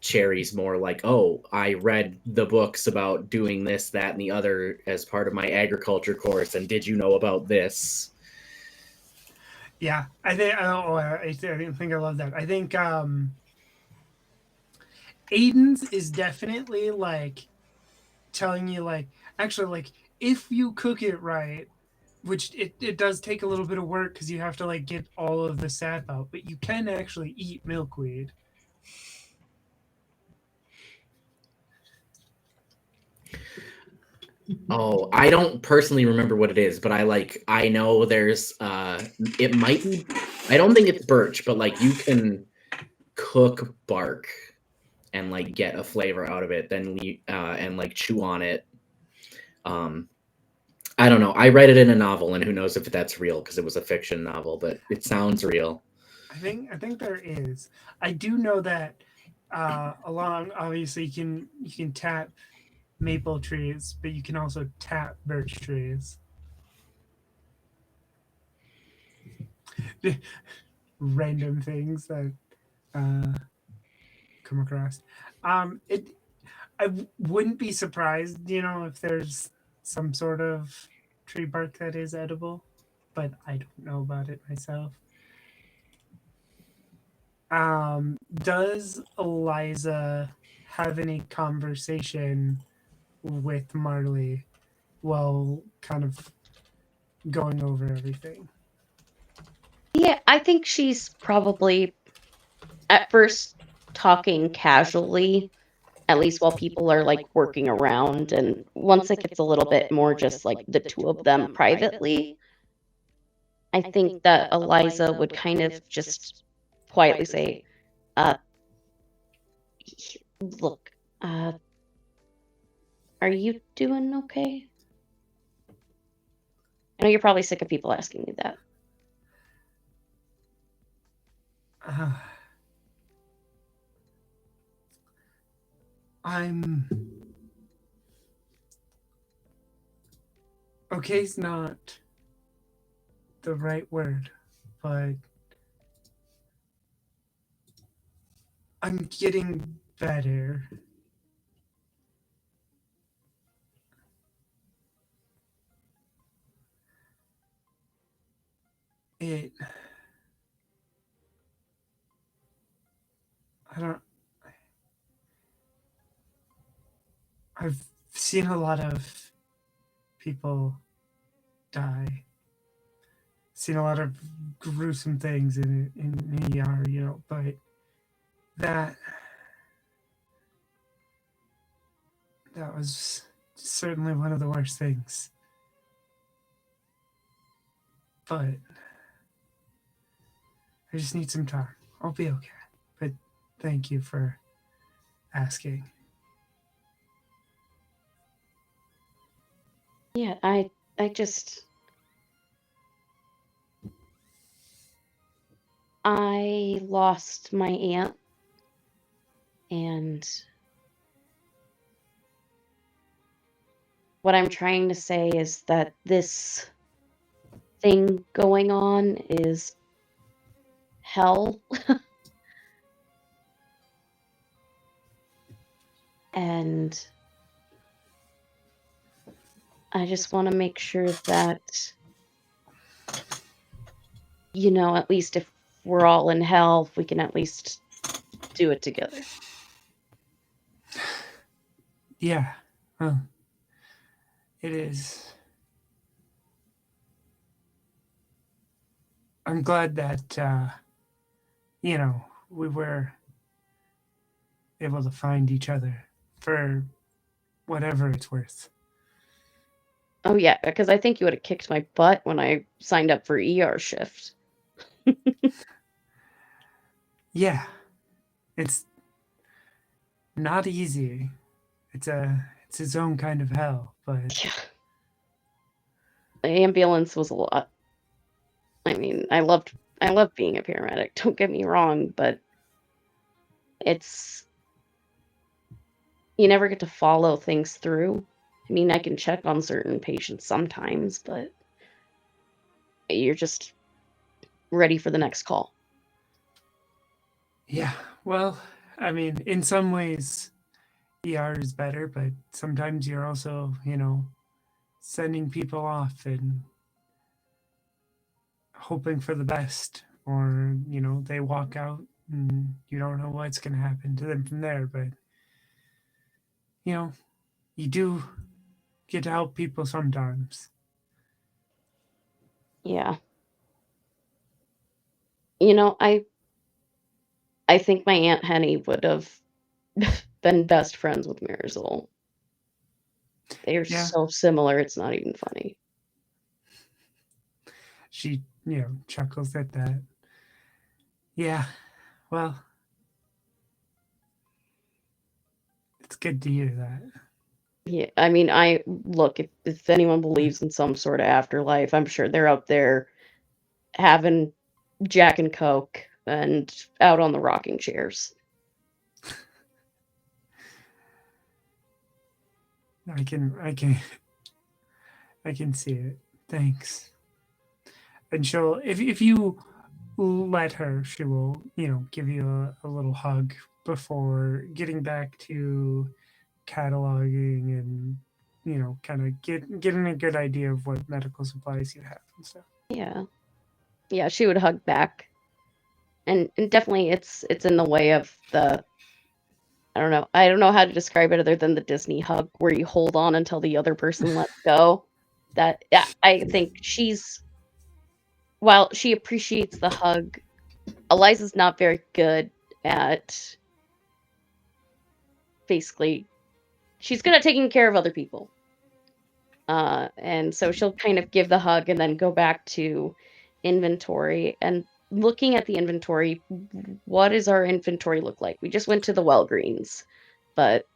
Cherry's more like, oh, I read the books about doing this, that, and the other as part of my agriculture course, and did you know about this? Yeah, I think. Oh, I think I love that. I think Aiden's is definitely like telling you like actually like if you cook it right, which it does take a little bit of work because you have to like get all of the sap out, but you can actually eat milkweed. Oh, I don't personally remember what it is, but I know there's it might be, I don't think it's birch, but like you can cook bark and like get a flavor out of it, then you and like chew on it. Um I don't know. I read it in a novel, and who knows if that's real because it was a fiction novel, but it sounds real. I think there is. I do know that along obviously you can tap maple trees, but you can also tap birch trees. Random things that uh, come across. It wouldn't be surprised, if there's some sort of tree bark that is edible, but I don't know about it myself. Does Eliza have any conversation with Marley while kind of going over everything? Yeah, I think she's probably at first talking casually, at least while people are like working around. And once it gets a little bit more just like the two of them privately, I think that Eliza would kind of just quietly say, uh, look, uh, are you doing okay? I know you're probably sick of people asking you that. Uh, I'm okay's not the right word, but I'm getting better. It I don't I've seen a lot of people die. Seen a lot of gruesome things in ER, but that that was certainly one of the worst things. But I just need some time. I'll be okay. But thank you for asking. Yeah, I just I lost my aunt, and what I'm trying to say is that this thing going on is hell. And I just want to make sure that, at least if we're all in hell, we can at least do it together. Yeah. Well, it is. I'm glad that we were able to find each other for whatever it's worth. Oh, yeah, because I think you would have kicked my butt when I signed up for ER shift. Yeah. It's not easy. It's its own kind of hell, but Yeah. The ambulance was a lot. I mean, I loved being a paramedic, don't get me wrong, but it's you never get to follow things through. I mean, I can check on certain patients sometimes, but you're just ready for the next call. yeah. Well, I mean, in some ways ER is better, but sometimes you're also, sending people off and hoping for the best, or they walk out and you don't know what's going to happen to them from there, but you do get to help people sometimes. Yeah. I think my Aunt Henny would have been best friends with Marisol. They are Yeah. so similar, it's not even funny. She chuckles at that. Yeah, well, it's good to hear that. Yeah, I mean, if anyone believes in some sort of afterlife, I'm sure they're out there having Jack and Coke and out on the rocking chairs. I can I can see it. Thanks. And she'll, if you let her, she will give you a little hug before getting back to cataloging and kind of getting a good idea of what medical supplies you have and stuff. Yeah, she would hug back, and definitely it's in the way of the I don't know how to describe it other than the Disney hug where you hold on until the other person lets go. That, yeah, I think while she appreciates the hug, Eliza's not very good at basically she's good at taking care of other people. And so she'll kind of give the hug and then go back to inventory and looking at the inventory. What does our inventory look like? We just went to the Wellgreens, but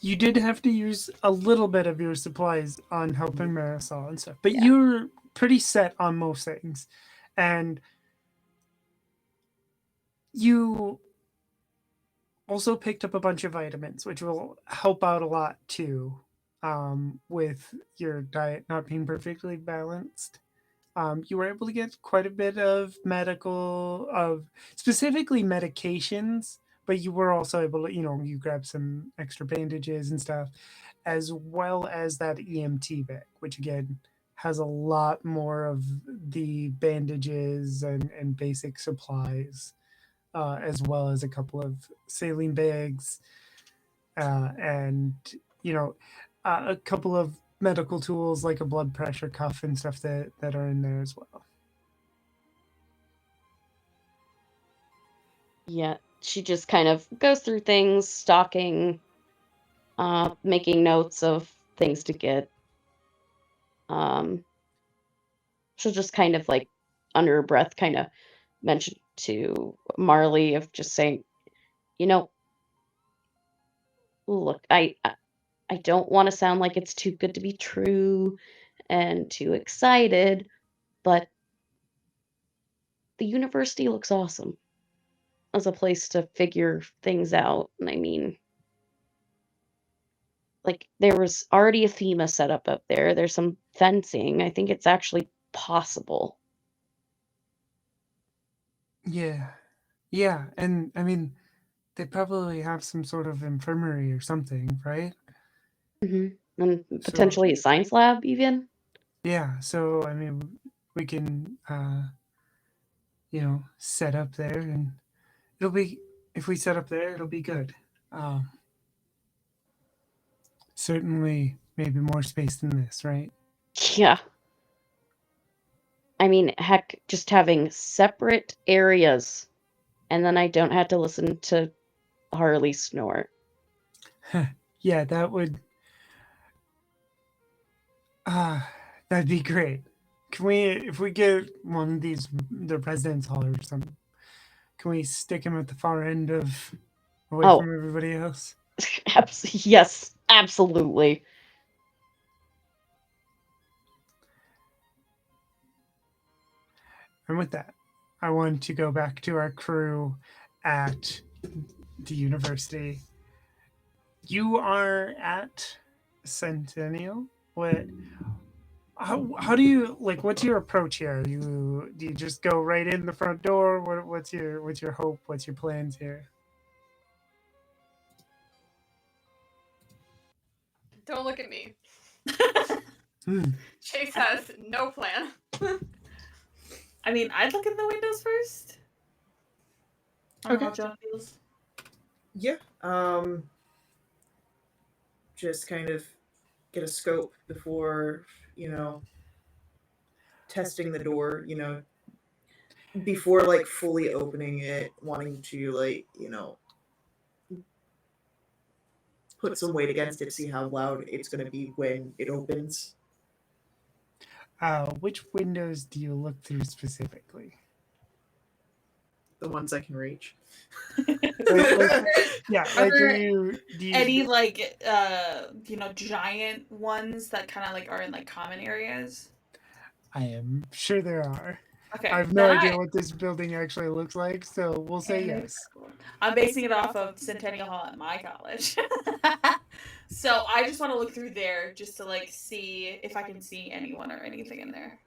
You did have to use a little bit of your supplies on helping Marisol and stuff, but Yeah. you're pretty set on most things, and you also picked up a bunch of vitamins, which will help out a lot too, with your diet not being perfectly balanced. You were able to get quite a bit of specifically medications, but you were also able to, you grabbed some extra bandages and stuff, as well as that EMT bag, which again has a lot more of the bandages and basic supplies, as well as a couple of saline bags, and you know, a couple of medical tools like a blood pressure cuff and stuff that are in there as well. Yeah, she just kind of goes through things, stalking, making notes of things to get. Um, she'll just kind of like under her breath, kind of mention to Marley of just saying, you know, look, I don't want to sound like it's too good to be true and too excited, but the university looks awesome as a place to figure things out. And I mean, like there was already a FEMA set up there. There's some fencing. I think it's actually possible. Yeah, yeah, and I mean, They probably have some sort of infirmary or something, right? And So potentially a science lab, even. yeah, so I mean, we can set up there, and it'll be if we set up there, it'll be good. Um, Certainly, maybe more space than this, right? Yeah. I mean, heck, just having separate areas, and then I don't have to listen to Harley snore. Yeah, that would that'd be great. Can we, if we get one of these, the residence hall or something, can we stick him at the far end of away Oh, from everybody else? yes, absolutely. And with that, I want to go back to our crew at the university. You are at Centennial. How do you like? What's your approach here? Do you just go right in the front door? What's your hope? What's your plans here? Don't look at me. Hmm. Chase has no plan. I mean, I'd look in the windows first. I don't know how Okay. John feels. Yeah. Just kind of get a scope before, testing the door, before like fully opening it, wanting to like, put some weight against it, see how loud it's going to be when it opens. Which windows do you look through specifically? The ones I can reach. Yeah, Are like there do you any like giant ones that kind of like are in like common areas? I am sure there are. Okay, I have no then idea what this building actually looks like, so we'll say yes. I'm basing it off of Centennial Hall at my college. So I just want to look through there just to like see if I can see anyone or anything in there.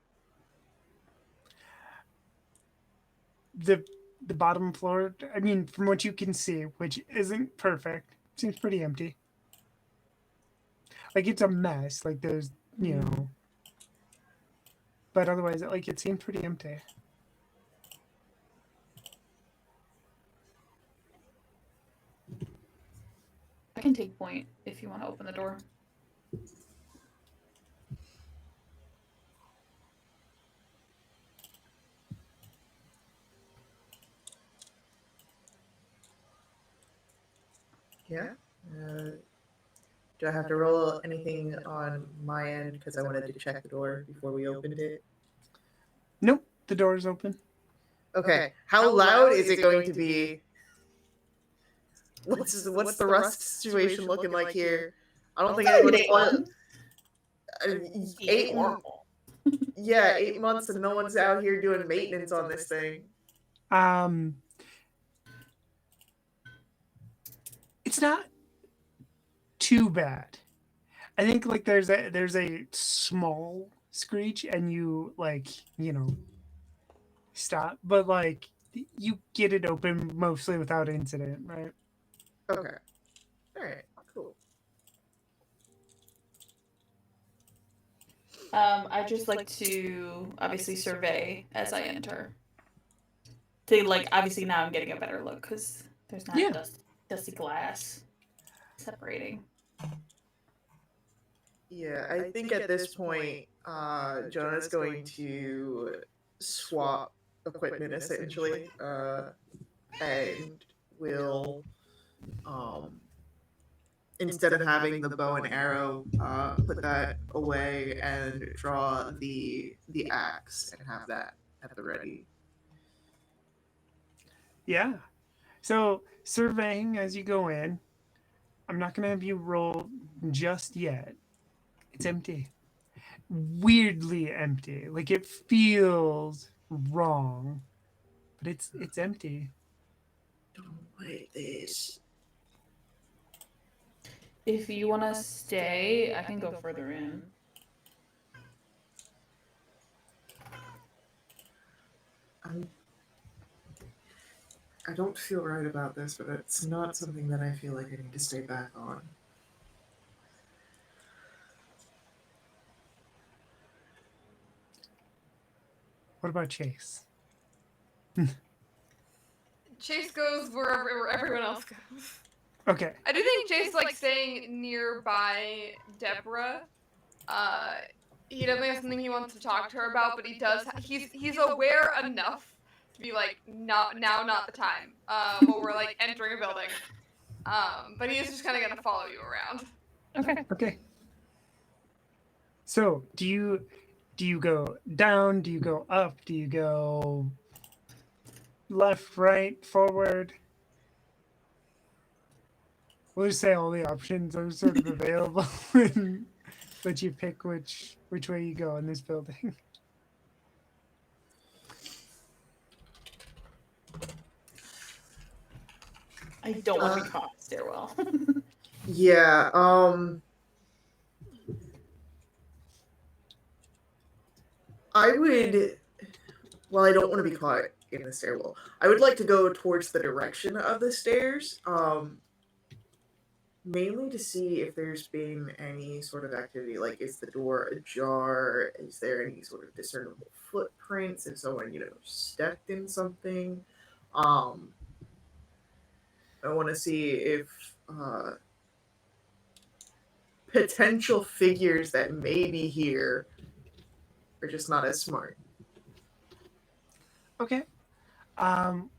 The bottom floor, I mean, from what you can see, which isn't perfect, seems pretty empty. Like it's a mess. Like there's but otherwise, like it seems pretty empty. I can take point if you want to open the door. Yeah. Do I have to roll anything on my end because I wanted to check the door before we opened it? Nope, the door is open. Okay. How loud is it going to be? What's the rust situation looking like here? I don't think anyone's playing. 8 yeah, 8 months and no one's out here doing maintenance on this thing. It's not too bad. I think like there's a small screech and you like, stop, but like you get it open mostly without incident, right? Okay. All right. Cool. I just like to obviously survey as I enter. To like obviously now I'm getting a better look because there's not Yeah. dusty glass separating. Yeah, I think at this point, Jonah's going to swap equipment essentially, and will, instead of having the bow and arrow, put that away and draw the axe and have that at the ready. Yeah. So surveying as you go in, I'm not gonna have you roll just yet. It's empty. Weirdly empty. Like it feels wrong, but it's empty. Don't like this. If you want to stay, I can go further in. I don't feel right about this, but it's not something that I feel like I need to stay back on. What about Chase? Chase goes wherever everyone else goes. Okay. I do think Chase like staying nearby Deborah. He definitely has something he wants to talk to her about, but he's aware enough to be like, not the time. When we're like entering a building. But he is just kind of gonna follow you around. Okay. So, do you go down? Do you go up? Do you go left, right, forward? We'll just say all the options are sort of available, and let you pick which way you go in this building. I don't want to be caught in the stairwell. Yeah, I would, well, I don't want to be caught in the stairwell. I would like to go towards the direction of the stairs, mainly to see if there's been any sort of activity. Like, is the door ajar? Is there any sort of discernible footprints? If someone, stepped in something? I want to see if potential figures that may be here are just not as smart. Okay.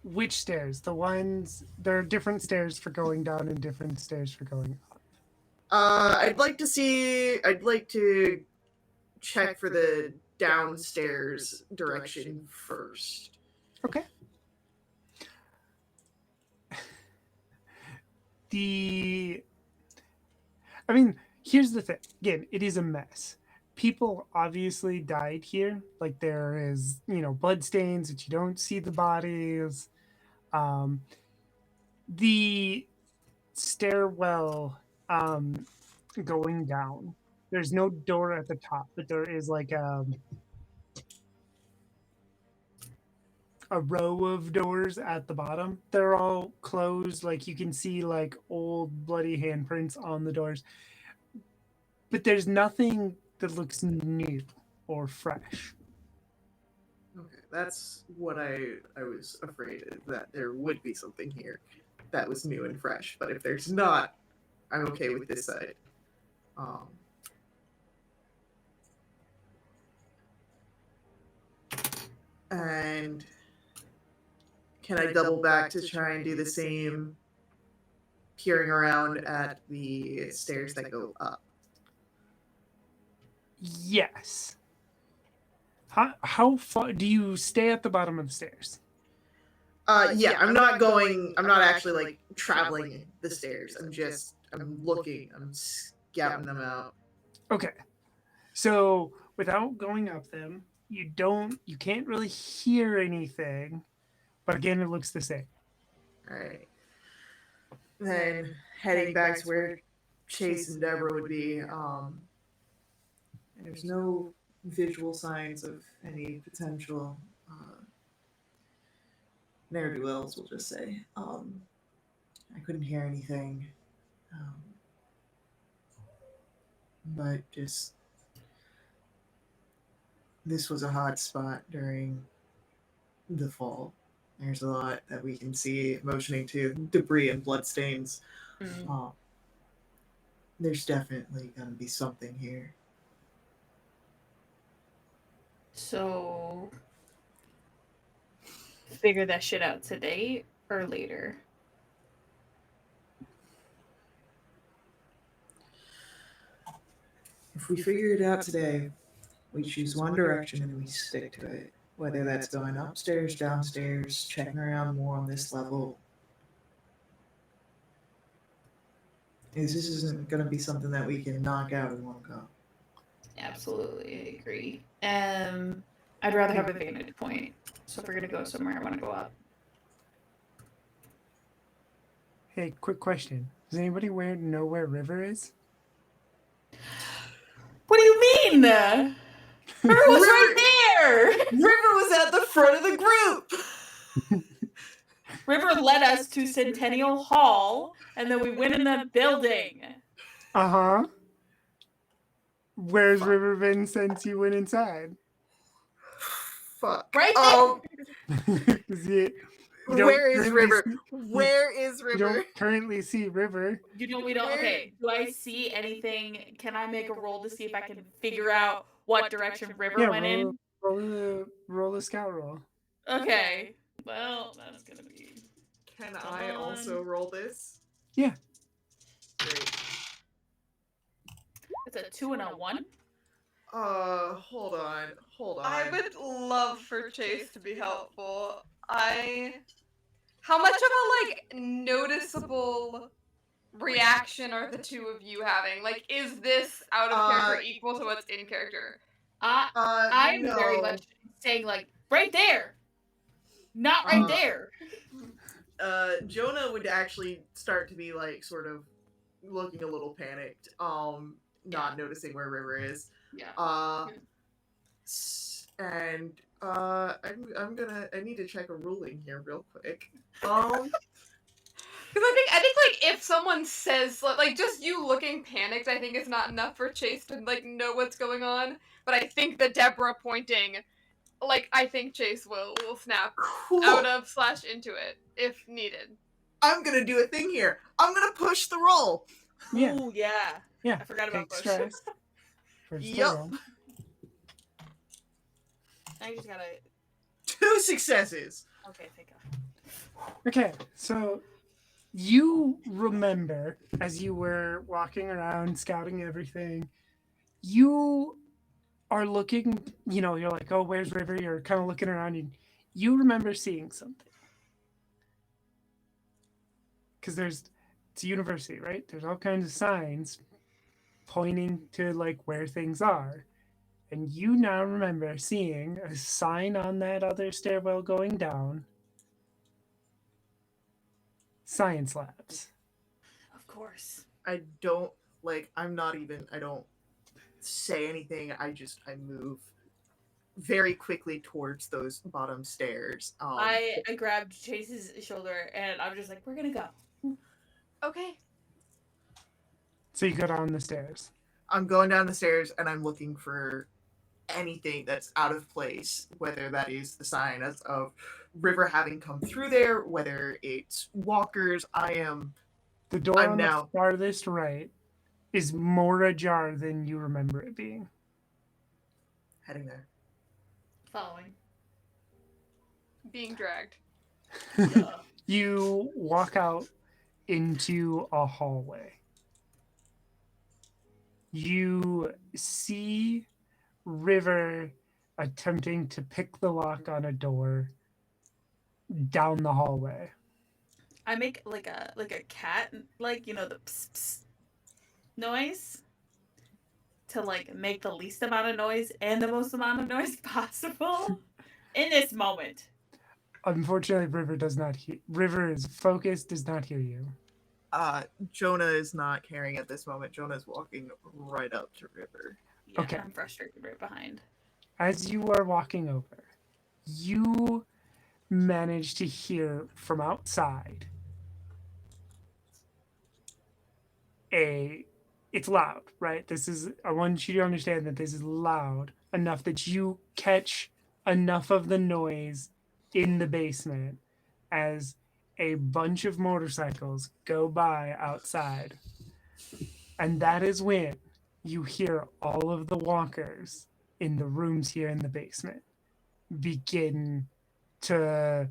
Which stairs? There are different stairs for going down and different stairs for going up. I'd like to check for the downstairs direction first. Okay. Here's the thing. Again, it is a mess. People obviously died here. Like, there is, blood stains, but you don't see the bodies. The stairwell going down, there's no door at the top, but there is like a row of doors at the bottom. They're all closed. Like, you can see like old bloody handprints on the doors, but there's nothing that looks new or fresh. Okay, that's what I was afraid of, that there would be something here that was new and fresh. But if there's not, I'm okay with this side. And can I double back to try and do the same, peering around at the stairs that go up? Yes. How far do you stay at the bottom of the stairs? Yeah, I'm not actually like traveling the stairs. I'm looking, I'm scouting them out. Okay. So without going up them, you can't really hear anything, but again, it looks the same. Alright. Then heading back to where Chase and Deborah would be, there's no visual signs of any potential ne'er-do-wells, we'll just say. I couldn't hear anything. But just, this was a hot spot during the fall. There's a lot that we can see motioning to debris and bloodstains. There's definitely going to be something here. So, figure that shit out today or later? If we figure it out today, we choose one direction and we stick to it. Whether that's going upstairs, downstairs, checking around more on this level. This isn't going to be something that we can knock out in one go. Absolutely, I agree. I'd rather have a vantage point. So if we're gonna go somewhere, I want to go up. Hey, quick question. Does anybody know where River is? What do you mean? River was right there! River was at the front of the group! River led us to Centennial Hall, and then we went in the building. Uh-huh. Where's Fuck. River been since you went inside? Fuck. Right Is it- you don't Where is currently River? see- Where is You River? don't currently see River. You know we don't. Where- Okay. Do I see anything? Can I make a roll to see if I can figure out what direction River Yeah, went in? roll a scout roll. Okay. Well, that's gonna be. Can Come I on. also roll this? Yeah. Great. It's a 2 and a 1. Hold on. I would love for Chase to be helpful. How much of a like noticeable reaction are the two of you having? Like, is this out of character equal to what's in character? I'm very no. much saying like right there, not right there. Jonah would actually start to be like sort of looking a little panicked, not noticing where River is. Yeah. And I need to check a ruling here real quick. Because I think like if someone says like just you looking panicked, I think is not enough for Chase to like know what's going on. But I think that Deborah pointing, like I think Chase will snap Cool. out of / into it if needed. I'm gonna do a thing here. I'm gonna push the roll. Yeah. Ooh, yeah. Yeah. I forgot about Take push. stress. First Yup. roll. I just gotta. 2 successes. Okay, thank God. Okay, so you remember as you were walking around scouting everything, you are looking, you're like, oh, where's River? You're kind of looking around and you remember seeing something. Because it's a university, right? There's all kinds of signs pointing to like where things are. And you now remember seeing a sign on that other stairwell going down. Science labs. Of course. I don't I don't say anything. I move very quickly towards those bottom stairs. I grabbed Chase's shoulder and I'm just like, we're gonna go. Okay. So you go down the stairs. I'm going down the stairs and I'm looking for anything that's out of place, whether that is the sign of River having come through there, whether it's walkers. The door I'm on now- the farthest right is more ajar than you remember it being. heading there. Following. Being dragged. Yeah. You walk out into a hallway. You see River attempting to pick the lock on a door down the hallway. I make like a cat, like the pss, pss noise to like make the least amount of noise and the most amount of noise possible in this moment. Unfortunately, River does not hear. River is focused, does not hear you. Jonah is not carrying at this moment. Jonah's walking right up to River. Yeah, Okay. I'm frustrated right behind. As you are walking over, you manage to hear from outside it's loud, right? I want you to understand that this is loud enough that you catch enough of the noise in the basement as a bunch of motorcycles go by outside. And that is when you hear all of the walkers in the rooms here in the basement begin to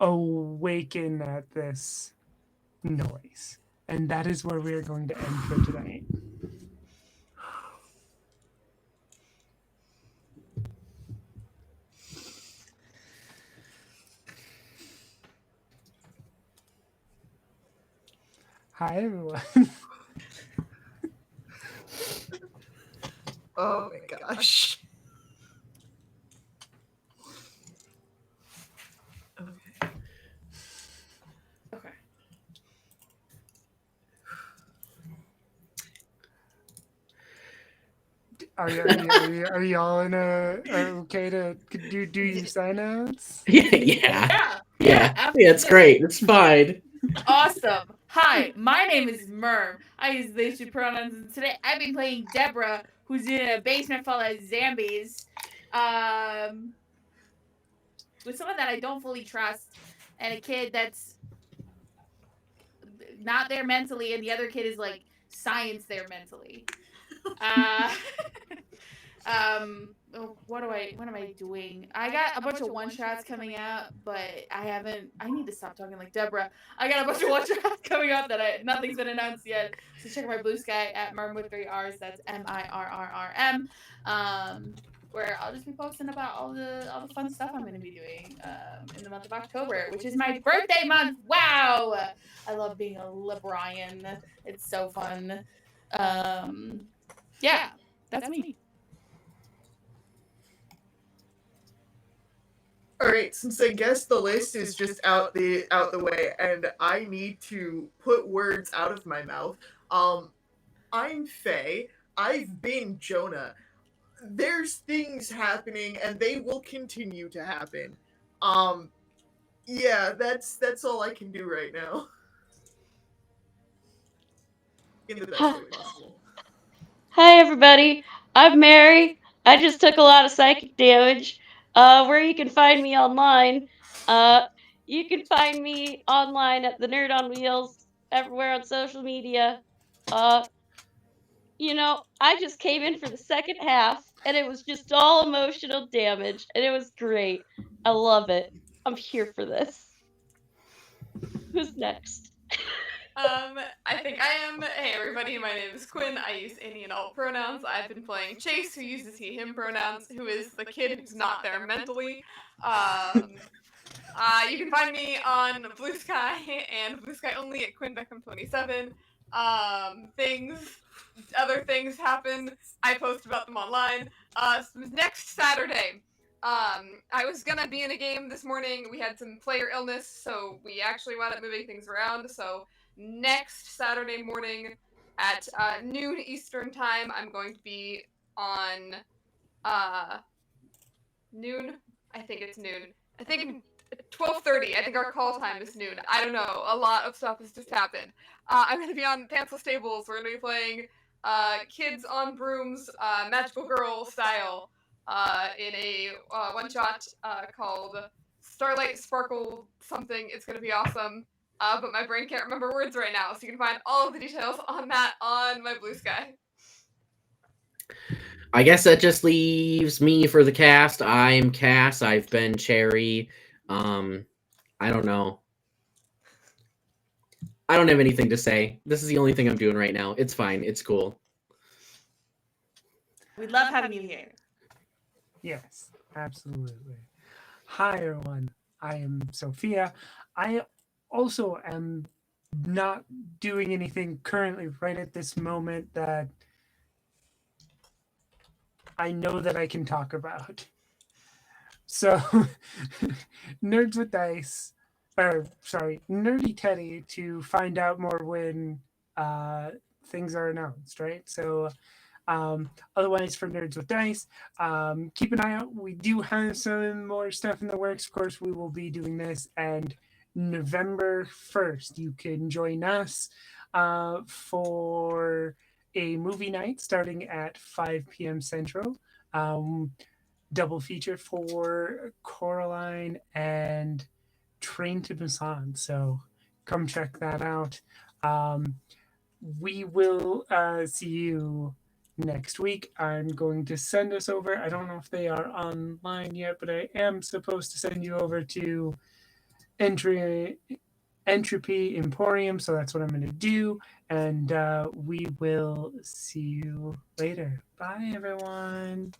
awaken at this noise. And that is where we are going to end for tonight. Hi, everyone. Oh my gosh. Okay. Okay. Are y'all in okay to do your sign outs? Yeah. Yeah. Yeah, it's great. It's fine. Awesome. Hi, my name is Merv. I use they, she pronouns, and today I've been playing Deborah, who's in a basement full of zombies. With someone that I don't fully trust, and a kid that's not there mentally, and the other kid is like science there mentally. Uh, what am I doing? I got a bunch of one shots coming out, but I haven't. I need to stop talking like Deborah. I got a bunch of one shots coming out that nothing's been announced yet. So check my Blue Sky at Merm with 3 R's. That's MIRRRM. Where I'll just be posting about all the fun stuff I'm going to be doing in the month of October, which is my birthday month. Wow, I love being a Librian. It's so fun. Yeah, that's me. All right, since I guess the list is just out the way, and I need to put words out of my mouth. I'm Faye. I've been Jonah. There's things happening, and they will continue to happen. Yeah, that's all I can do right now. In the best way possible. Hi, everybody. I'm Mary. I just took a lot of psychic damage. Where you can find me online. You can find me online at the Nerd on Wheels, everywhere on social media. I just came in for the second half, and it was just all emotional damage, and it was great. I love it. I'm here for this. Who's next? I think I am. Hey everybody, my name is Quinn. I use any and all pronouns. I've been playing Chase, who uses he/him pronouns, who is the kid who's not there mentally. You can find me on Blue Sky and Blue Sky only at Quinn Beckham 27. Other things happen. I post about them online. Next Saturday, I was gonna be in a game this morning. We had some player illness, so we actually wound up moving things around. So next Saturday morning at noon Eastern time, I'm going to be on noon. I think it's noon. I think 12:30. I think our call time is noon. I don't know. A lot of stuff has just happened. I'm gonna be on Pantsless Tables. We're gonna be playing Kids on Brooms, Magical Girl style, in a one shot called Starlight Sparkle something. It's gonna be awesome. But my brain can't remember words right now, so you can find all of the details on that on my Blue Sky. I guess that just leaves me for the cast. I'm Cass. I've been Cherry. I don't know. I don't have anything to say. This is the only thing I'm doing right now. It's fine. It's cool. We love having you here. Yes, absolutely. Hi, everyone. I am Sophia. I also am not doing anything currently right at this moment that I know that I can talk about. So, Nerds with Dice, or sorry, Nerdy Teddy to find out more when things are announced, right? So, otherwise, for Nerds with Dice, keep an eye out. We do have some more stuff in the works. Of course, we will be doing this, and November 1st, you can join us for a movie night starting at 5 p.m. Central. Double feature for Coraline and Train to Busan. So come check that out. We will see you next week. I'm going to send us over. I don't know if they are online yet, but I am supposed to send you over to Entropy Emporium. So that's what I'm going to do. And we will see you later. Bye, everyone.